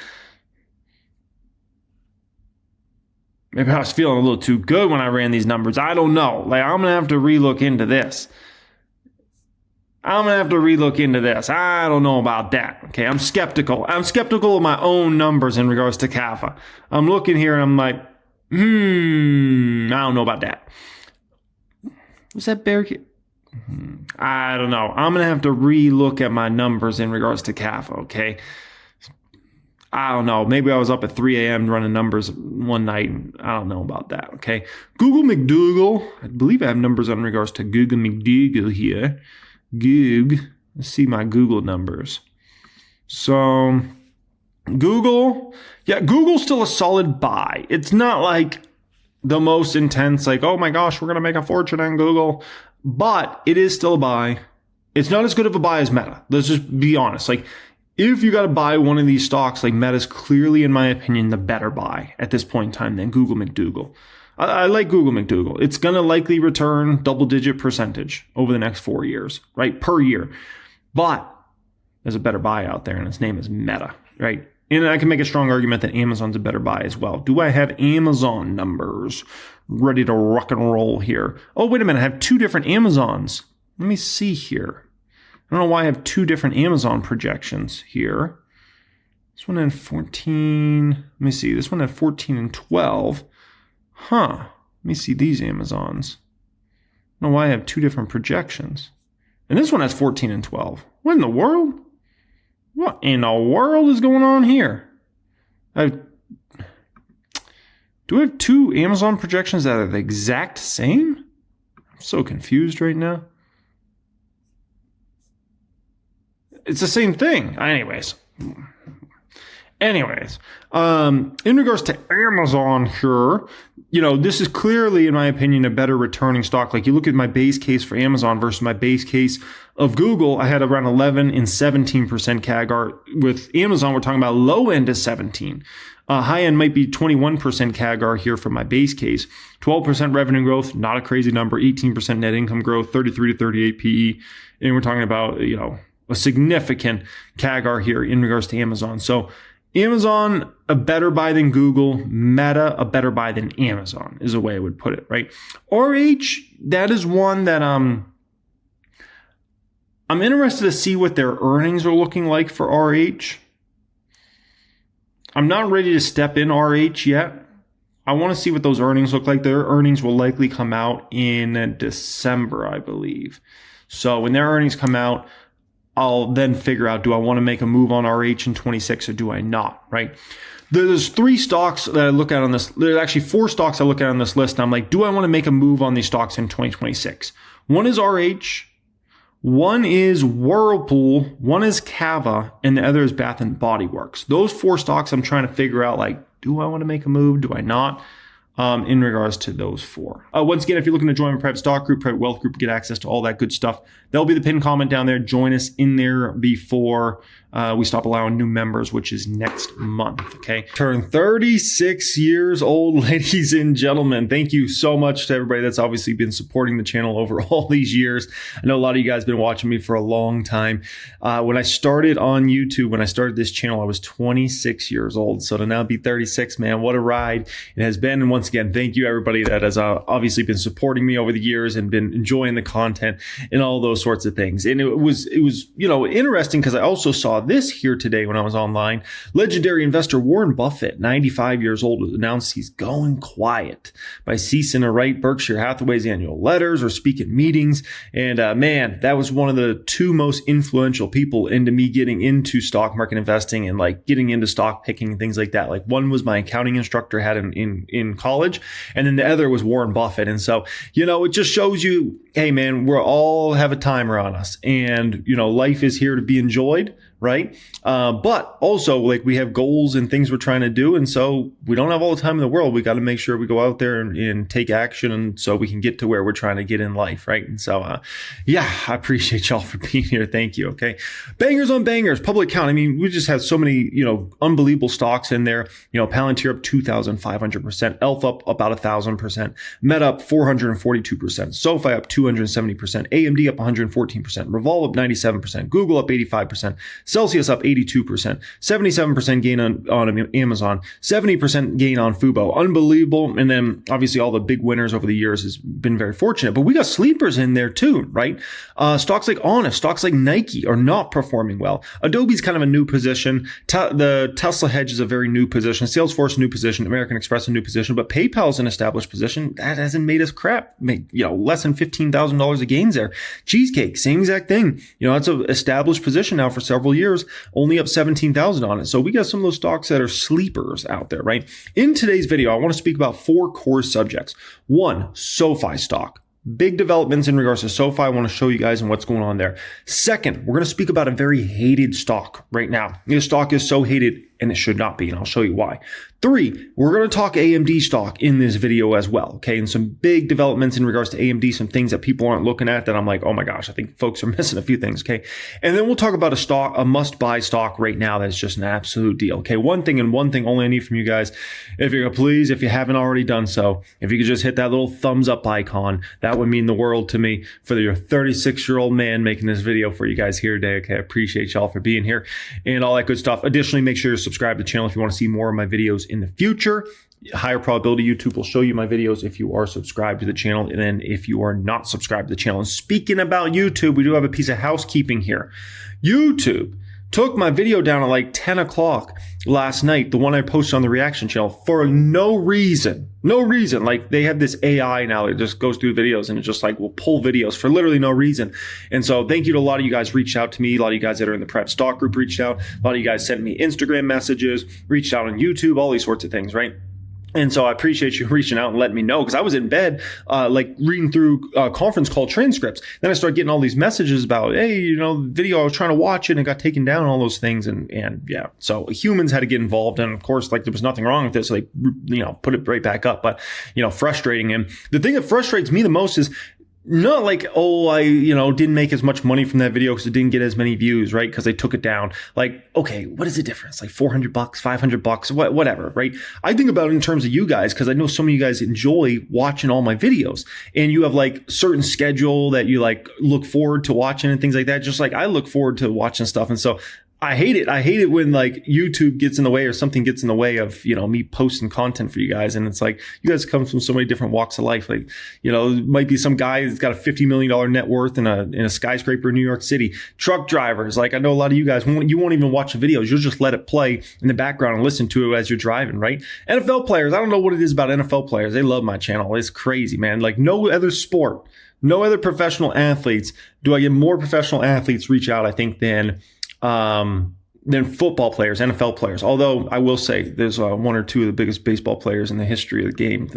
Maybe I was feeling a little too good when I ran these numbers. I don't know. I'm gonna have to relook into this. I don't know about that. Okay, I'm skeptical. I'm skeptical of my own numbers in regards to Cava. I'm looking here and I'm like, I don't know about that. Was that Burry? I don't know. I'm going to have to relook at my numbers in regards to Cava, okay? I don't know. Maybe I was up at 3 a.m. running numbers one night. And I don't know about that, okay? Google McDougal. I believe I have numbers in regards to Google McDougal here. Let's see my Google numbers. So, Google. Yeah, Google's still a solid buy. It's not like the most intense, oh my gosh, we're going to make a fortune on Google. But it is still a buy. It's not as good of a buy as Meta. Let's just be honest. If you got to buy one of these stocks, Meta's clearly, in my opinion, the better buy at this point in time than Google McDougal. I like Google McDougal. It's going to likely return double-digit percentage over the next 4 years, right? Per year. But there's a better buy out there, and its name is Meta, right? And I can make a strong argument that Amazon's a better buy as well. Do I have Amazon numbers ready to rock and roll here? Oh, wait a minute. I have two different Amazons. Let me see here. I don't know why I have two different Amazon projections here. This one had 14. Let me see. This one had 14 and 12. Let me see these Amazons. I don't know why I have two different projections. And this one has 14 and 12. What in the world? What in the world is going on here? Do I have two Amazon projections that are the exact same? I'm so confused right now. It's the same thing. Anyways, in regards to Amazon here, this is clearly, in my opinion, a better returning stock. You look at my base case for Amazon versus my base case of Google, I had around 11 and 17% CAGR. With Amazon, we're talking about low end is 17. High end might be 21% CAGR here for my base case. 12% revenue growth, not a crazy number. 18% net income growth, 33 to 38 PE. And we're talking about, a significant CAGR here in regards to Amazon. So Amazon, a better buy than Google. Meta, a better buy than Amazon is a way I would put it, right? RH, that is one that I'm interested to see what their earnings are looking like for RH. I'm not ready to step in RH yet. I want to see what those earnings look like. Their earnings will likely come out in December, I believe. So when their earnings come out, I'll then figure out, do I want to make a move on RH in 26 or do I not, right? There's 3 stocks that I look at on this. There's actually 4 stocks I look at on this list. And I'm like, do I want to make a move on these stocks in 2026? One is RH, one is Whirlpool, one is Cava, and the other is Bath and Body Works. Those 4 stocks I'm trying to figure out, do I want to make a move? Do I not? In regards to those 4. Once again, if you're looking to join my private stock group, private wealth group, get access to all that good stuff, there'll be the pinned comment down there. Join us in there before we stop allowing new members, which is next month, okay? Turn 36 years old, ladies and gentlemen. Thank you so much to everybody that's obviously been supporting the channel over all these years. I know a lot of you guys have been watching me for a long time. When I started on YouTube, when I started this channel, I was 26 years old. So to now be 36, man, what a ride it has been. And once again, thank you everybody that has obviously been supporting me over the years and been enjoying the content and all those sorts of things. And it was interesting because I also saw saw this here today when I was online. Legendary investor Warren Buffett, 95 years old, announced he's going quiet by ceasing to write Berkshire Hathaway's annual letters or speak at meetings. And man, that was one of the two most influential people into me getting into stock market investing and like getting into stock picking and things like that. Like one was my accounting instructor had in college, and then the other was Warren Buffett. And so, you know, it just shows you, hey man, we're all have a timer on us, and you know, life is here to be enjoyed, right? But also, like, we have goals and things we're trying to do, and so we don't have all the time in the world. We got to make sure we go out there and take action, and so we can get to where we're trying to get in life, right? And so, yeah, I appreciate y'all for being here. Thank you. Okay, bangers on bangers. Public count. I mean, we just have so many, you know, unbelievable stocks in there. You know, Palantir up 2,500%, Elf up about 1,000%, Meta up 442%, SoFi up 270%, AMD up 114%, Revolve up 97%, Google up 85%. Celsius up 82%, 77% gain on Amazon, 70% gain on Fubo. Unbelievable. And then obviously all the big winners over the years has been very fortunate, but we got sleepers in there too, right? Stocks like Honest, stocks like Nike are not performing well. Adobe's kind of a new position. The Tesla hedge is a very new position. Salesforce, new position. American Express, a new position, but PayPal's an established position. That hasn't made us crap. You know, less than $15,000 of gains there. Cheesecake, same exact thing. You know, that's an established position now for several years, only up 17,000 on it. So we got some of those stocks that are sleepers out there, right? In today's video, I want to speak about 4 core subjects. 1, SoFi stock. Big developments in regards to SoFi. I want to show you guys and what's going on there. Second, we're going to speak about a very hated stock right now. This stock is so hated, and it should not be, and I'll show you why. 3, we're going to talk AMD stock in this video as well, okay? And some big developments in regards to AMD, some things that people aren't looking at that I'm like, oh my gosh, I think folks are missing a few things, okay? And then we'll talk about a must-buy stock right now that's just an absolute deal, okay? One thing and one thing only I need from you guys, if you please, if you haven't already done so, if you could just hit that little thumbs up icon, that would mean the world to me for your 36-year-old man making this video for you guys here today, okay? I appreciate y'all for being here and all that good stuff. Additionally, make sure to subscribe to the channel if you want to see more of my videos in the future. Higher probability YouTube will show you my videos if you are subscribed to the channel, and then if you are not subscribed to the channel. And speaking about YouTube, we do have a piece of housekeeping here. YouTube took my video down at like 10 o'clock last night, the one I posted on the reaction channel, for no reason. No reason. Like, they have this AI now that just goes through videos and it just like will pull videos for literally no reason. And so thank you to a lot of you guys reached out to me. A lot of you guys that are in the prep stock group reached out. A lot of you guys sent me Instagram messages, reached out on YouTube, all these sorts of things, right? And so I appreciate you reaching out and letting me know, because I was in bed, like reading through conference call transcripts. Then I started getting all these messages about, hey, you know, the video I was trying to watch it and it got taken down, all those things. And yeah, so humans had to get involved. And of course, like, there was nothing wrong with this. So they, you know, put it right back up. But, you know, frustrating him. The thing that frustrates me the most is not like, oh, I, you know, didn't make as much money from that video because it didn't get as many views, right? Because they took it down. Like, okay, what is the difference? Like $400, $500, whatever, right? I think about it in terms of you guys, because I know some of you guys enjoy watching all my videos, and you have like certain schedule that you like look forward to watching and things like that. Just like I look forward to watching stuff. And so I hate it. I hate it when like YouTube gets in the way or something gets in the way of, you know, me posting content for you guys. And it's like, you guys come from so many different walks of life. Like, you know, it might be some guy that's got a $50 million net worth in a skyscraper in New York City. Truck drivers. Like, I know a lot of you guys, you won't even watch the videos. You'll just let it play in the background and listen to it as you're driving, right? NFL players. I don't know what it is about NFL players. They love my channel. It's crazy, man. Like, no other sport, no other professional athletes do I get more professional athletes reach out, I think, than football players, NFL players. Although I will say there's one or two of the biggest baseball players in the history of the game.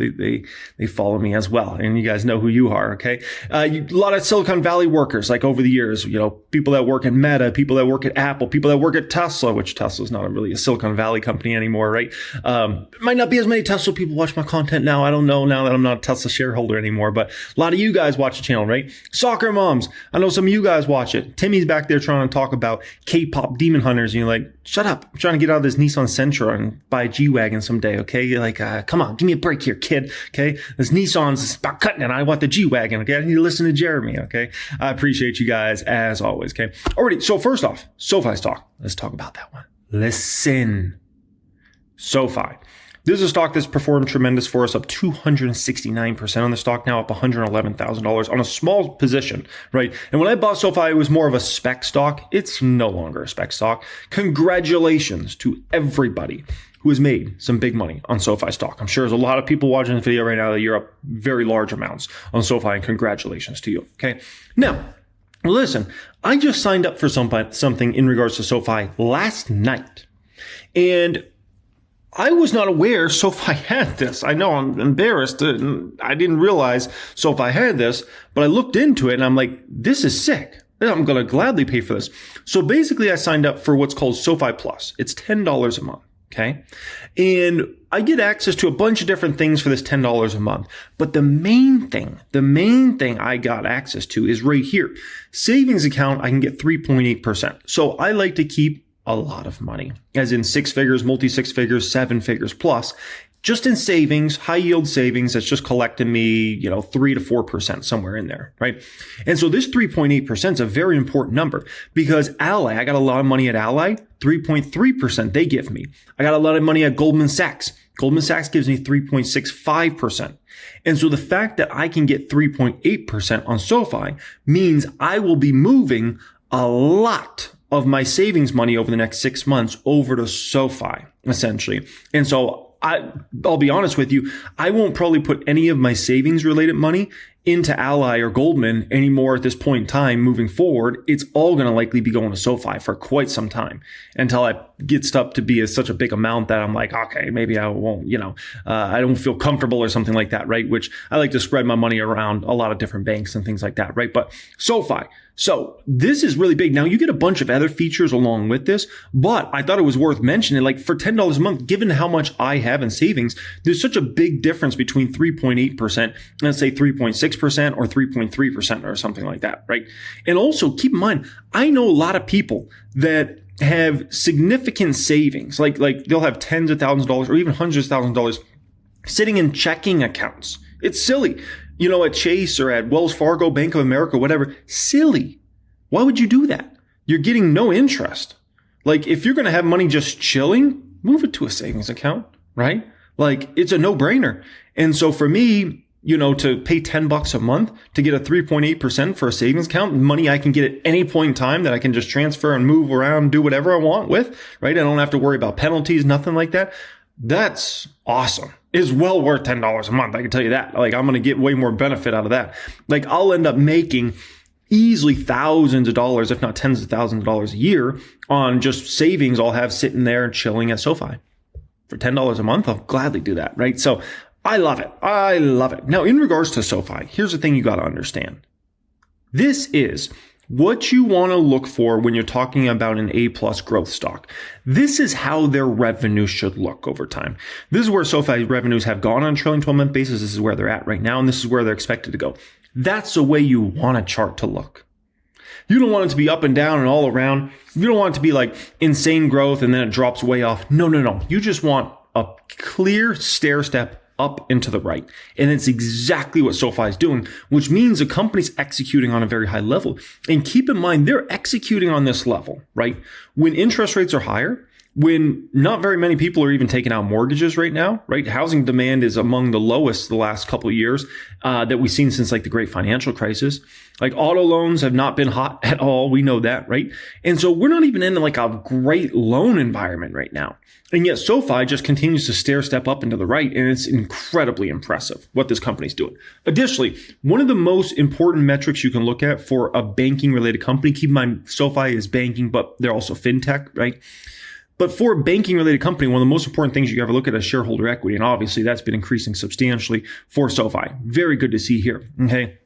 They follow me as well. And you guys know who you are, okay? A lot of Silicon Valley workers, like over the years, you know, people that work at Meta, people that work at Apple, people that work at Tesla, which Tesla's not really a Silicon Valley company anymore, right? Might not be as many Tesla people watch my content now. I don't know, now that I'm not a Tesla shareholder anymore, but a lot of you guys watch the channel, right? Soccer moms. I know some of you guys watch it. Timmy's back there trying to talk about K-pop demon hunters. And you're like, shut up. I'm trying to get out of this Nissan Sentra and buy a G-Wagon someday, okay? You're like, come on, give me a break here, kid, okay? This Nissan's about cutting it. I want the G-Wagon, okay? I need to listen to Jeremy, okay? I appreciate you guys as always, okay? Alrighty, so first off, SoFi stock. Let's talk about that one. Listen. SoFi. This is a stock that's performed tremendous for us, up 269% on the stock, now up $111,000 on a small position, right? And when I bought SoFi, it was more of a spec stock. It's no longer a spec stock. Congratulations to everybody who has made some big money on SoFi stock. I'm sure there's a lot of people watching this video right now that you're up very large amounts on SoFi, and congratulations to you, okay? Now, listen, I just signed up for something in regards to SoFi last night, and I was not aware SoFi had this. I know I'm embarrassed. I didn't realize SoFi had this, but I looked into it and I'm like, this is sick. I'm going to gladly pay for this. So basically I signed up for what's called SoFi Plus. It's $10 a month. Okay. And I get access to a bunch of different things for this $10 a month. But the main thing I got access to is right here. Savings account, I can get 3.8%. So I like to keep a lot of money, as in 6 figures, multi-6 figures, 7 figures plus, just in savings, high yield savings. That's just collecting me, 3 to 4%, somewhere in there, right? And so this 3.8% is a very important number, because Ally, I got a lot of money at Ally, 3.3% they give me. I got a lot of money at Goldman Sachs. Goldman Sachs gives me 3.65%. And so the fact that I can get 3.8% on SoFi means I will be moving a lot of my savings money over the next 6 months over to SoFi, essentially. And so I'll be honest with you, I won't probably put any of my savings related money into Ally or Goldman anymore at this point in time moving forward. It's all going to likely be going to SoFi for quite some time, until it gets up to be such a big amount that I'm like, okay, maybe I won't, I don't feel comfortable or something like that, right? Which I like to spread my money around a lot of different banks and things like that, right? But SoFi. So this is really big. Now you get a bunch of other features along with this, but I thought it was worth mentioning, like for $10 a month, given how much I have in savings, there's such a big difference between 3.8%, let's say 3.6% or 3.3% or something like that, right? And also keep in mind, I know a lot of people that have significant savings, like they'll have tens of thousands of dollars or even hundreds of thousands of dollars sitting in checking accounts. It's silly. At Chase or at Wells Fargo, Bank of America, whatever. Silly. Why would you do that? You're getting no interest. Like, if you're going to have money just chilling, move it to a savings account, right? Like, it's a no-brainer. And so for me, to pay $10 a month to get a 3.8% for a savings account, money I can get at any point in time that I can just transfer and move around, do whatever I want with, right? I don't have to worry about penalties, nothing like that. That's awesome. It's well worth $10 a month. I can tell you that. Like, I'm going to get way more benefit out of that. Like, I'll end up making easily thousands of dollars, if not tens of thousands of dollars a year on just savings I'll have sitting there and chilling at SoFi. For $10 a month, I'll gladly do that, right? So I love it. I love it. Now, in regards to SoFi, here's the thing you got to understand. This is what you want to look for when you're talking about an A-plus growth stock. This is how their revenue should look over time. This is where SoFi's revenues have gone on a trailing 12-month basis. This is where they're at right now, and this is where they're expected to go. That's the way you want a chart to look. You don't want it to be up and down and all around. You don't want it to be like insane growth and then it drops way off. No. You just want a clear stair step up and to the right. And it's exactly what SoFi is doing, which means the company's executing on a very high level. And keep in mind, they're executing on this level, right? When interest rates are higher, when not very many people are even taking out mortgages right now, right? Housing demand is among the lowest the last couple of years that we've seen since like the great financial crisis. Like auto loans have not been hot at all. We know that, right? And so we're not even in like a great loan environment right now. And yet SoFi just continues to stair step up into the right. And it's incredibly impressive what this company's doing. Additionally, one of the most important metrics you can look at for a banking related company, keep in mind SoFi is banking, but they're also fintech, right? But for a banking related company, one of the most important things you ever look at is shareholder equity. And obviously that's been increasing substantially for SoFi. Very good to see here. Okay.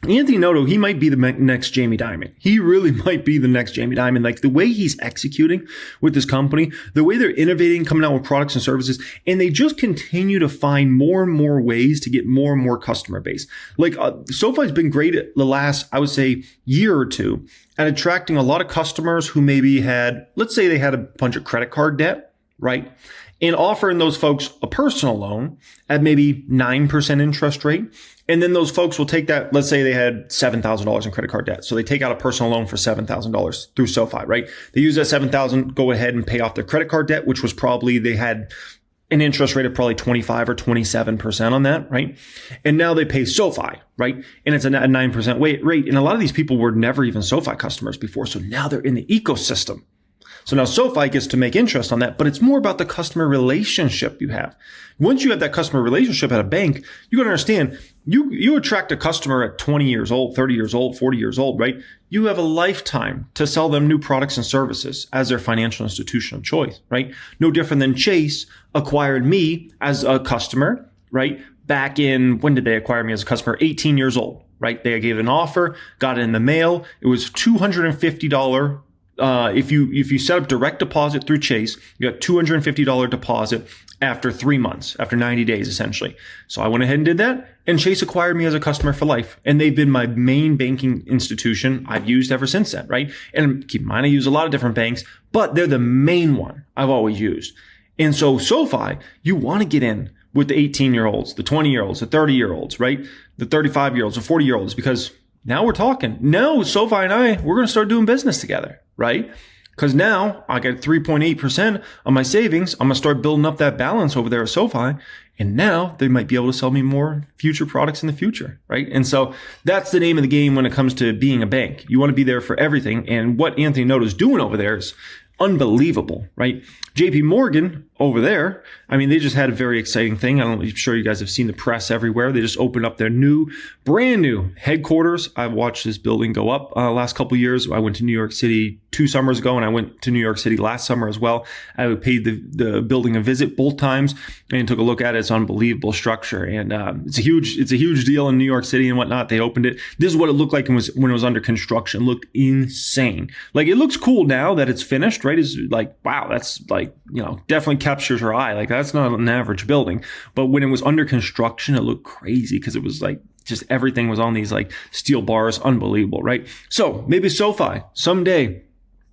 Anthony Noto, he might be the next Jamie Dimon. He really might be the next Jamie Dimon. Like the way he's executing with this company, the way they're innovating, coming out with products and services, and they just continue to find more and more ways to get more and more customer base. Like SoFi's been great at the last, I would say, year or two at attracting a lot of customers who maybe had, let's say they had a bunch of credit card debt, right? And offering those folks a personal loan at maybe 9% interest rate. And then those folks will take that, let's say they had $7,000 in credit card debt. So they take out a personal loan for $7,000 through SoFi, right? They use that $7,000, go ahead and pay off their credit card debt, which was probably they had an interest rate of probably 25 or 27% on that, right? And now they pay SoFi, right? And it's a 9% rate. And a lot of these people were never even SoFi customers before. So now they're in the ecosystem. So now SoFi gets to make interest on that, but it's more about the customer relationship you have. Once you have that customer relationship at a bank, you got to understand, you attract a customer at 20 years old, 30 years old, 40 years old, right? You have a lifetime to sell them new products and services as their financial institution of choice, right? No different than Chase acquired me as a customer, right? Back in, when did they acquire me as a customer? 18 years old, right? They gave an offer, got it in the mail. It was $250. If you set up direct deposit through Chase, you got $250 deposit after 3 months, after 90 days, essentially. So I went ahead and did that, and Chase acquired me as a customer for life. And they've been my main banking institution I've used ever since then, right? And keep in mind, I use a lot of different banks, but they're the main one I've always used. And so SoFi, you want to get in with the 18-year-olds, the 20-year-olds, the 30-year-olds, right? The 35-year-olds, the 40-year-olds, because now we're talking. Now SoFi and we're going to start doing business together, right? Because now I get 3.8% of my savings. I'm going to start building up that balance over there at SoFi. And now they might be able to sell me more future products in the future, right? And so that's the name of the game when it comes to being a bank. You want to be there for everything. And what Anthony Noto's doing over there is unbelievable, right? JP Morgan over there, I mean, they just had a very exciting thing. I'm sure you guys have seen the press everywhere. They just opened up their brand new headquarters. I've watched this building go up last couple of years. I went to New York City 2 summers ago, and I went to New York City last summer as well. I paid the building a visit both times and took a look at it. It's an unbelievable structure, and it's a huge deal in New York City and whatnot. They opened it. This is what it looked like when it was under construction. It looked insane. Like, it looks cool now that it's finished, right? It's like, wow, that's like, definitely captures your eye. Like, that's not an average building. But when it was under construction, it looked crazy because it was like just everything was on these like steel bars. Unbelievable, right? So maybe SoFi someday,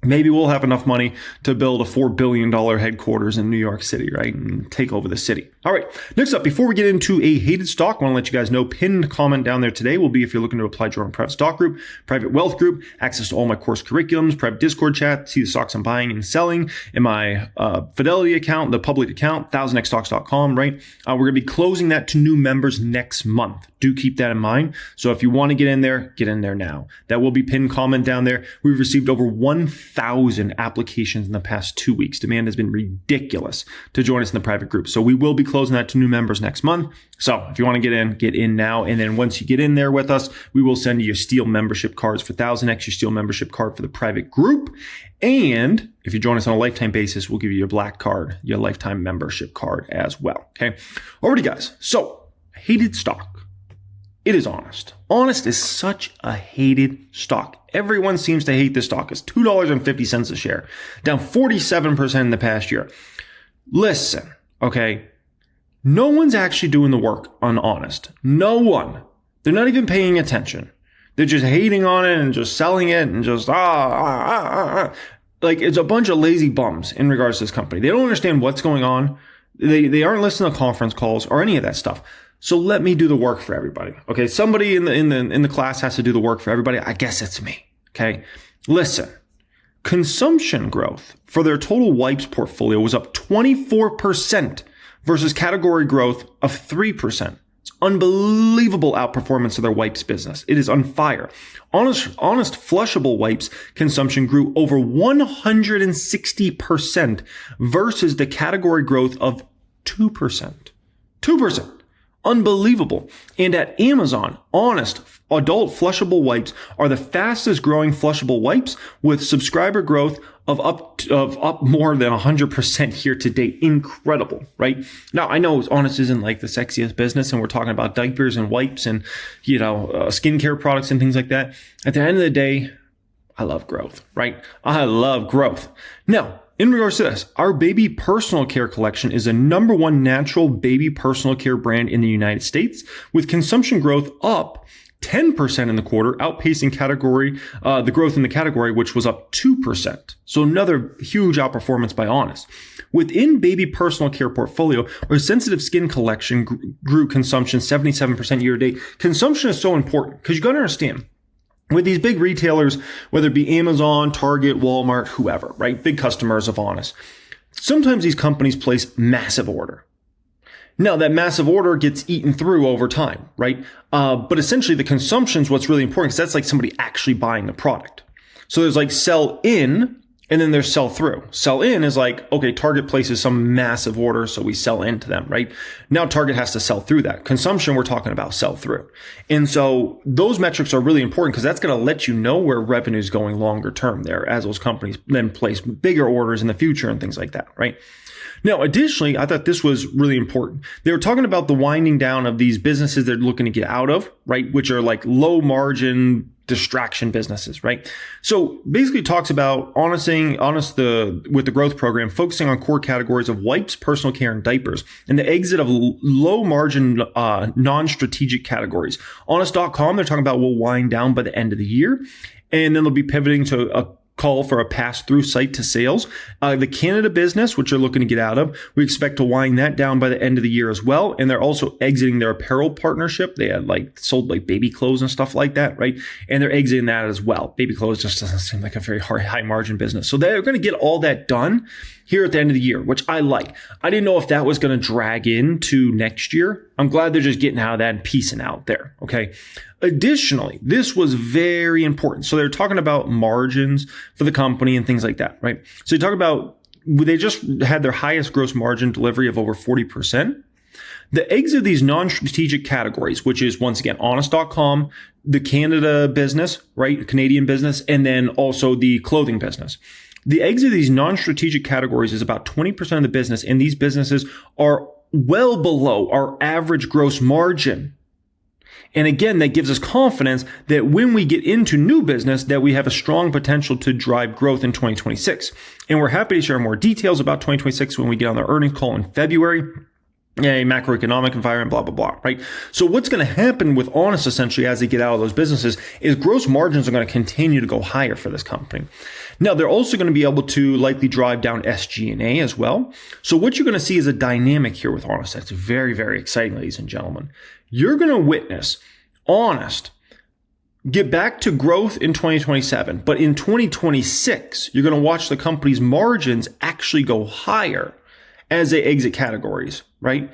maybe we'll have enough money to build a $4 billion headquarters in New York City, right? And take over the city. All right. Next up, before we get into a hated stock, I want to let you guys know, pinned comment down there today will be if you're looking to apply to our private stock group, private wealth group, access to all my course curriculums, private Discord chat, see the stocks I'm buying and selling in my Fidelity account, the public account, 1000xstocks.com, right? We're going to be closing that to new members next month. Do keep that in mind. So if you want to get in there now. That will be pinned comment down there. We've received over 1,000 applications in the past 2 weeks. Demand has been ridiculous to join us in the private group. So we will be closing that to new members next month. So if you want to get in now. And then once you get in there with us, we will send you your Steel membership cards for 1000x, your Steel membership card for the private group. And if you join us on a lifetime basis, we'll give you your black card, your lifetime membership card as well. Okay. Alrighty, guys. So hated stock. It is Honest. Honest is such a hated stock. Everyone seems to hate this stock. It's $2.50 a share, down 47% in the past year. Listen, okay, no one's actually doing the work on Honest. No one. They're not even paying attention. They're just hating on it and just selling it and just like, it's a bunch of lazy bums in regards to this company. They don't understand what's going on. They aren't listening to conference calls or any of that stuff. So let me do the work for everybody. Okay, somebody in the class has to do the work for everybody. I guess it's me. Okay, listen. Consumption growth for their total wipes portfolio was up 24% versus category growth of 3%. It's unbelievable outperformance of their wipes business. It is on fire. Honest flushable wipes consumption grew over 160% versus the category growth of 2%. 2%. Unbelievable. And at Amazon, Honest adult flushable wipes are the fastest growing flushable wipes with subscriber growth of up more than 100% year to date. Incredible, right? Now, I know Honest isn't like the sexiest business and we're talking about diapers and wipes and, skincare products and things like that. At the end of the day, I love growth, right? I love growth. Now, in regards to this, our baby personal care collection is the #1 natural baby personal care brand in the United States, with consumption growth up 10% in the quarter, outpacing the growth in the category, which was up 2%. So another huge outperformance by Honest. Within baby personal care portfolio, our sensitive skin collection grew consumption 77% year to date. Consumption is so important because you got to understand, with these big retailers, whether it be Amazon, Target, Walmart, whoever, right? Big customers of Honest. sometimes these companies place massive order. Now, that massive order gets eaten through over time, right? But essentially, the consumption is what's really important because that's like somebody actually buying the product. So there's like sell in, and then there's sell through. Sell in is like, okay, Target places some massive order, so we sell into them, right? Now Target has to sell through that. Consumption, we're talking about sell through. And so those metrics are really important because that's going to let you know where revenue is going longer term there as those companies then place bigger orders in the future and things like that, right? Now, additionally, I thought this was really important. They were talking about the winding down of these businesses they're looking to get out of, right? Which are like low margin distraction businesses, right? So basically it talks about with the growth program, focusing on core categories of wipes, personal care, and diapers, and the exit of low margin, non-strategic categories. Honest.com, they're talking about will wind down by the end of the year. And then they'll be pivoting to a call for a pass-through site to sales. The Canada business, which they're looking to get out of, we expect to wind that down by the end of the year as well. And they're also exiting their apparel partnership. They had sold baby clothes and stuff like that, right? And they're exiting that as well. Baby clothes just doesn't seem like a very high margin business. So they're going to get all that done here at the end of the year, which I like. I didn't know if that was going to drag into next year. I'm glad they're just getting out of that and piecing out there. Okay. Additionally, this was very important. So they're talking about margins for the company and things like that, right? So you talk about, they just had their highest gross margin delivery of over 40%. The exit of these non-strategic categories, which is once again, honest.com, the Canada business, right? Canadian business, and then also the clothing business. The exit of these non-strategic categories is about 20% of the business, and these businesses are well below our average gross margin. And again, that gives us confidence that when we get into new business, that we have a strong potential to drive growth in 2026. And we're happy to share more details about 2026 when we get on the earnings call in February. A macroeconomic environment, blah, blah, blah, right? So what's going to happen with Honest essentially as they get out of those businesses is gross margins are going to continue to go higher for this company. Now, they're also going to be able to likely drive down SG&A as well. So what you're going to see is a dynamic here with Honest. That's very, very exciting, ladies and gentlemen. You're going to witness Honest get back to growth in 2027, but in 2026, you're going to watch the company's margins actually go higher as they exit categories, right?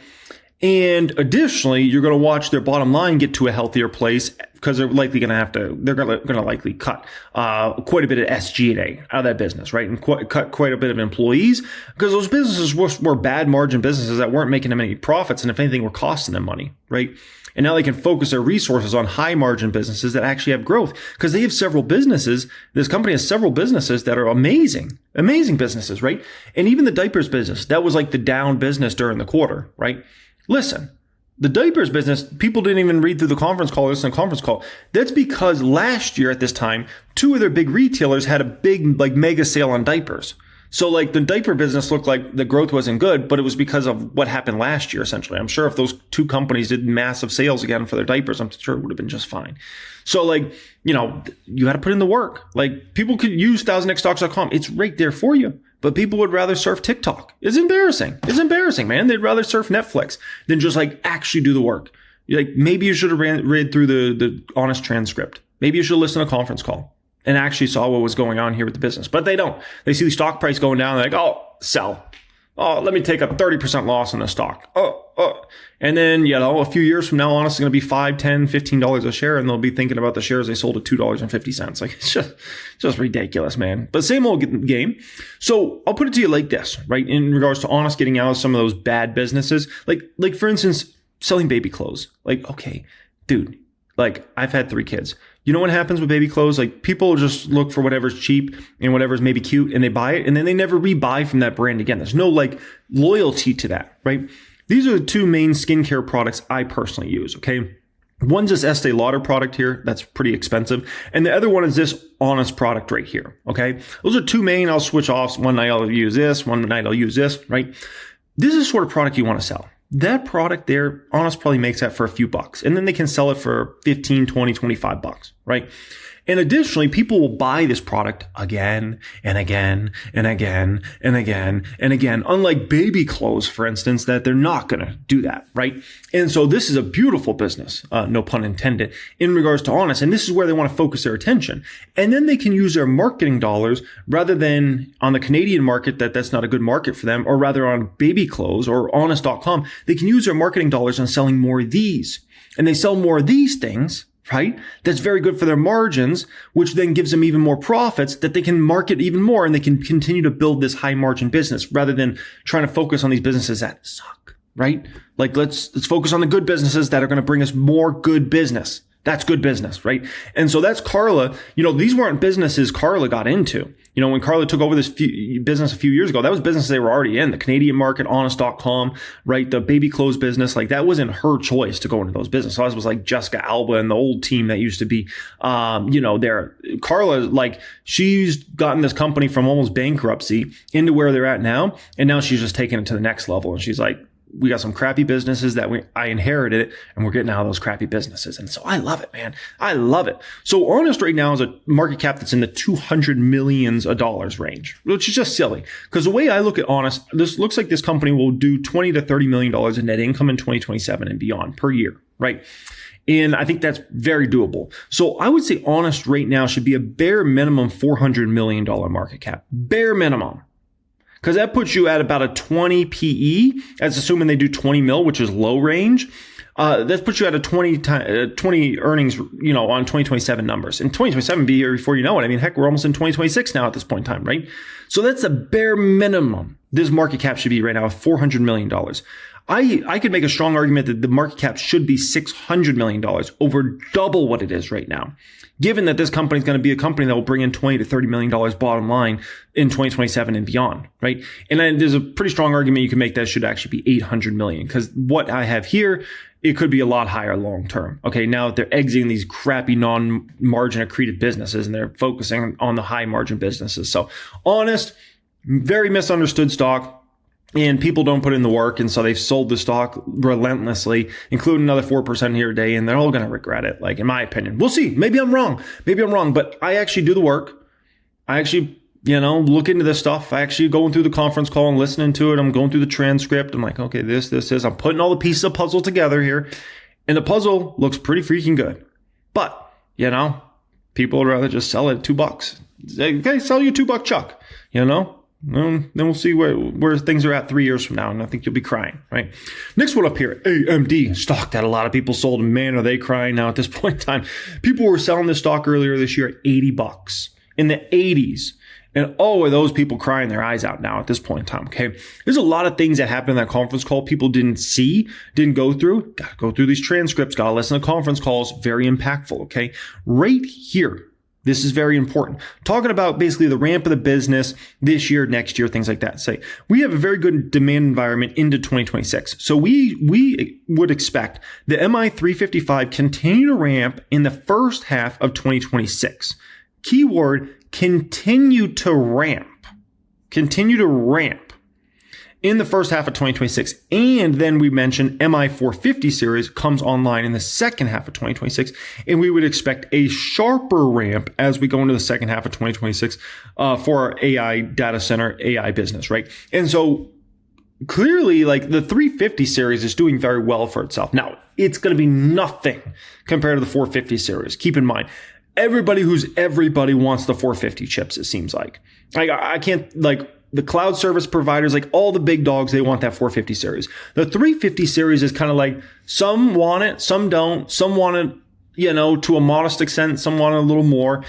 And additionally, you're going to watch their bottom line get to a healthier place because they're likely going to likely cut quite a bit of SG&A out of that business, right? And cut quite a bit of employees because those businesses were bad margin businesses that weren't making them any profits. And if anything, were costing them money, right? And now they can focus their resources on high margin businesses that actually have growth because they have several businesses. This company has several businesses that are amazing businesses, right? And even the diapers business, that was like the down business during the quarter, right? Listen, the diapers business, people didn't even read through the conference call or listen to the conference call. That's because last year at this time, two of their big retailers had a big mega sale on diapers. So the diaper business looked like the growth wasn't good, but it was because of what happened last year, essentially. I'm sure if those two companies did massive sales again for their diapers, I'm sure it would have been just fine. So you got to put in the work. People could use thousandxstocks.com. It's right there for you. But people would rather surf TikTok. It's embarrassing. It's embarrassing, man. They'd rather surf Netflix than just actually do the work. Maybe you should have read through the Honest transcript. Maybe you should listen to a conference call and actually saw what was going on here with the business. But they don't. They see the stock price going down. They're like, oh, sell. Oh, let me take a 30% loss on the stock. And then, a few years from now, Honest is going to be $5, $10, $15 a share, and they'll be thinking about the shares they sold at $2.50. It's just ridiculous, man. But same old game. So I'll put it to you like this, right? In regards to Honest getting out of some of those bad businesses, like for instance, selling baby clothes. Okay, dude, I've had 3 kids. You know what happens with baby clothes? People just look for whatever's cheap and whatever's maybe cute and they buy it and then they never rebuy from that brand again. There's no loyalty to that, right? These are the 2 main skincare products I personally use, okay? One's this Estee Lauder product here. That's pretty expensive. And the other one is this Honest product right here, okay? Those are 2 main. I'll switch off. One night I'll use this. One night I'll use this, right? This is the sort of product you want to sell. That product there, Honest probably makes that for a few bucks. And then they can sell it for $15, $20, $25, right? And additionally, people will buy this product again and again and again and again and again, unlike baby clothes, for instance, that they're not going to do that, right? And so this is a beautiful business, no pun intended, in regards to Honest. And this is where they want to focus their attention. And then they can use their marketing dollars rather than on the Canadian market, that's not a good market for them, or rather on baby clothes or honest.com. They can use their marketing dollars on selling more of these. And they sell more of these things, right? That's very good for their margins, which then gives them even more profits that they can market even more, and they can continue to build this high margin business rather than trying to focus on these businesses that suck, right? Like let's focus on the good businesses that are going to bring us more good business. That's good business, right? And so that's Carla. These weren't businesses Carla got into. When Carla took over this business a few years ago, that was business they were already in. The Canadian market, honest.com, right? The baby clothes business, like that wasn't her choice to go into those businesses. So it was like Jessica Alba and the old team that used to be, there. Carla, like she's gotten this company from almost bankruptcy into where they're at now. And now she's just taking it to the next level. And she's like, we got some crappy businesses that I inherited, and we're getting out of those crappy businesses. And so I love it, man. I love it. So Honest right now is a market cap that's in the $200 million range, which is just silly. Because the way I look at Honest, this looks like this company will do $20 to $30 million in net income in 2027 and beyond per year, right? And I think that's very doable. So I would say Honest right now should be a bare minimum $400 million market cap. Bare minimum. Because that puts you at about a 20 PE. That's assuming they do 20 mil, which is low range. That puts you at a 20 earnings, on 2027 numbers. And 2027 be here before you know it. I mean, heck, we're almost in 2026 now at this point in time, right? So that's the bare minimum this market cap should be right now, $400 million. I could make a strong argument that the market cap should be $600 million, over double what it is right now, given that this company is going to be a company that will bring in $20 to $30 million bottom line in 2027 and beyond, right? And then there's a pretty strong argument you can make that it should actually be $800 million, because what I have here, it could be a lot higher long term. Okay, now they're exiting these crappy non-margin accretive businesses and they're focusing on the high margin businesses. So Honest, very misunderstood stock. And people don't put in the work, and so they've sold the stock relentlessly, including another 4% here today, and they're all going to regret it, like in my opinion. We'll see. Maybe I'm wrong, but I actually do the work. I actually, look into this stuff. I actually going through the conference call and listening to it. I'm going through the transcript. I'm like, okay, this. I'm putting all the pieces of puzzle together here, and the puzzle looks pretty freaking good. But, people would rather just sell it at $2. Okay, sell you $2 Chuck, Then we'll see where things are at 3 years from now, and I think you'll be crying, right? Next one up here, AMD, stock that a lot of people sold, and man, are they crying now at this point in time. People were selling this stock earlier this year at $80, in the 80s. And are those people crying their eyes out now at this point in time, okay? There's a lot of things that happened in that conference call people didn't see, didn't go through. Got to go through these transcripts, got to listen to conference calls. Very impactful, okay? Right here. This is very important. Talking about basically the ramp of the business this year, next year, things like that. Say we have a very good demand environment into 2026. So we would expect the MI 355 continue to ramp in the first half of 2026. Keyword, continue to ramp. Continue to ramp in the first half of 2026. And then we mentioned MI 450 series comes online in the second half of 2026. And we would expect a sharper ramp as we go into the second half of 2026 for our AI data center, AI business, right? And so clearly, like the 350 series is doing very well for itself. Now, it's going to be nothing compared to the 450 series. Keep in mind, everybody wants the 450 chips, it seems like. I can't, the cloud service providers, like all the big dogs, they want that 450 series. The 350 series is kind of like some want it, some don't. Some want it, to a modest extent. Some want it a little more.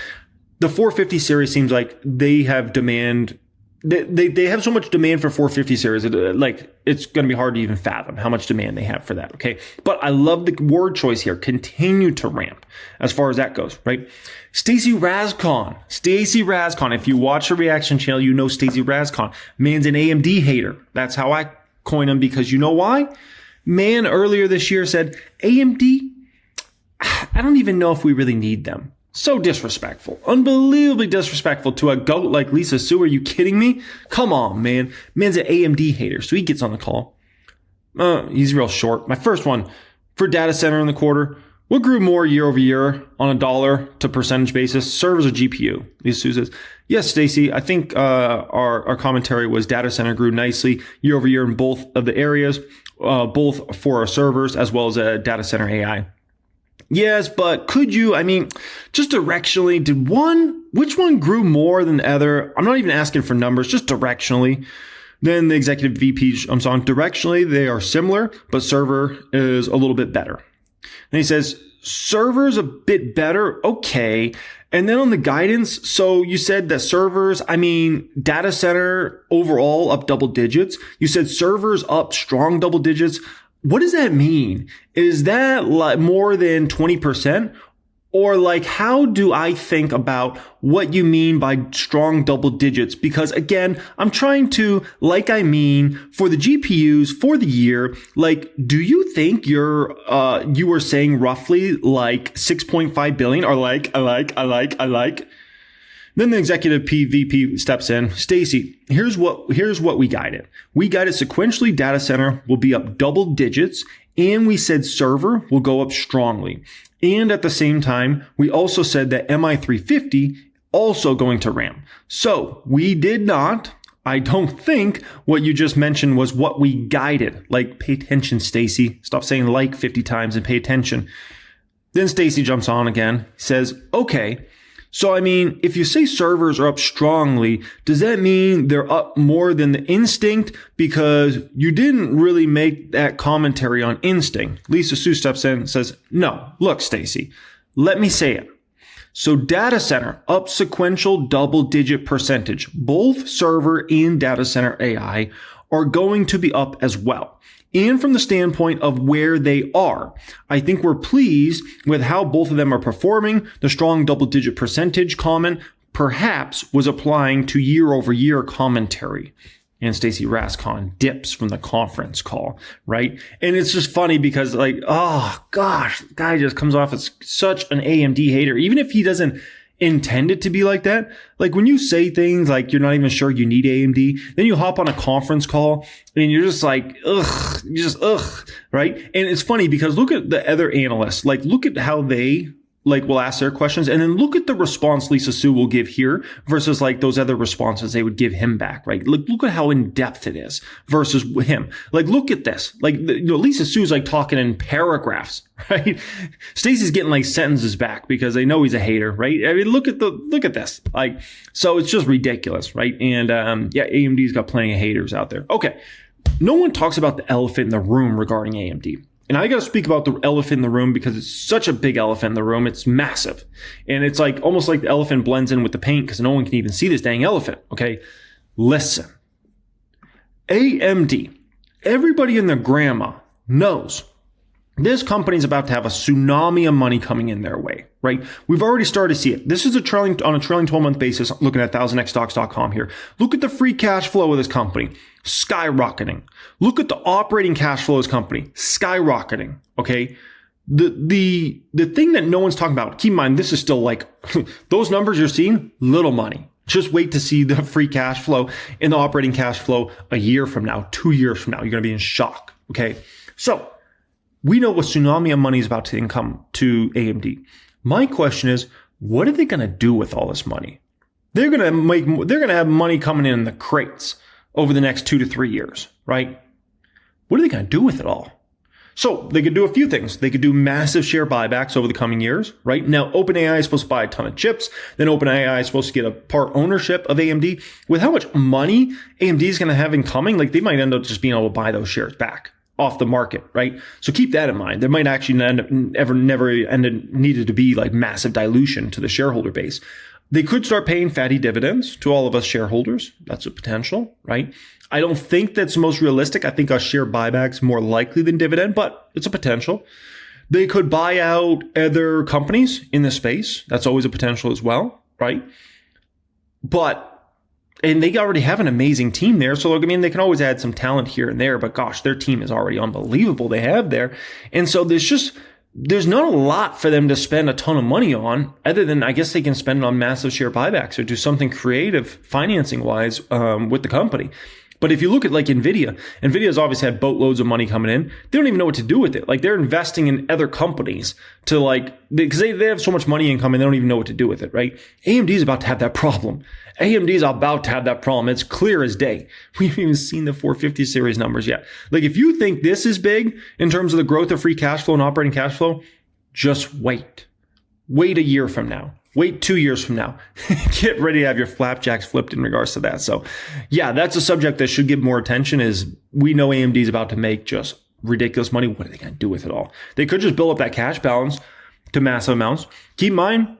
The 450 series seems like they have demand. They have so much demand for 450 series. It's going to be hard to even fathom how much demand they have for that. Okay. But I love the word choice here. Continue to ramp as far as that goes, right? Stacy Razcon. If you watch the reaction channel, you know Stacy Razcon. Man's an AMD hater. That's how I coin him, because you know why? Man earlier this year said, AMD, I don't even know if we really need them. So disrespectful. Unbelievably disrespectful to a goat like Lisa Su. Are you kidding me? Come on, man. Man's an AMD hater. So he gets on the call. He's real short. My first one for data center in the quarter. What grew more year over year on a dollar to percentage basis, servers or GPU? Lisa Sue says, yes, Stacy, I think our commentary was data center grew nicely year over year in both of the areas, both for our servers as well as data center AI. Yes, but could you, just directionally, which one grew more than the other? I'm not even asking for numbers, just directionally. Then the executive VP jumps on, directionally, they are similar, but server is a little bit better. And he says, servers a bit better. Okay. And then on the guidance, so you said that servers, data center overall up double digits. You said servers up strong double digits. What does that mean? Is that like more than 20%? Or like, how do I think about what you mean by strong double digits? Because again, I'm trying to, for the GPUs for the year, do you think you were saying roughly like 6.5 billion or I like? Then the executive PVP steps in. Stacy, here's what we guided. We guided sequentially data center will be up double digits, and we said server will go up strongly. And at the same time, we also said that MI350 also going to ramp. So we did not, I don't think what you just mentioned was what we guided. Pay attention, Stacy. Stop saying 50 times and pay attention. Then Stacy jumps on again, says, okay. So, if you say servers are up strongly, does that mean they're up more than the instinct? Because you didn't really make that commentary on instinct. Lisa Sue steps in and says, no, look, Stacy, let me say it. So data center up sequential double digit percentage. Both server and data center AI are going to be up as well. And from the standpoint of where they are, I think we're pleased with how both of them are performing. The strong double-digit percentage comment perhaps was applying to year-over-year commentary. And Stacy Rascon dips from the conference call, right? And it's just funny because oh gosh, the guy just comes off as such an AMD hater. Even if he doesn't intend it to be like that. When you say things like you're not even sure you need AMD, then you hop on a conference call and you're just like, ugh, right? And it's funny because look at the other analysts, look at how they will ask their questions, and then look at the response Lisa Sue will give here versus those other responses they would give him back, right? Look at how in depth it is versus him. Look at this. Lisa Sue's talking in paragraphs, right? Stacy's getting sentences back because they know he's a hater, right? Look at this. So it's just ridiculous, right? And AMD's got plenty of haters out there. Okay. No one talks about the elephant in the room regarding AMD. And I got to speak about the elephant in the room because it's such a big elephant in the room. It's massive. And it's almost like the elephant blends in with the paint because no one can even see this dang elephant. Okay. Listen, AMD, everybody and their grandma knows this company's about to have a tsunami of money coming in their way, right? We've already started to see it. This is on a trailing 12-month basis, looking at 1000xstocks.com here. Look at the free cash flow of this company, skyrocketing. Look at the operating cash flow of this company, skyrocketing, okay? The thing that no one's talking about, keep in mind, this is still those numbers you're seeing, little money. Just wait to see the free cash flow and the operating cash flow a year from now, 2 years from now. You're going to be in shock, okay? So, we know what tsunami of money is about to come to AMD. My question is, what are they going to do with all this money? They're going to have money coming in the crates over the next 2 to 3 years, right? What are they going to do with it all? So they could do a few things. They could do massive share buybacks over the coming years, right? Now, OpenAI is supposed to buy a ton of chips. Then OpenAI is supposed to get a part ownership of AMD. With how much money AMD is going to have incoming, they might end up just being able to buy those shares back off the market, right? So keep that in mind. There might actually needed to be massive dilution to the shareholder base. They could start paying fatty dividends to all of us shareholders. That's a potential, right? I don't think that's the most realistic. I think a share buyback's more likely than dividend, but it's a potential. They could buy out other companies in the space. That's always a potential as well, right? And they already have an amazing team there. So, they can always add some talent here and there, but gosh, their team is already unbelievable they have there. And so there's not a lot for them to spend a ton of money on other than I guess they can spend it on massive share buybacks or do something creative financing wise with the company. But if you look at like NVIDIA's obviously had boatloads of money coming in. They don't even know what to do with it. Like they're investing in other companies to like, because they have so much money income and they don't even know what to do with it, right? AMD is about to have that problem. AMD is about to have that problem. It's clear as day. We haven't even seen the 450 series numbers yet. Like if you think this is big in terms of the growth of free cash flow and operating cash flow, just wait. Wait a year from now. Wait 2 years from now. Get ready to have your flapjacks flipped in regards to that. So yeah, that's a subject that should get more attention. Is we know AMD is about to make just ridiculous money. What are they going to do with it all? They could just build up that cash balance to massive amounts. Keep in mind,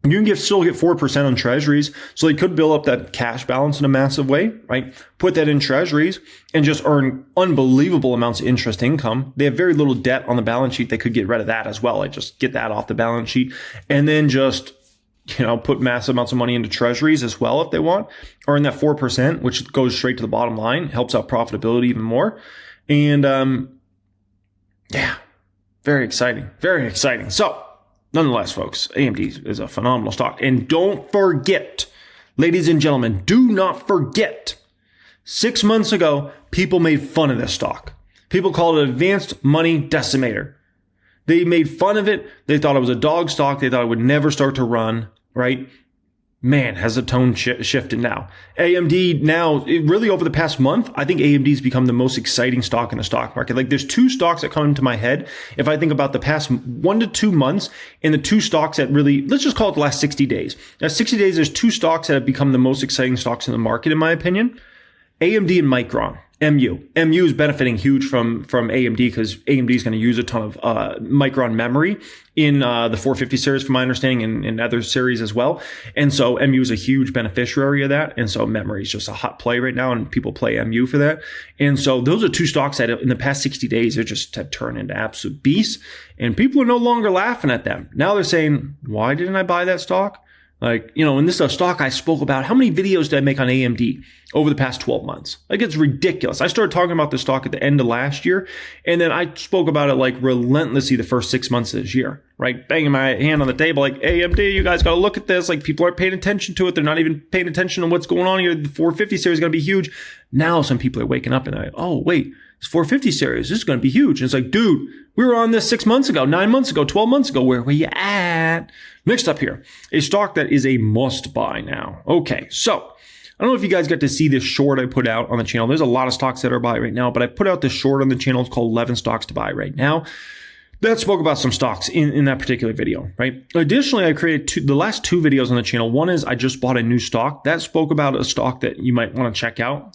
you can still get 4% on treasuries. So they could build up that cash balance in a massive way, right? Put that in treasuries and just earn unbelievable amounts of interest income. They have very little debt on the balance sheet. They could get rid of that as well. Like just get that off the balance sheet and then just, put massive amounts of money into treasuries as well if they want, or in that 4%, which goes straight to the bottom line, helps out profitability even more. And, yeah, very exciting, very exciting. So nonetheless, folks, AMD is a phenomenal stock. And don't forget, ladies and gentlemen, do not forget, 6 months ago, people made fun of this stock. People called it advanced money decimator. They made fun of it. They thought it was a dog stock. They thought it would never start to run, right? Man, has the tone shifted now. AMD now, really over the past month, I think AMD's become the most exciting stock in the stock market. Like there's two stocks that come into my head. If I think about the past 1 to 2 months and the two stocks that really, let's just call it the last 60 days. Now 60 days, there's two stocks that have become the most exciting stocks in the market, in my opinion. AMD and Micron. MU is benefiting huge from AMD because AMD is going to use a ton of Micron memory in the 450 series, from my understanding, and other series as well. And so MU is a huge beneficiary of that. And so memory is just a hot play right now, and people play MU for that. And so those are two stocks that in the past 60 days, they just have turned into absolute beasts. And people are no longer laughing at them. Now they're saying, why didn't I buy that stock? Like, and this is a stock I spoke about. How many videos did I make on AMD over the past 12 months? Like, it's ridiculous. I started talking about this stock at the end of last year, and then I spoke about it like relentlessly the first 6 months of this year, right? Banging my hand on the table, like, AMD, you guys got to look at this. Like, people aren't paying attention to it. They're not even paying attention to what's going on here. The 450 series is going to be huge. Now some people are waking up and they're like, oh, wait, this 450 series, this is going to be huge. And it's like, dude, we were on this 6 months ago, 9 months ago, 12 months ago. Where were you at? Next up here, a stock that is a must buy now. Okay, so I don't know if you guys got to see this short I put out on the channel. There's a lot of stocks that are buy right now, but I put out this short on the channel. It's called 11 stocks to buy right now. That spoke about some stocks in that particular video, right? Additionally, I created the last two videos on the channel. One is I just bought a new stock. That spoke about a stock that you might want to check out.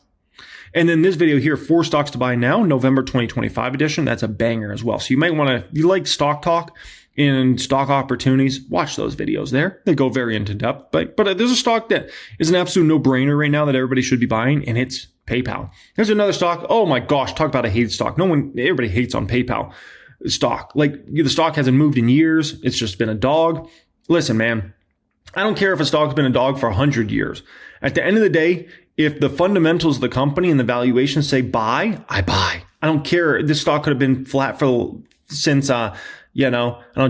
And then this video here, 4 stocks to buy now, November 2025 edition. That's a banger as well. So you might want to, you like stock talk and stock opportunities, watch those videos there. They go very into depth, but there's a stock that is an absolute no-brainer right now that everybody should be buying, and it's PayPal. There's another stock. Oh my gosh, talk about a hated stock. Everybody hates on PayPal stock. Like, the stock hasn't moved in years. It's just been a dog. Listen, man, I don't care if a stock's been a dog for 100 years. At the end of the day, if the fundamentals of the company and the valuation say buy, I buy. I don't care. This stock could have been flat since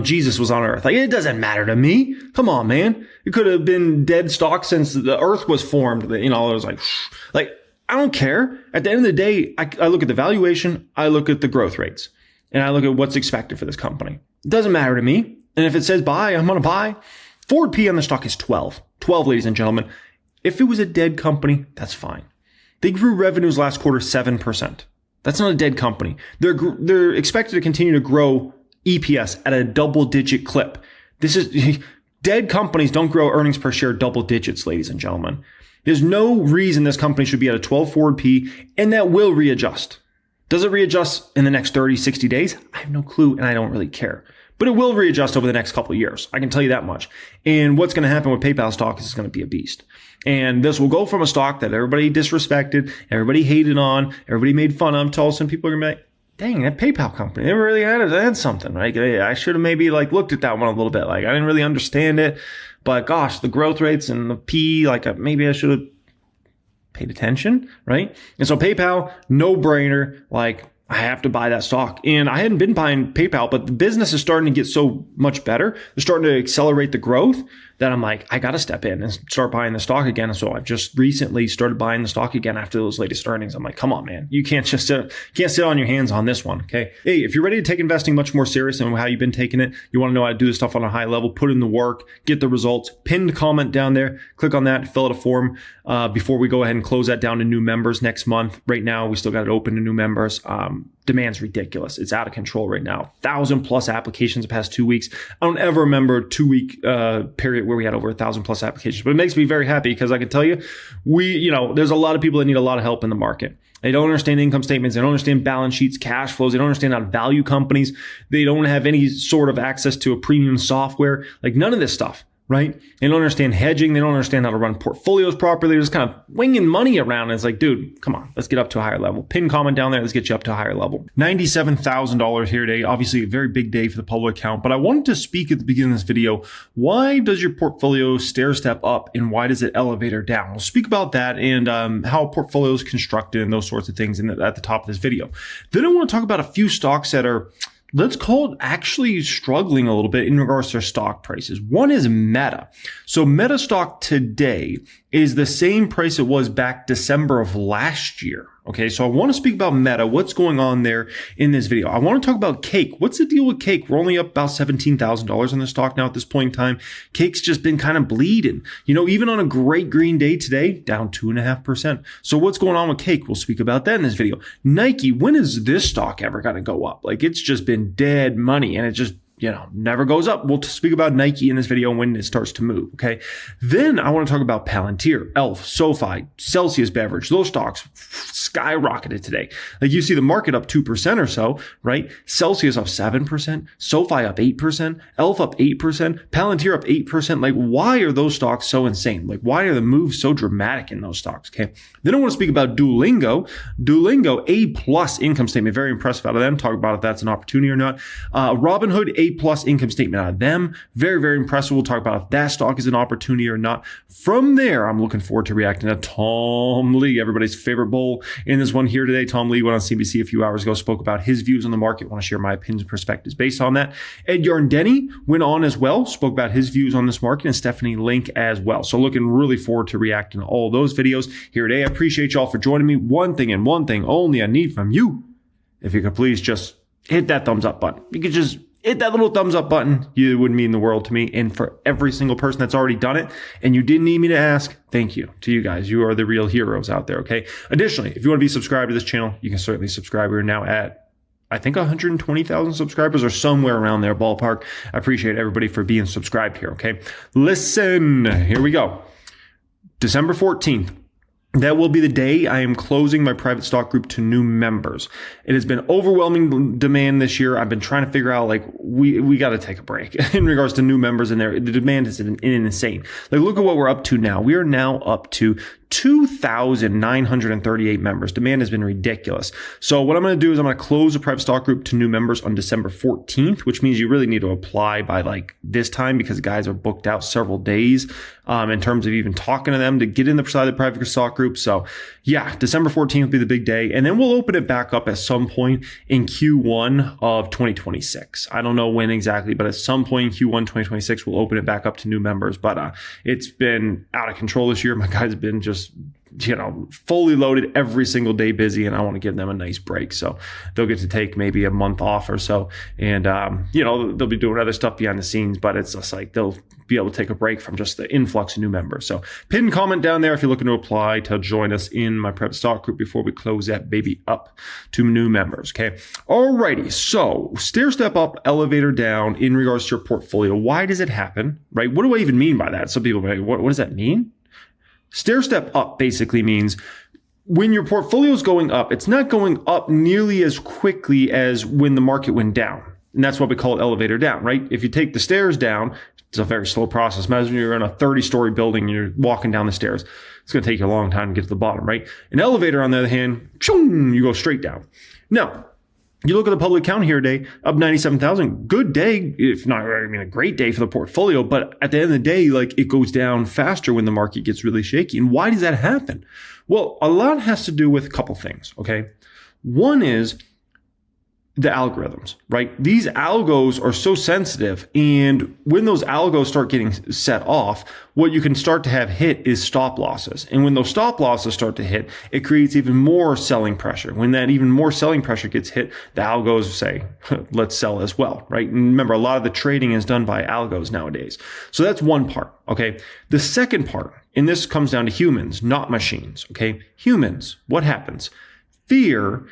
Jesus was on Earth. Like, it doesn't matter to me. Come on, man. It could have been dead stock since the Earth was formed. It was like, I don't care. At the end of the day, I look at the valuation, I look at the growth rates, and I look at what's expected for this company. It doesn't matter to me. And if it says buy, I'm going to buy. Forward P on the stock is 12. 12, ladies and gentlemen. If it was a dead company, that's fine. They grew revenues last quarter 7%. That's not a dead company. They're expected to continue to grow EPS at a double-digit clip. This is dead companies don't grow earnings per share double digits, ladies and gentlemen. There's no reason this company should be at a 12 forward P, and that will readjust. Does it readjust in the next 30, 60 days? I have no clue, and I don't really care. But it will readjust over the next couple of years. I can tell you that much. And what's going to happen with PayPal stock is it's going to be a beast. And this will go from a stock that everybody disrespected, everybody hated on, everybody made fun of, to all of a sudden people are going to be like, dang, that PayPal company, they really had something, right? I should have maybe looked at that one a little bit. I didn't really understand it, but gosh, the growth rates and the P, maybe I should have paid attention, right? And so PayPal, no brainer. I have to buy that stock. And I hadn't been buying PayPal, but the business is starting to get so much better. They're starting to accelerate the growth that I'm like, I got to step in and start buying the stock again. And so I've just recently started buying the stock again after those latest earnings. I'm like, come on, man. You can't just sit on your hands on this one. Okay. Hey, if you're ready to take investing much more serious than how you've been taking it, you want to know how to do this stuff on a high level, put in the work, get the results, pinned comment down there, click on that, fill out a form before we go ahead and close that down to new members next month. Right now, we still got it open to new members. Demand's ridiculous. It's out of control right now. 1,000+ applications the past 2 weeks. I don't ever remember a 2-week period where we had over 1,000+ applications, but it makes me very happy because I can tell you, there's a lot of people that need a lot of help in the market. They don't understand income statements. They don't understand balance sheets, cash flows. They don't understand how to value companies. They don't have any sort of access to a premium software, like none of this stuff. Right? They don't understand hedging. They don't understand how to run portfolios properly. They're just kind of winging money around. And it's like, dude, come on, let's get up to a higher level. Pin comment down there. Let's get you up to a higher level. $97,000 here today. Obviously a very big day for the public account, but I wanted to speak at the beginning of this video. Why does your portfolio stair step up and why does it elevator down? We'll speak about that and how a portfolio is constructed and those sorts of things at the top of this video. Then I want to talk about a few stocks that are, let's call it, actually struggling a little bit in regards to their stock prices. One is Meta. So Meta stock today is the same price it was back December of last year. Okay, so I want to speak about Meta, what's going on there in this video. I want to talk about Cake. What's the deal with Cake? We're only up about $17,000 in the stock now at this point in time. Cake's just been kind of bleeding. Even on a great green day today, down 2.5%. So what's going on with Cake? We'll speak about that in this video. Nike, when is this stock ever going to go up? Like, it's just been dead money and it just never goes up. We'll speak about Nike in this video when it starts to move, okay? Then I want to talk about Palantir, Elf, SoFi, Celsius Beverage. Those stocks skyrocketed today. Like, you see the market up 2% or so, right? Celsius up 7%, SoFi up 8%, Elf up 8%, Palantir up 8%. Like, why are those stocks so insane? Like, why are the moves so dramatic in those stocks, okay? Then I want to speak about Duolingo. Duolingo, A+ income statement. Very impressive out of them. Talk about if that's an opportunity or not. Robinhood, A+ income statement out of them. Very, very impressive. We'll talk about if that stock is an opportunity or not. From there, I'm looking forward to reacting to Tom Lee, everybody's favorite bull in this one here today. Tom Lee went on CBC a few hours ago, spoke about his views on the market. I want to share my opinions and perspectives based on that. Ed Yarndeni went on as well, spoke about his views on this market, and Stephanie Link as well. So looking really forward to reacting to all those videos here today. I appreciate y'all for joining me. One thing and one thing only I need from you. If you could please just hit that thumbs up button. You could just hit that little thumbs up button. You would mean the world to me. And for every single person that's already done it and you didn't need me to ask, thank you to you guys. You are the real heroes out there, okay? Additionally, if you want to be subscribed to this channel, you can certainly subscribe. We're now at, I think, 120,000 subscribers or somewhere around there, ballpark. I appreciate everybody for being subscribed here, okay? Listen, here we go. December 14th. That will be the day I am closing my private stock group to new members. It has been overwhelming demand this year. I've been trying to figure out, like, we got to take a break in regards to new members in there. The demand is insane. Like, look at what we're up to now. We are now up to 2,938 members. Demand has been ridiculous. So what I'm going to do is I'm going to close the private stock group to new members on December 14th, which means you really need to apply by like this time because guys are booked out several days in terms of even talking to them to get in the side of the private stock group. So yeah, December 14th will be the big day. And then we'll open it back up at some point in Q1 of 2026. I don't know when exactly, but at some point in Q1 2026, we'll open it back up to new members. But it's been out of control this year. My guys have been just fully loaded every single day, busy, and I want to give them a nice break. So they'll get to take maybe a month off or so. And, they'll be doing other stuff behind the scenes, but it's just like they'll be able to take a break from just the influx of new members. So pin comment down there if you're looking to apply to join us in my prep stock group before we close that baby up to new members. Okay. Alrighty. So stair step up, elevator down in regards to your portfolio. Why does it happen? Right? What do I even mean by that? Some people are like, what does that mean? Stair step up basically means when your portfolio is going up, it's not going up nearly as quickly as when the market went down. And that's what we call it elevator down, right? If you take the stairs down, it's a very slow process. Imagine you're in a 30-story building and you're walking down the stairs. It's going to take you a long time to get to the bottom, right? An elevator, on the other hand, you go straight down. Now, you look at the public count here today, up 97,000. Good day, if not, a great day for the portfolio. But at the end of the day, like, it goes down faster when the market gets really shaky. And why does that happen? Well, a lot has to do with a couple things, okay? One is the algorithms, right? These algos are so sensitive. And when those algos start getting set off, what you can start to have hit is stop losses. And when those stop losses start to hit, it creates even more selling pressure. When that even more selling pressure gets hit, the algos say, let's sell as well, right? And remember, a lot of the trading is done by algos nowadays. So that's one part, okay? The second part, and this comes down to humans, not machines, okay? Humans, what happens? Fear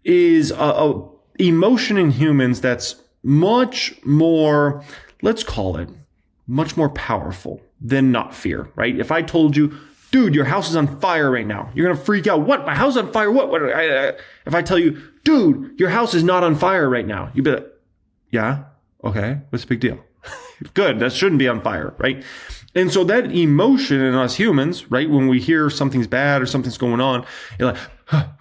is a emotion in humans that's much more, let's call it, much more powerful than not fear, right? If I told you, dude, your house is on fire right now, you're going to freak out. What? My house is on fire? What? If I tell you, dude, your house is not on fire right now, you'd be like, yeah, okay, what's the big deal? Good, that shouldn't be on fire, right? And so that emotion in us humans, right, when we hear something's bad or something's going on, you're like,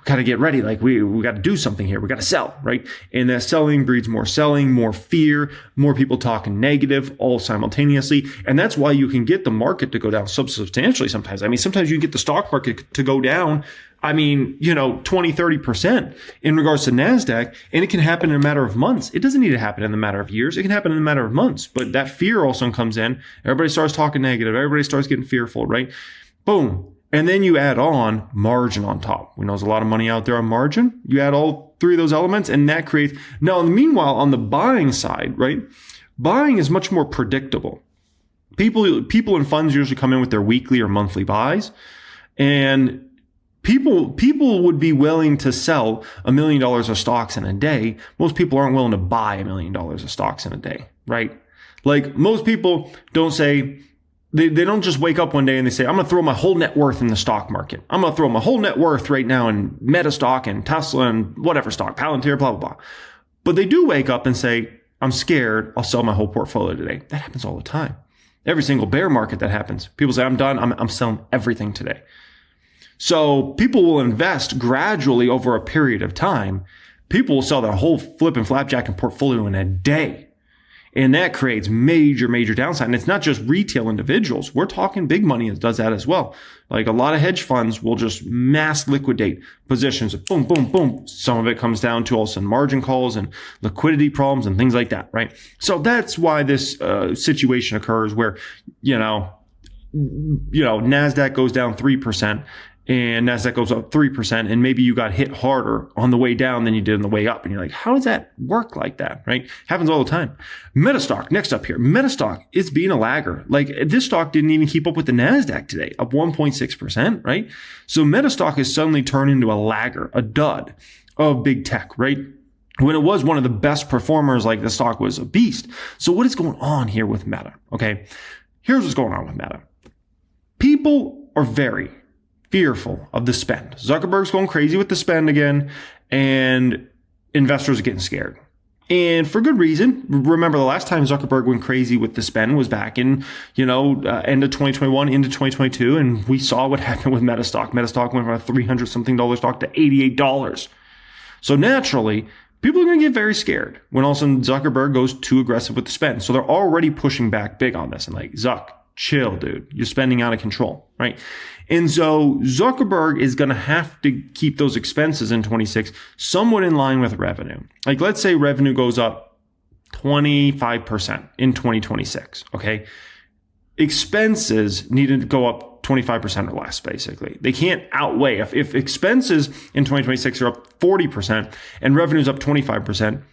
got to get ready. Like we got to do something here. We got to sell, right? And that selling breeds more selling, more fear, more people talking negative all simultaneously. And that's why you can get the market to go down substantially sometimes. I mean, sometimes you can get the stock market to go down, 20, 30% in regards to NASDAQ, and it can happen in a matter of months. It doesn't need to happen in a matter of years. It can happen in a matter of months. But that fear also comes in. Everybody starts talking negative. Everybody starts getting fearful, right? Boom. And then you add on margin on top. We know there's a lot of money out there on margin. You add all three of those elements, and that creates. Now, meanwhile, on the buying side, right? Buying is much more predictable. People in funds usually come in with their weekly or monthly buys, and people would be willing to sell $1 million of stocks in a day. Most people aren't willing to buy $1 million of stocks in a day, right? Like most people don't say. They don't just wake up one day and they say, I'm going to throw my whole net worth in the stock market. I'm going to throw my whole net worth right now in Meta stock and Tesla and whatever stock, Palantir, blah, blah, blah. But they do wake up and say, I'm scared. I'll sell my whole portfolio today. That happens all the time. Every single bear market that happens. People say, I'm done. I'm selling everything today. So people will invest gradually over a period of time. People will sell their whole flip and flapjack and portfolio in a day. And that creates major, major downside. And it's not just retail individuals. We're talking big money does that as well. Like a lot of hedge funds will just mass liquidate positions. Boom, boom, boom. Some of it comes down to also margin calls and liquidity problems and things like that, right? So that's why this situation occurs where, NASDAQ goes down 3%. And NASDAQ goes up 3%, and maybe you got hit harder on the way down than you did on the way up. And you're like, how does that work like that, right? Happens all the time. Metastock, next up here. Metastock is being a lagger. Like this stock didn't even keep up with the NASDAQ today, up 1.6%, right? So Metastock has suddenly turned into a lagger, a dud of big tech, right? When it was one of the best performers, like the stock was a beast. So what is going on here with Meta? Okay, here's what's going on with Meta. People are very fearful of the spend. Zuckerberg's going crazy with the spend again, and investors are getting scared. And for good reason. Remember, the last time Zuckerberg went crazy with the spend was back in, end of 2021 into 2022, and we saw what happened with Metastock. Metastock went from a $300-something stock to $88. So naturally, people are going to get very scared when all of a sudden Zuckerberg goes too aggressive with the spend. So they're already pushing back big on this and like, Zuck, chill, dude. You're spending out of control, right? And so Zuckerberg is going to have to keep those expenses in 26 somewhat in line with revenue. Like, let's say revenue goes up 25% in 2026, okay? Expenses need to go up 25% or less, basically. They can't outweigh. If expenses in 2026 are up 40% and revenue is up 25%,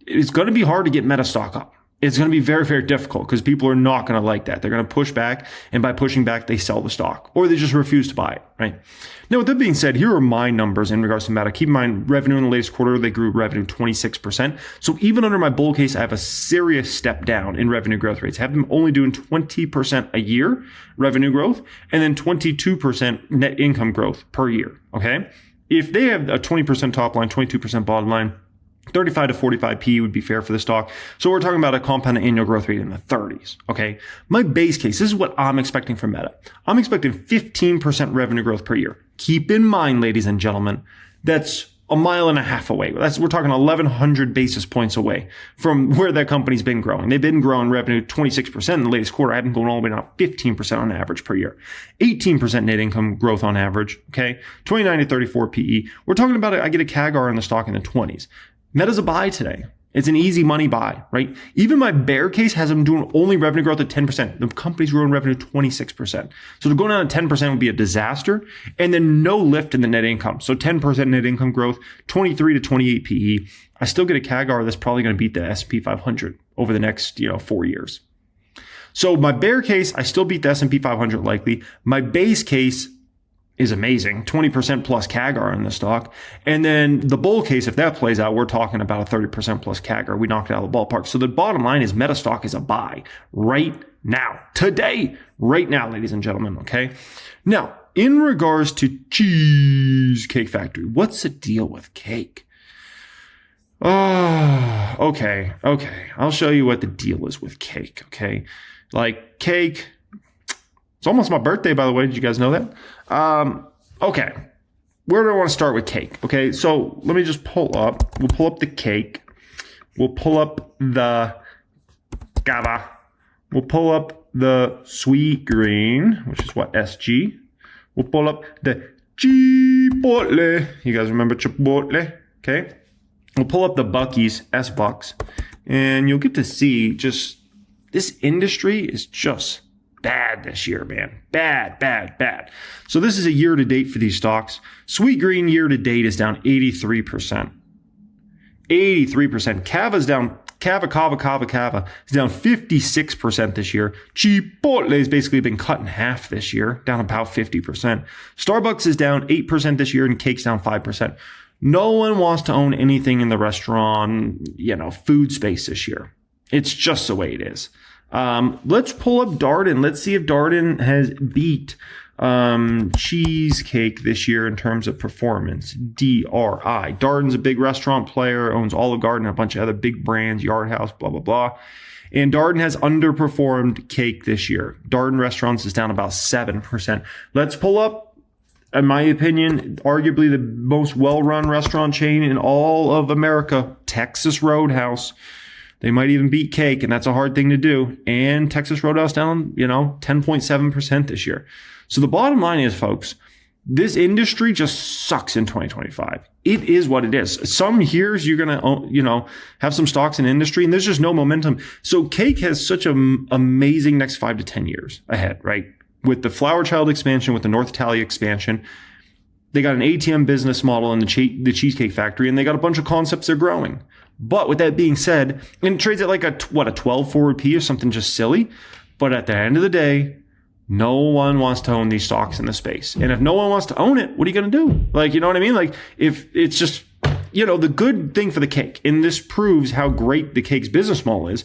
it's going to be hard to get Metastock up. It's going to be very, very difficult because people are not going to like that. They're going to push back, and by pushing back, they sell the stock or they just refuse to buy it, right? Now, with that being said, here are my numbers in regards to Meta. Keep in mind, revenue in the latest quarter, they grew revenue 26%. So even under my bull case, I have a serious step down in revenue growth rates. I have them only doing 20% a year revenue growth and then 22% net income growth per year, okay? If they have a 20% top line, 22% bottom line, 35 to 45 P would be fair for the stock. So we're talking about a compounded annual growth rate in the 30s. Okay. My base case, this is what I'm expecting from Meta. I'm expecting 15% revenue growth per year. Keep in mind, ladies and gentlemen, that's a mile and a half away. We're talking 1,100 basis points away from where that company's been growing. They've been growing revenue 26% in the latest quarter. I've been going all the way down 15% on average per year. 18% net income growth on average. Okay. 29 to 34 PE. We're talking about, I get a CAGR in the stock in the 20s. Meta's a buy today. It's an easy money buy, right? Even my bear case has them doing only revenue growth at 10%. The company's growing revenue 26%. So to go down to 10% would be a disaster. And then no lift in the net income. So 10% net income growth, 23 to 28 PE. I still get a CAGR that's probably going to beat the S&P 500 over the next, 4 years. So my bear case, I still beat the S&P 500 likely. My base case is amazing, 20% plus CAGR in the stock. And then the bull case, if that plays out, we're talking about a 30% plus CAGR. We knocked it out of the ballpark. So the bottom line is Meta stock is a buy right now, today, right now, ladies and gentlemen. Okay. Now, in regards to Cheesecake Factory, what's the deal with cake? Oh, okay. I'll show you what the deal is with cake. Okay. Like cake. It's almost my birthday, by the way. Did you guys know that? Okay. Where do I want to start with cake? Okay. So let me just pull up. We'll pull up the cake. We'll pull up the gava. We'll pull up the sweet green, which is what, SG. We'll pull up the Chipotle. You guys remember Chipotle? Okay. We'll pull up the Buc-ee's, S-Bucks. And you'll get to see just this industry is just bad this year, man. Bad. So this is a year to date for these stocks. Sweet green year to date is down 83%. 83%. Cava's down. Cava is down 56% this year. Chipotle has basically been cut in half this year, down about 50%. Starbucks is down 8% this year and Cake's down 5%. No one wants to own anything in the restaurant, food space this year. It's just the way it is. Let's pull up Darden. Let's see if Darden has beat Cheesecake this year in terms of performance. DRI. Darden's a big restaurant player, owns Olive Garden, a bunch of other big brands, Yard House, blah, blah, blah. And Darden has underperformed Cake this year. Darden Restaurants is down about 7%. Let's pull up, in my opinion, arguably the most well-run restaurant chain in all of America, Texas Roadhouse. They might even beat Cake, and that's a hard thing to do. And Texas Roadhouse down, 10.7% this year. So the bottom line is, folks, this industry just sucks in 2025. It is what it is. Some years you're going to, have some stocks in industry, and there's just no momentum. So Cake has such an amazing next 5 to 10 years ahead, right? With the Flower Child expansion, with the North Italia expansion, they got an ATM business model in the Cheesecake Factory, and they got a bunch of concepts they're growing. But with that being said, and it trades at like a 12 forward P or something just silly. But at the end of the day, no one wants to own these stocks in the space. And if no one wants to own it, what are you going to do? Like, you know what I mean? Like, if it's just, the good thing for the Cake, and this proves how great the Cake's business model is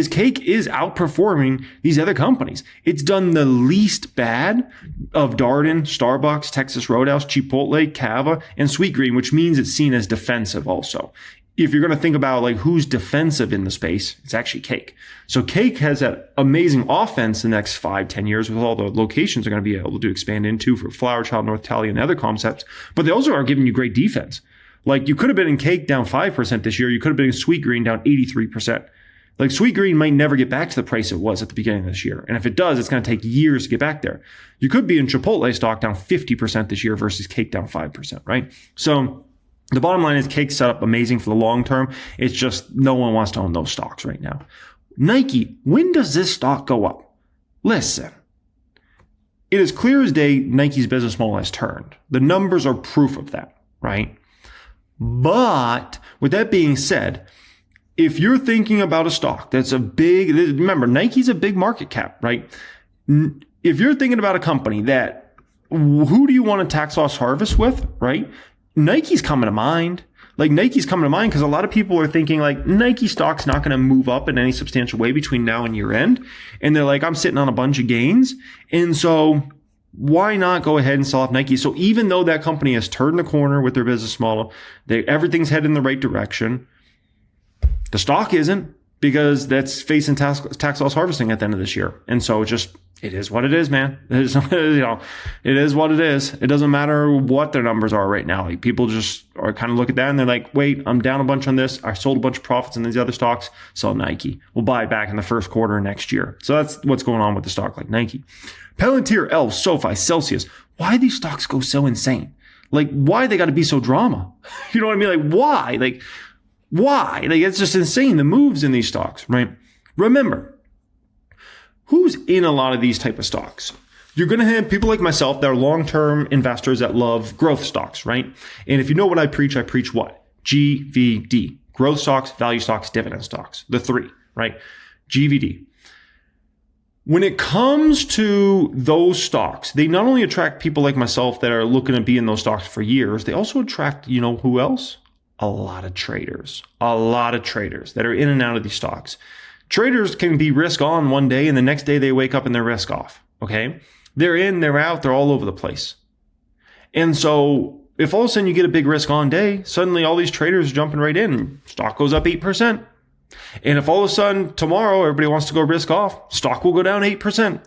Cake is outperforming these other companies. It's done the least bad of Darden, Starbucks, Texas Roadhouse, Chipotle, Cava, and Sweet Green, which means it's seen as defensive also. If you're going to think about like who's defensive in the space, it's actually Cake. So Cake has that amazing offense the next 5-10 years with all the locations they're going to be able to expand into for Flower Child, North Italia, and other concepts. But they also are giving you great defense. Like you could have been in Cake down 5% this year. You could have been in Sweet Green down 83%. Like Sweet Green might never get back to the price it was at the beginning of this year. And if it does, it's going to take years to get back there. You could be in Chipotle stock down 50% this year versus Cake down 5%, right? So the bottom line is Cake's set up amazing for the long term. It's just no one wants to own those stocks right now. Nike, when does this stock go up? Listen, it is clear as day Nike's business model has turned. The numbers are proof of that, right? But with that being said, if you're thinking about a stock that's remember, Nike's a big market cap, right? If you're thinking about a company that, who do you want to tax loss harvest with, right? Nike's coming to mind. Like Nike's coming to mind because a lot of people are thinking like Nike stock's not going to move up in any substantial way between now and year end. And they're like, I'm sitting on a bunch of gains. And so why not go ahead and sell off Nike? So even though that company has turned the corner with their business model, everything's headed in the right direction. The stock isn't, because that's facing tax loss harvesting at the end of this year. And so it is what it is, man. It is what it is. It doesn't matter what their numbers are right now. Like people just are kind of look at that and they're like, wait, I'm down a bunch on this. I sold a bunch of profits in these other stocks. Sell Nike. We'll buy it back in the first quarter next year. So that's what's going on with the stock like Nike. Palantir, Elf, SoFi, Celsius. Why these stocks go so insane? Like why they got to be so drama? You know what I mean? Like why? Like Why? Like, it's just insane, the moves in these stocks, right? Remember, who's in a lot of these type of stocks? You're going to have people like myself that are long-term investors that love growth stocks, right? And if you know what I preach what? GVD. Growth stocks, value stocks, dividend stocks. The three, right? GVD. When it comes to those stocks, they not only attract people like myself that are looking to be in those stocks for years, they also attract, you know who else? A lot of traders that are in and out of these stocks. Traders can be risk on one day and the next day they wake up and they're risk off. Okay. They're in, they're out, they're all over the place. And so if all of a sudden you get a big risk on day, suddenly all these traders are jumping right in. Stock goes up 8%. And if all of a sudden tomorrow everybody wants to go risk off, stock will go down 8%, 9%,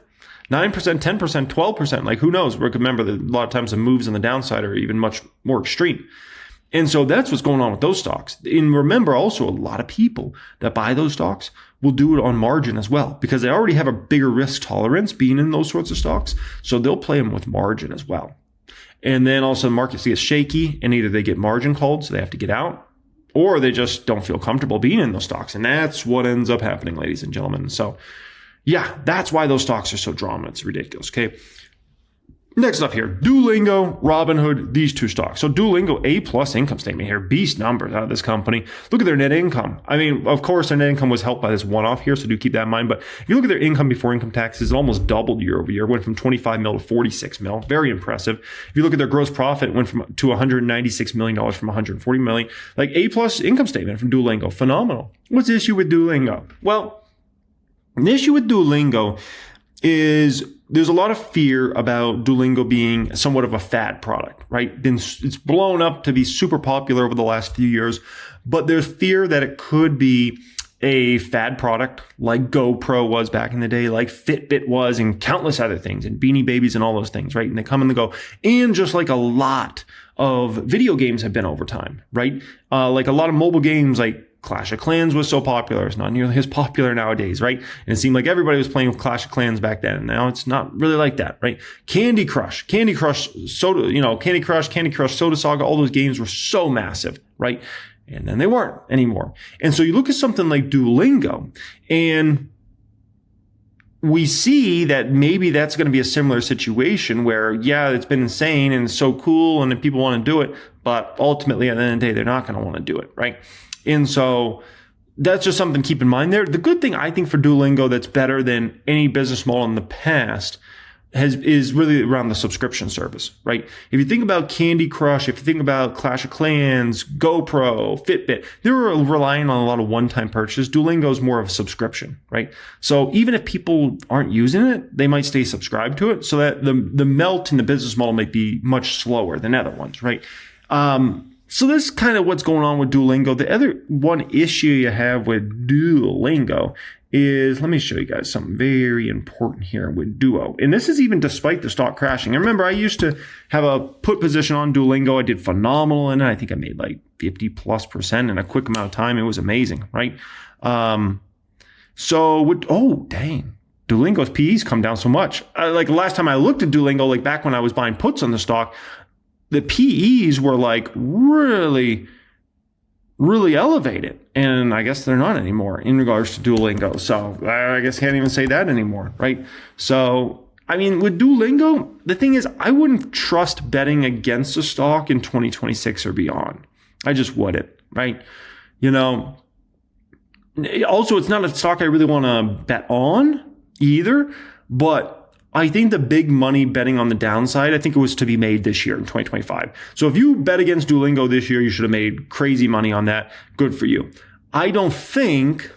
10%, 12%. Like, who knows? Remember that a lot of times the moves on the downside are even much more extreme. And so that's what's going on with those stocks. And remember also, a lot of people that buy those stocks will do it on margin as well, because they already have a bigger risk tolerance being in those sorts of stocks. So they'll play them with margin as well. And then also the markets get shaky and either they get margin called, so they have to get out, or they just don't feel comfortable being in those stocks. And that's what ends up happening, ladies and gentlemen. So yeah, that's why those stocks are so drawn. It's ridiculous. Okay. Next up here, Duolingo, Robinhood, these two stocks. So Duolingo, A+ income statement here, beast numbers out of this company. Look at their net income. I mean, of course, their net income was helped by this one-off here, so do keep that in mind. But if you look at their income before income taxes, it almost doubled year over year, went from 25 mil to 46 mil. Very impressive. If you look at their gross profit, it went to $196 million from $140 million. Like, A+ income statement from Duolingo, phenomenal. What's the issue with Duolingo? Well, the issue with Duolingo is there's a lot of fear about Duolingo being somewhat of a fad product, right? It's blown up to be super popular over the last few years, but there's fear that it could be a fad product like GoPro was back in the day, like Fitbit was, and countless other things, and Beanie Babies and all those things, right? And they come and they go. And just like a lot of video games have been over time, right? Like a lot of mobile games, like Clash of Clans was so popular. It's not nearly as popular nowadays, right? And it seemed like everybody was playing with Clash of Clans back then. And now it's not really like that, right? Candy Crush, Soda, Candy Crush, Soda Saga, all those games were so massive, right? And then they weren't anymore. And so you look at something like Duolingo, and we see that maybe that's going to be a similar situation where, yeah, it's been insane and it's so cool and people want to do it, but ultimately at the end of the day, they're not going to want to do it, right? And so that's just something to keep in mind there. The good thing I think for Duolingo that's better than any business model in the past is really around the subscription service, right? If you think about Candy Crush, if you think about Clash of Clans, GoPro, Fitbit, they were relying on a lot of one-time purchases. Duolingo is more of a subscription, right? So even if people aren't using it, they might stay subscribed to it, so that the melt in the business model might be much slower than other ones, right? So this is kind of what's going on with Duolingo. The other one issue you have with Duolingo is, let me show you guys something very important here with Duo. And this is even despite the stock crashing. And remember, I used to have a put position on Duolingo. I did phenomenal in it. I think I made like 50+% in a quick amount of time. It was amazing, right? Duolingo's PE's come down so much. Like last time I looked at Duolingo, like back when I was buying puts on the stock, the PEs were like really, really elevated. And I guess they're not anymore in regards to Duolingo. So I guess can't even say that anymore, right? So, I mean, with Duolingo, the thing is, I wouldn't trust betting against a stock in 2026 or beyond. I just wouldn't, right? Also, it's not a stock I really want to bet on either, but I think the big money betting on the downside, I think it was to be made this year in 2025. So if you bet against Duolingo this year, you should have made crazy money on that. Good for you. I don't think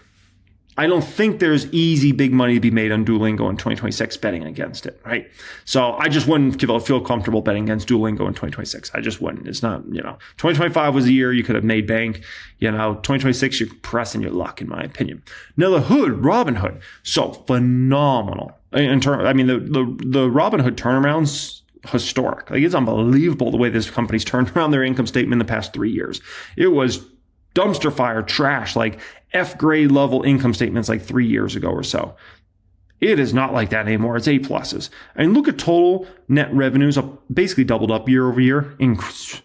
there's easy big money to be made on Duolingo in 2026 betting against it, right? So I just wouldn't feel comfortable betting against Duolingo in 2026. I just wouldn't. It's not, 2025 was the year you could have made bank. 2026, you're pressing your luck, in my opinion. Now the Robinhood, so phenomenal. The Robinhood turnaround's historic. Like, it's unbelievable the way this company's turned around their income statement in the past 3 years. It was dumpster fire trash, like F grade level income statements like 3 years ago or so. It is not like that anymore. It's A pluses. I mean, look at total net revenues up, basically doubled up year over year.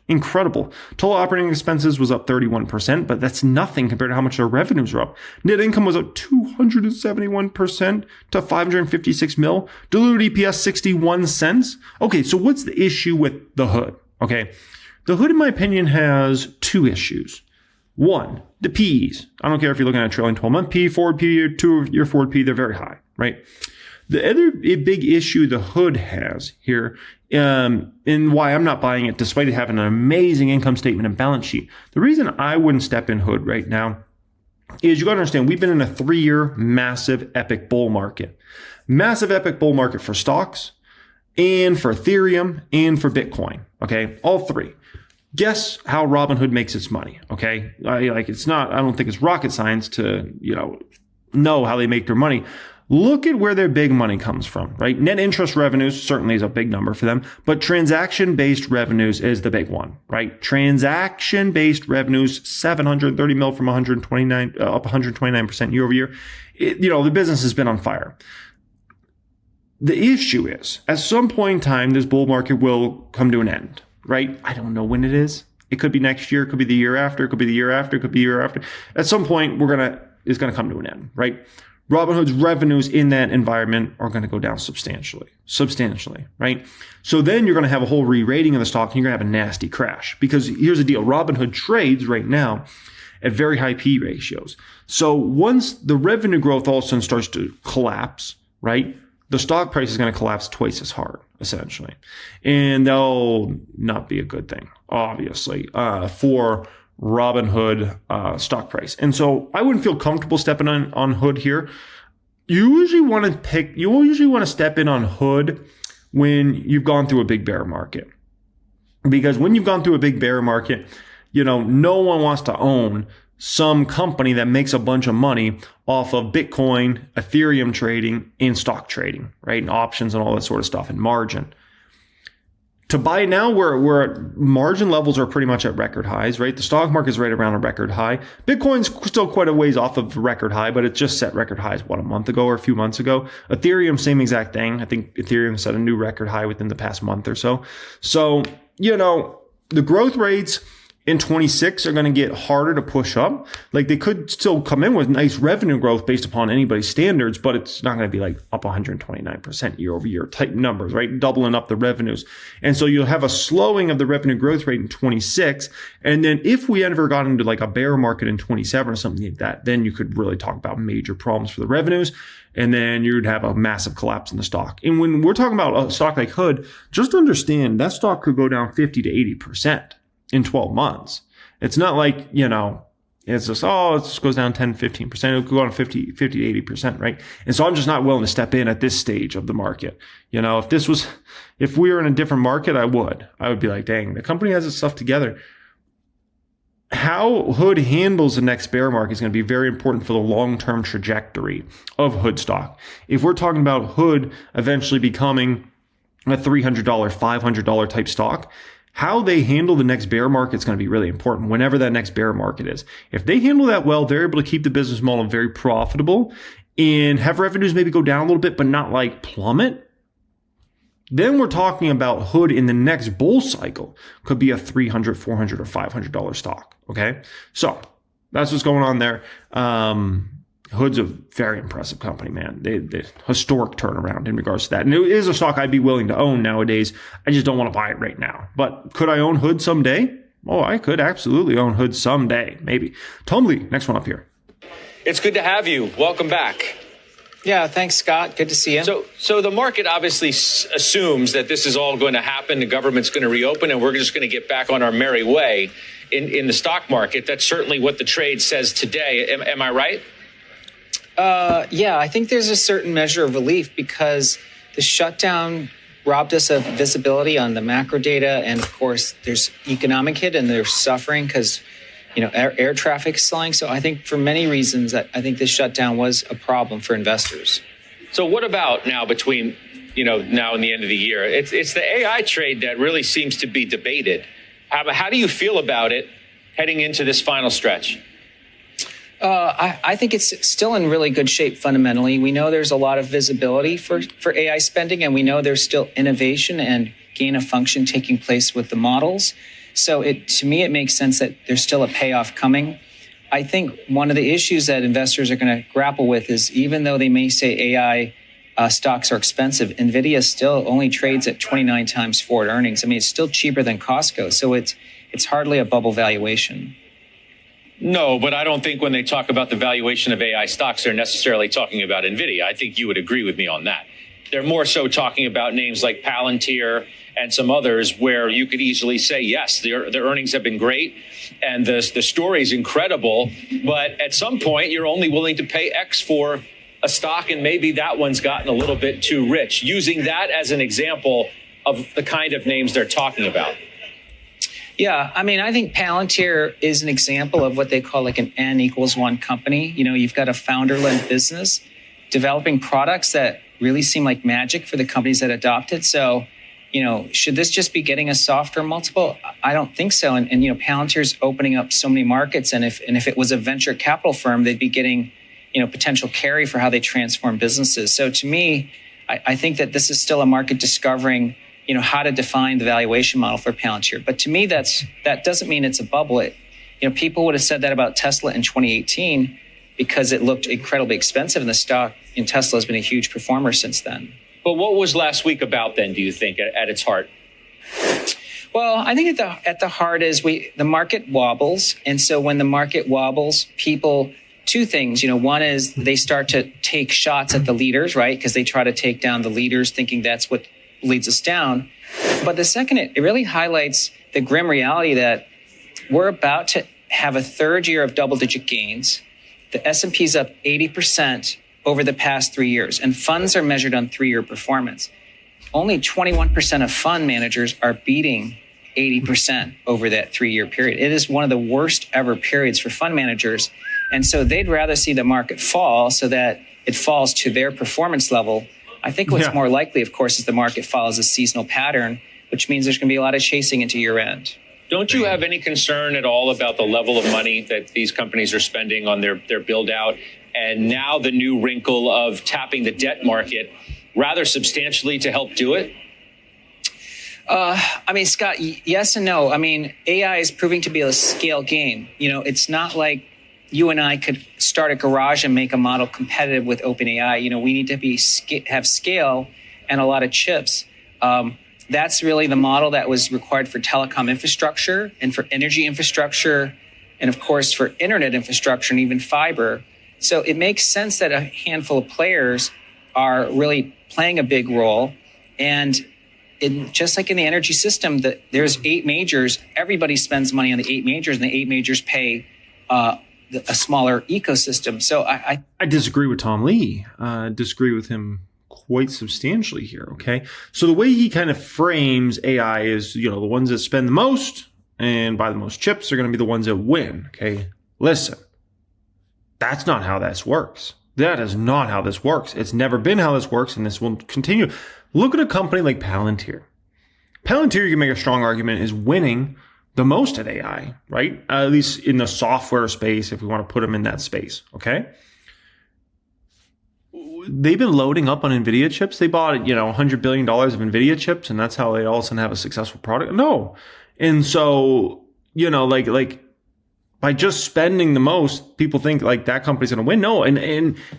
Incredible. Total operating expenses was up 31%, but that's nothing compared to how much their revenues are up. Net income was up 271% to 556 mil. Diluted EPS 61 cents. Okay, so what's the issue with the hood? Okay, the hood, in my opinion, has two issues. One, the PEs. I don't care if you're looking at a trailing 12-month P, forward P, or 2-year forward P, they're very high, right? The other big issue the hood has here, and why I'm not buying it despite it having an amazing income statement and balance sheet, the reason I wouldn't step in hood right now is you got to understand we've been in a 3-year massive epic bull market. Massive epic bull market for stocks and for Ethereum and for Bitcoin, okay? All three. Guess how Robinhood makes its money, okay? I don't think it's rocket science to, know how they make their money. Look at where their big money comes from, right? Net interest revenues certainly is a big number for them, but transaction-based revenues is the big one, right? Transaction-based revenues, 730 mil from 129, up 129% year over year. The business has been on fire. The issue is, at some point in time, this bull market will come to an end. Right? I don't know when it is. It could be next year. It could be the year after. It could be the year after. It could be the year after. At some point, it's going to come to an end, right? Robinhood's revenues in that environment are going to go down substantially, right? So then you're going to have a whole re-rating of the stock and you're going to have a nasty crash because here's the deal. Robinhood trades right now at very high P ratios. So once the revenue growth all of a sudden starts to collapse, right? The stock price is going to collapse twice as hard, essentially. And that'll not be a good thing, obviously, for Robinhood stock price. And so I wouldn't feel comfortable stepping on Hood here. You usually want to step in on Hood when you've gone through a big bear market. Because when you've gone through a big bear market, no one wants to own some company that makes a bunch of money off of Bitcoin, Ethereum trading, and stock trading, right? And options and all that sort of stuff and margin. To buy now, where margin levels are pretty much at record highs, right? The stock market is right around a record high. Bitcoin's still quite a ways off of record high, but it just set record highs, a month ago or a few months ago. Ethereum, same exact thing. I think Ethereum set a new record high within the past month or so. So, the growth rates in 26 are going to get harder to push up. Like they could still come in with nice revenue growth based upon anybody's standards, but it's not going to be like up 129% year over year type numbers, right? Doubling up the revenues. And so you'll have a slowing of the revenue growth rate in 26. And then if we ever got into like a bear market in 27 or something like that, then you could really talk about major problems for the revenues. And then you'd have a massive collapse in the stock. And when we're talking about a stock like Hood, just understand that stock could go down 50 to 80%. In 12 months. It's not like, it's just, it just goes down 10, 15%. It could go down 50 to 80%, right? And so I'm just not willing to step in at this stage of the market. If we were in a different market, I would be like, dang, the company has its stuff together. How Hood handles the next bear market is going to be very important for the long-term trajectory of Hood stock. If we're talking about Hood eventually becoming a $300, $500 type stock, how they handle the next bear market is going to be really important whenever that next bear market is. If they handle that well, they're able to keep the business model very profitable and have revenues maybe go down a little bit, but not like plummet. Then we're talking about Hood in the next bull cycle could be a $300, $400, or $500 stock. Okay. So that's what's going on there. Hood's a very impressive company, man. The historic turnaround in regards to that. And it is a stock I'd be willing to own nowadays. I just don't want to buy it right now. But could I own Hood someday? Oh, I could absolutely own Hood someday, maybe. Tom Lee, next one up here. It's good to have you. Welcome back. Yeah, thanks, Scott. Good to see you. So the market obviously assumes that this is all going to happen. The government's going to reopen and we're just going to get back on our merry way in the stock market. That's certainly what the trade says today. Am I right? Yeah, I think there's a certain measure of relief because the shutdown robbed us of visibility on the macro data. And of course, there's economic hit and they're suffering because, air traffic is slowing. So I think for many reasons, I think this shutdown was a problem for investors. So what about now between, now and the end of the year? It's the AI trade that really seems to be debated. How do you feel about it heading into this final stretch? I think it's still in really good shape fundamentally. We know there's a lot of visibility for AI spending, and we know there's still innovation and gain of function taking place with the models. So to me, it makes sense that there's still a payoff coming. I think one of the issues that investors are going to grapple with is, even though they may say AI stocks are expensive, NVIDIA still only trades at 29 times forward earnings. I mean, it's still cheaper than Costco. So it's hardly a bubble valuation. No, but I don't think when they talk about the valuation of AI stocks, they're necessarily talking about NVIDIA. I think you would agree with me on that. They're more so talking about names like Palantir and some others where you could easily say, yes, their earnings have been great and the story is incredible. But at some point, you're only willing to pay X for a stock, and maybe that one's gotten a little bit too rich. Using that as an example of the kind of names they're talking about. Yeah, I mean, I think Palantir is an example of what they call like an N=1 company. You know, you've got a founder-led business developing products that really seem like magic for the companies that adopt it. So, you know, should this just be getting a softer multiple? I don't think so. And you know, Palantir's opening up so many markets. And if it was a venture capital firm, they'd be getting, you know, potential carry for how they transform businesses. So to me, I think that this is still a market discovering, you know, how to define the valuation model for Palantir. But to me, that doesn't mean it's a bubble. People would have said that about Tesla in 2018 because it looked incredibly expensive, and the stock in Tesla has been a huge performer since then. But what was last week about then, do you think, at its heart? Well, I think at the heart is the market wobbles. And so when the market wobbles, people, two things, you know, one is they start to take shots at the leaders, right? Because they try to take down the leaders thinking that's what leads us down. But the second, it really highlights the grim reality that we're about to have a third year of double-digit gains. The S&P's up 80% over the past 3 years, and funds are measured on 3-year performance. Only 21% of fund managers are beating 80% over that 3-year period. It is one of the worst ever periods for fund managers. And so they'd rather see the market fall so that it falls to their performance level. I think what's more likely, of course, is the market follows a seasonal pattern, which means there's going to be a lot of chasing into year end. Don't you have any concern at all about the level of money that these companies are spending on their build out, and now the new wrinkle of tapping the debt market rather substantially to help do it? I mean, Scott, yes and no. I mean, AI is proving to be a scale game. You know, it's not like you and I could start a garage and make a model competitive with OpenAI. You know, we need to have scale and a lot of chips. That's really the model that was required for telecom infrastructure and for energy infrastructure, and of course for internet infrastructure and even fiber. So it makes sense that a handful of players are really playing a big role. And just like in the energy system, there's 8 majors. Everybody spends money on the 8 majors, and the 8 majors pay a smaller ecosystem. So I disagree with Tom Lee. Disagree with him quite substantially here, okay? So the way he kind of frames AI is, you know, the ones that spend the most and buy the most chips are going to be the ones that win, okay? Listen, that's not how this works. That is not how this works. It's never been how this works, and this will continue. Look at a company like Palantir. Palantir, you can make a strong argument, is winning the most at AI, right? At least in the software space, if we want to put them in that space, okay? They've been loading up on NVIDIA chips. They bought, you know, $100 billion of NVIDIA chips, and that's how they all of a sudden have a successful product. No. And so, you know, like by just spending the most, people think like that company's going to win. No. And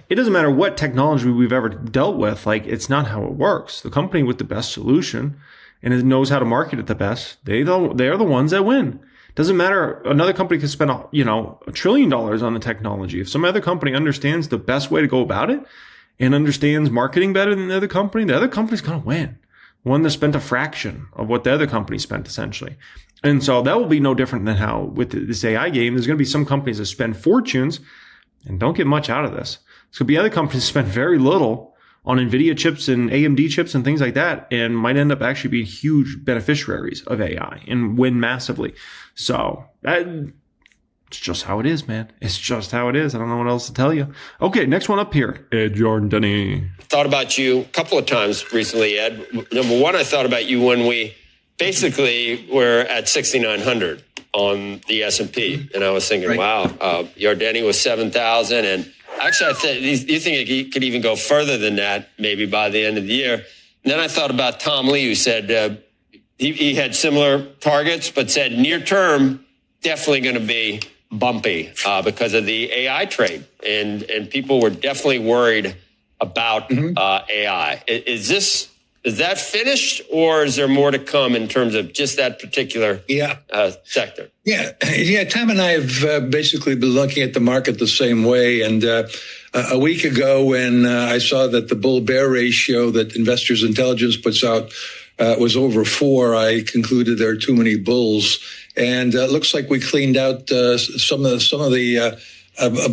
it doesn't matter what technology we've ever dealt with. Like, it's not how it works. The company with the best solution and it knows how to market it the best, they're the ones that win. Doesn't matter. Another company could spend, $1 trillion on the technology. If some other company understands the best way to go about it and understands marketing better than the other company's going to win. One that spent a fraction of what the other company spent, essentially. And so that will be no different than how with this AI game, there's going to be some companies that spend fortunes and don't get much out of this. There's going to be other companies that spend very little on NVIDIA chips and AMD chips and things like that, and might end up actually being huge beneficiaries of AI and win massively. So it's just how it is, man. It's just how it is. I don't know what else to tell you. Okay, next one up here. Ed Jordani. Thought about you a couple of times recently, Ed. Number one, I thought about you when we basically were at 6,900. on the S&P. And I was thinking, wow, Yardeni was 7,000. And actually, you think it could even go further than that, maybe by the end of the year. And then I thought about Tom Lee, who said he had similar targets, but said near term, definitely going to be bumpy because of the AI trade. And people were definitely worried about AI. Is that finished, or is there more to come in terms of just that particular sector? Yeah. Tom and I have basically been looking at the market the same way. And a week ago, when I saw that the bull-bear ratio that Investors Intelligence puts out was over 4, I concluded there are too many bulls. And it looks like we cleaned out some of the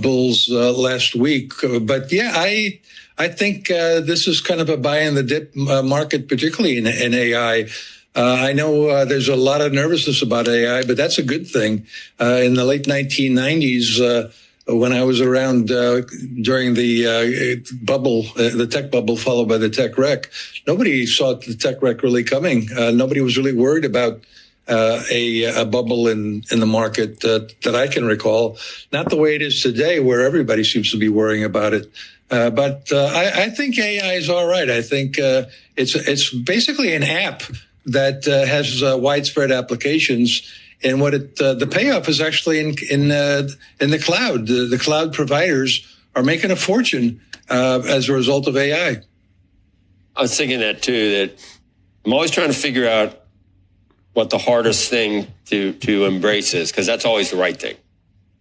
bulls last week. But yeah, I think this is kind of a buy in the dip market, particularly in AI. I know there's a lot of nervousness about AI, but that's a good thing. In the late 1990s, when I was around during the bubble, the tech bubble followed by the tech wreck, nobody saw the tech wreck really coming. Nobody was really worried about a bubble in the market that I can recall. Not the way it is today, where everybody seems to be worrying about it. But I think AI is all right. I think it's basically an app that has widespread applications, and what the payoff is actually in the cloud. The cloud providers are making a fortune as a result of AI. I was thinking that too. That I'm always trying to figure out what the hardest thing to embrace is, because that's always the right thing.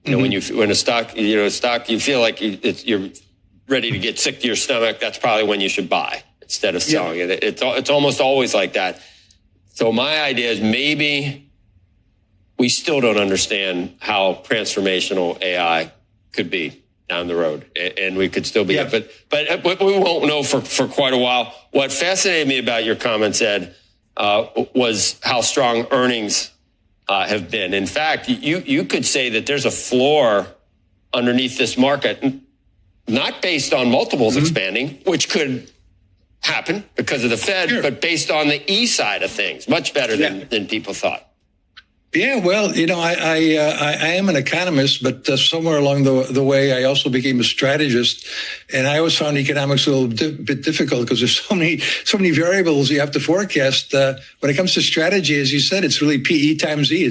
You know, when a stock, you feel like you're ready to get sick to your stomach, that's probably when you should buy instead of selling it. It's almost always like that. So my idea is maybe we still don't understand how transformational AI could be down the road, and we could still be it. But we won't know for quite a while. What fascinated me about your comments, Ed, was how strong earnings have been. In fact, you could say that there's a floor underneath this market, not based on multiples expanding, which could happen because of the Fed, but based on the E side of things, much better than people thought. Yeah, well, I am an economist, but somewhere along the way, I also became a strategist, and I always found economics a little bit difficult because there's so many variables you have to forecast. When it comes to strategy, as you said, it's really PE times E.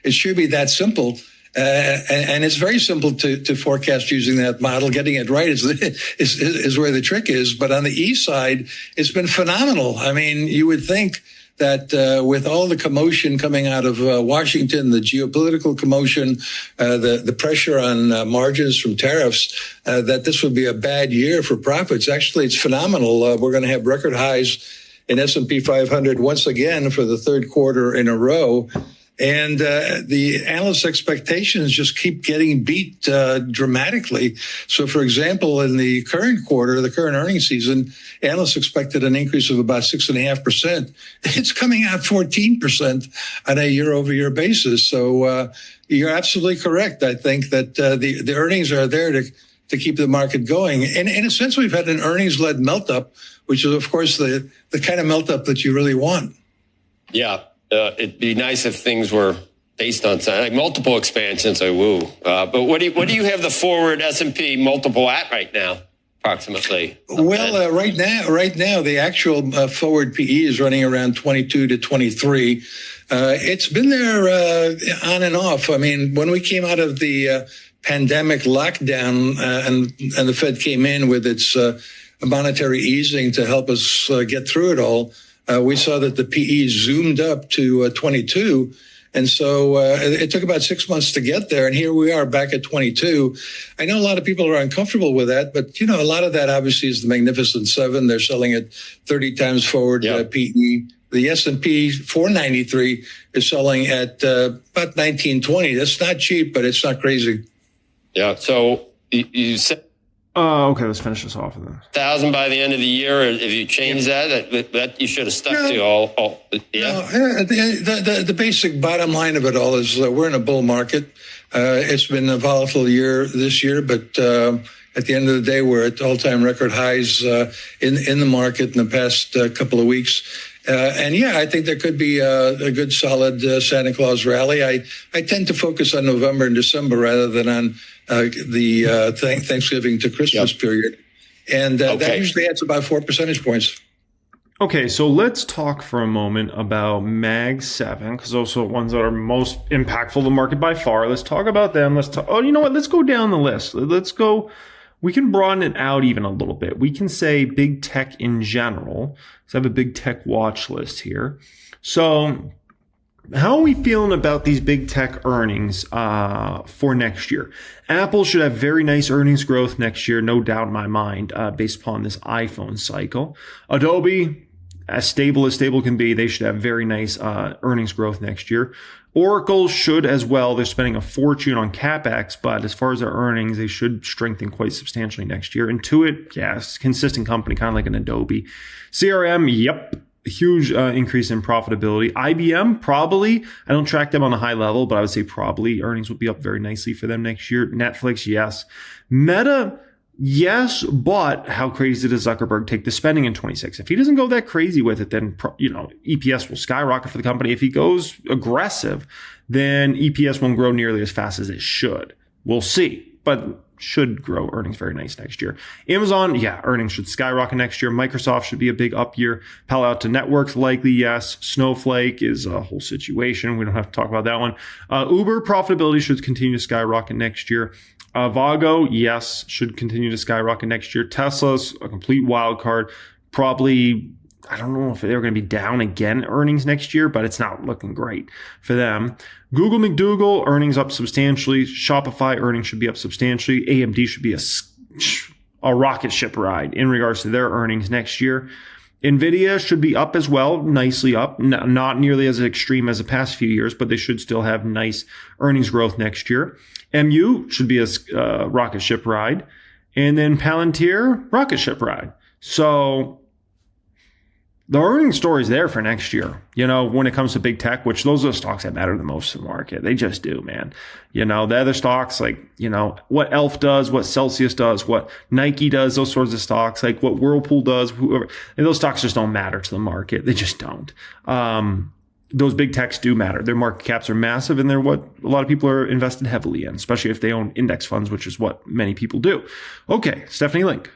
It should be that simple. And it's very simple to forecast using that model. Getting it right is where the trick is. But on the E side, it's been phenomenal. I mean, you would think that with all the commotion coming out of Washington, the geopolitical commotion, the pressure on margins from tariffs, that this would be a bad year for profits. Actually, it's phenomenal. We're going to have record highs in S&P 500 once again for the third quarter in a row. And the analysts' expectations just keep getting beat dramatically. So, for example, in the current quarter, the current earnings season, analysts expected an increase of about 6.5%. It's coming out 14% on a year-over-year basis. So you're absolutely correct. I think that the earnings are there to keep the market going. And in a sense, we've had an earnings-led melt-up, which is, of course, the kind of melt-up that you really want. Yeah. It'd be nice if things were based on something like multiple expansions. But what do you have the forward S&P multiple at right now, approximately? Well, right now, the actual forward PE is running around 22 to 23. It's been there on and off. I mean, when we came out of the pandemic lockdown and the Fed came in with its monetary easing to help us get through it all, we saw that the PE zoomed up to 22. And so it took about 6 months to get there. And here we are back at 22. I know a lot of people are uncomfortable with that, but, a lot of that obviously is the Magnificent Seven. They're selling at 30 times forward PE. The S&P 493 is selling at about 1920. That's not cheap, but it's not crazy. Yeah. So you said. Okay, let's finish this off. 1,000 by the end of the year. If you change that you should have stuck to all. Yeah. No, the basic bottom line of it all is we're in a bull market. It's been a volatile year this year, but at the end of the day, we're at all-time record highs in the market in the past couple of weeks. And yeah, I think there could be a good solid Santa Claus rally. I tend to focus on November and December rather than on the Thanksgiving to Christmas period. And that usually adds about 4 percentage points. Okay, so let's talk for a moment about Mag 7, because those are the ones that are most impactful to the market by far. Let's talk about them. You know what? Let's go down the list. We can broaden it out even a little bit. We can say big tech in general. So I have a big tech watch list here. So how are we feeling about these big tech earnings for next year? Apple should have very nice earnings growth next year, no doubt in my mind, based upon this iPhone cycle. Adobe, as stable can be, they should have very nice earnings growth next year. Oracle should as well. They're spending a fortune on CapEx, but as far as their earnings, they should strengthen quite substantially next year. Intuit, yes, consistent company, kind of like an Adobe. CRM, yep. A huge increase in profitability. IBM, probably. I don't track them on a high level, but I would say probably earnings will be up very nicely for them next year. Netflix, yes. Meta, yes, but how crazy does Zuckerberg take the spending in 26? If he doesn't go that crazy with it, then EPS will skyrocket for the company. If he goes aggressive, then EPS won't grow nearly as fast as it should. We'll see, but should grow earnings very nice next year. Amazon, yeah, earnings should skyrocket next year. Microsoft should be a big up year. Palo Alto Networks, likely, yes. Snowflake is a whole situation. We don't have to talk about that one. Uber profitability should continue to skyrocket next year. Vago, yes, should continue to skyrocket next year. Tesla's a complete wild card. Probably, I don't know if they're going to be down again earnings next year, but it's not looking great for them. Google McDougal, earnings up substantially. Shopify, earnings should be up substantially. AMD should be a rocket ship ride in regards to their earnings next year. NVIDIA should be up as well, nicely up, not nearly as extreme as the past few years, but they should still have nice earnings growth next year. MU should be a rocket ship ride. And then Palantir, rocket ship ride. So the earnings story is there for next year, when it comes to big tech, which those are the stocks that matter the most in the market. They just do, man. The other stocks, like, what Elf does, what Celsius does, what Nike does, those sorts of stocks, like what Whirlpool does, whoever, those stocks just don't matter to the market. They just don't. Those big techs do matter. Their market caps are massive, and they're what a lot of people are invested heavily in, especially if they own index funds, which is what many people do. Okay, Stephanie Link.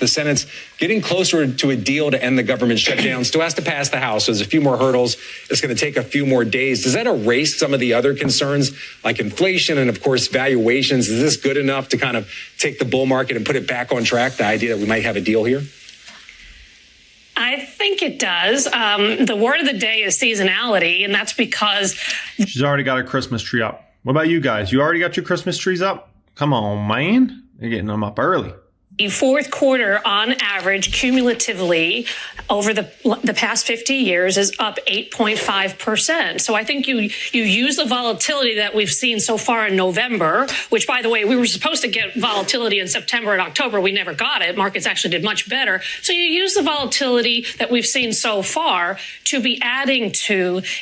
The Senate's getting closer to a deal to end the government shutdown. Still has to pass the House. So there's a few more hurdles. It's going to take a few more days. Does that erase some of the other concerns like inflation and, of course, valuations? Is this good enough to kind of take the bull market and put it back on track, the idea that we might have a deal here? I think it does. The word of the day is seasonality, and that's because she's already got her Christmas tree up. What about you guys? You already got your Christmas trees up? Come on, man. You're getting them up early. The fourth quarter, on average, cumulatively over the past 50 years, is up 8.5%. So I think you use the volatility that we've seen so far in November, which, by the way, we were supposed to get volatility in September and October. We never got it. Markets actually did much better. So you use the volatility that we've seen so far to be adding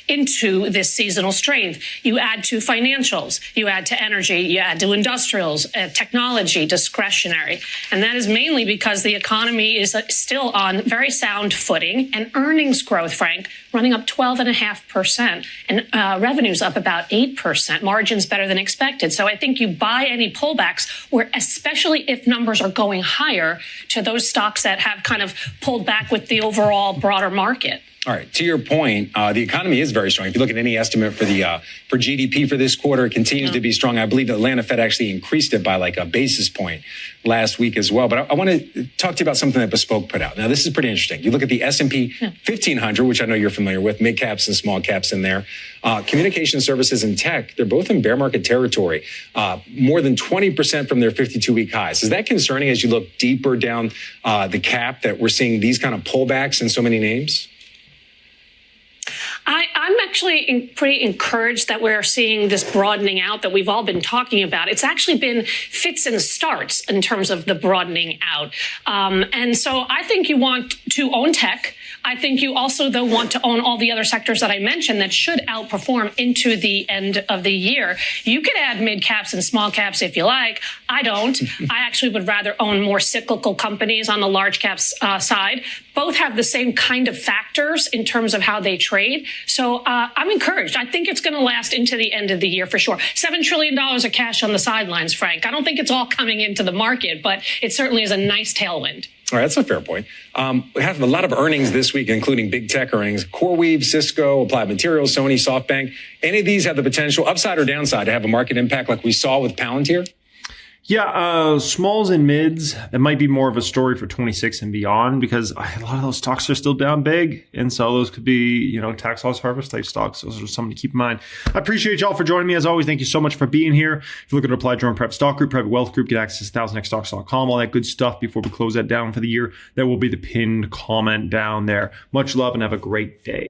into this seasonal strength. You add to financials, you add to energy, you add to industrials, technology, discretionary. And that is mainly because the economy is still on very sound footing, and earnings growth, Frank, running up 12.5%, and revenues up about 8%, margins better than expected. So I think you buy any pullbacks, where especially if numbers are going higher, to those stocks that have kind of pulled back with the overall broader market. All right. To your point, the economy is very strong. If you look at any estimate for GDP for this quarter, it continues to be strong. I believe the Atlanta Fed actually increased it by like a basis point last week as well. But I want to talk to you about something that Bespoke put out. Now, this is pretty interesting. You look at the S&P 1500, which I know you're familiar with, mid caps and small caps in there. Communication services and tech, they're both in bear market territory, more than 20% from their 52-week highs. Is that concerning as you look deeper down the cap that we're seeing these kind of pullbacks in so many names? I'm actually pretty encouraged that we're seeing this broadening out that we've all been talking about. It's actually been fits and starts in terms of the broadening out. And so I think you want to own tech. I think you also, though, want to own all the other sectors that I mentioned that should outperform into the end of the year. You could add mid caps and small caps if you like. I don't. I actually would rather own more cyclical companies on the large caps side. Both have the same kind of factors in terms of how they trade. So I'm encouraged. I think it's going to last into the end of the year for sure. $7 trillion of cash on the sidelines, Frank. I don't think it's all coming into the market, but it certainly is a nice tailwind. All right, that's a fair point. We have a lot of earnings this week, including big tech earnings. CoreWeave, Cisco, Applied Materials, Sony, SoftBank. Any of these have the potential, upside or downside, to have a market impact like we saw with Palantir? Yeah, smalls and mids, that might be more of a story for 26 and beyond, because a lot of those stocks are still down big. And so those could be, tax loss harvest type stocks. Those are something to keep in mind. I appreciate y'all for joining me. As always, thank you so much for being here. If you're looking to apply to our Prep Stock Group, Private Wealth Group, get access to 1000xstocks.com, all that good stuff before we close that down for the year. That will be the pinned comment down there. Much love and have a great day.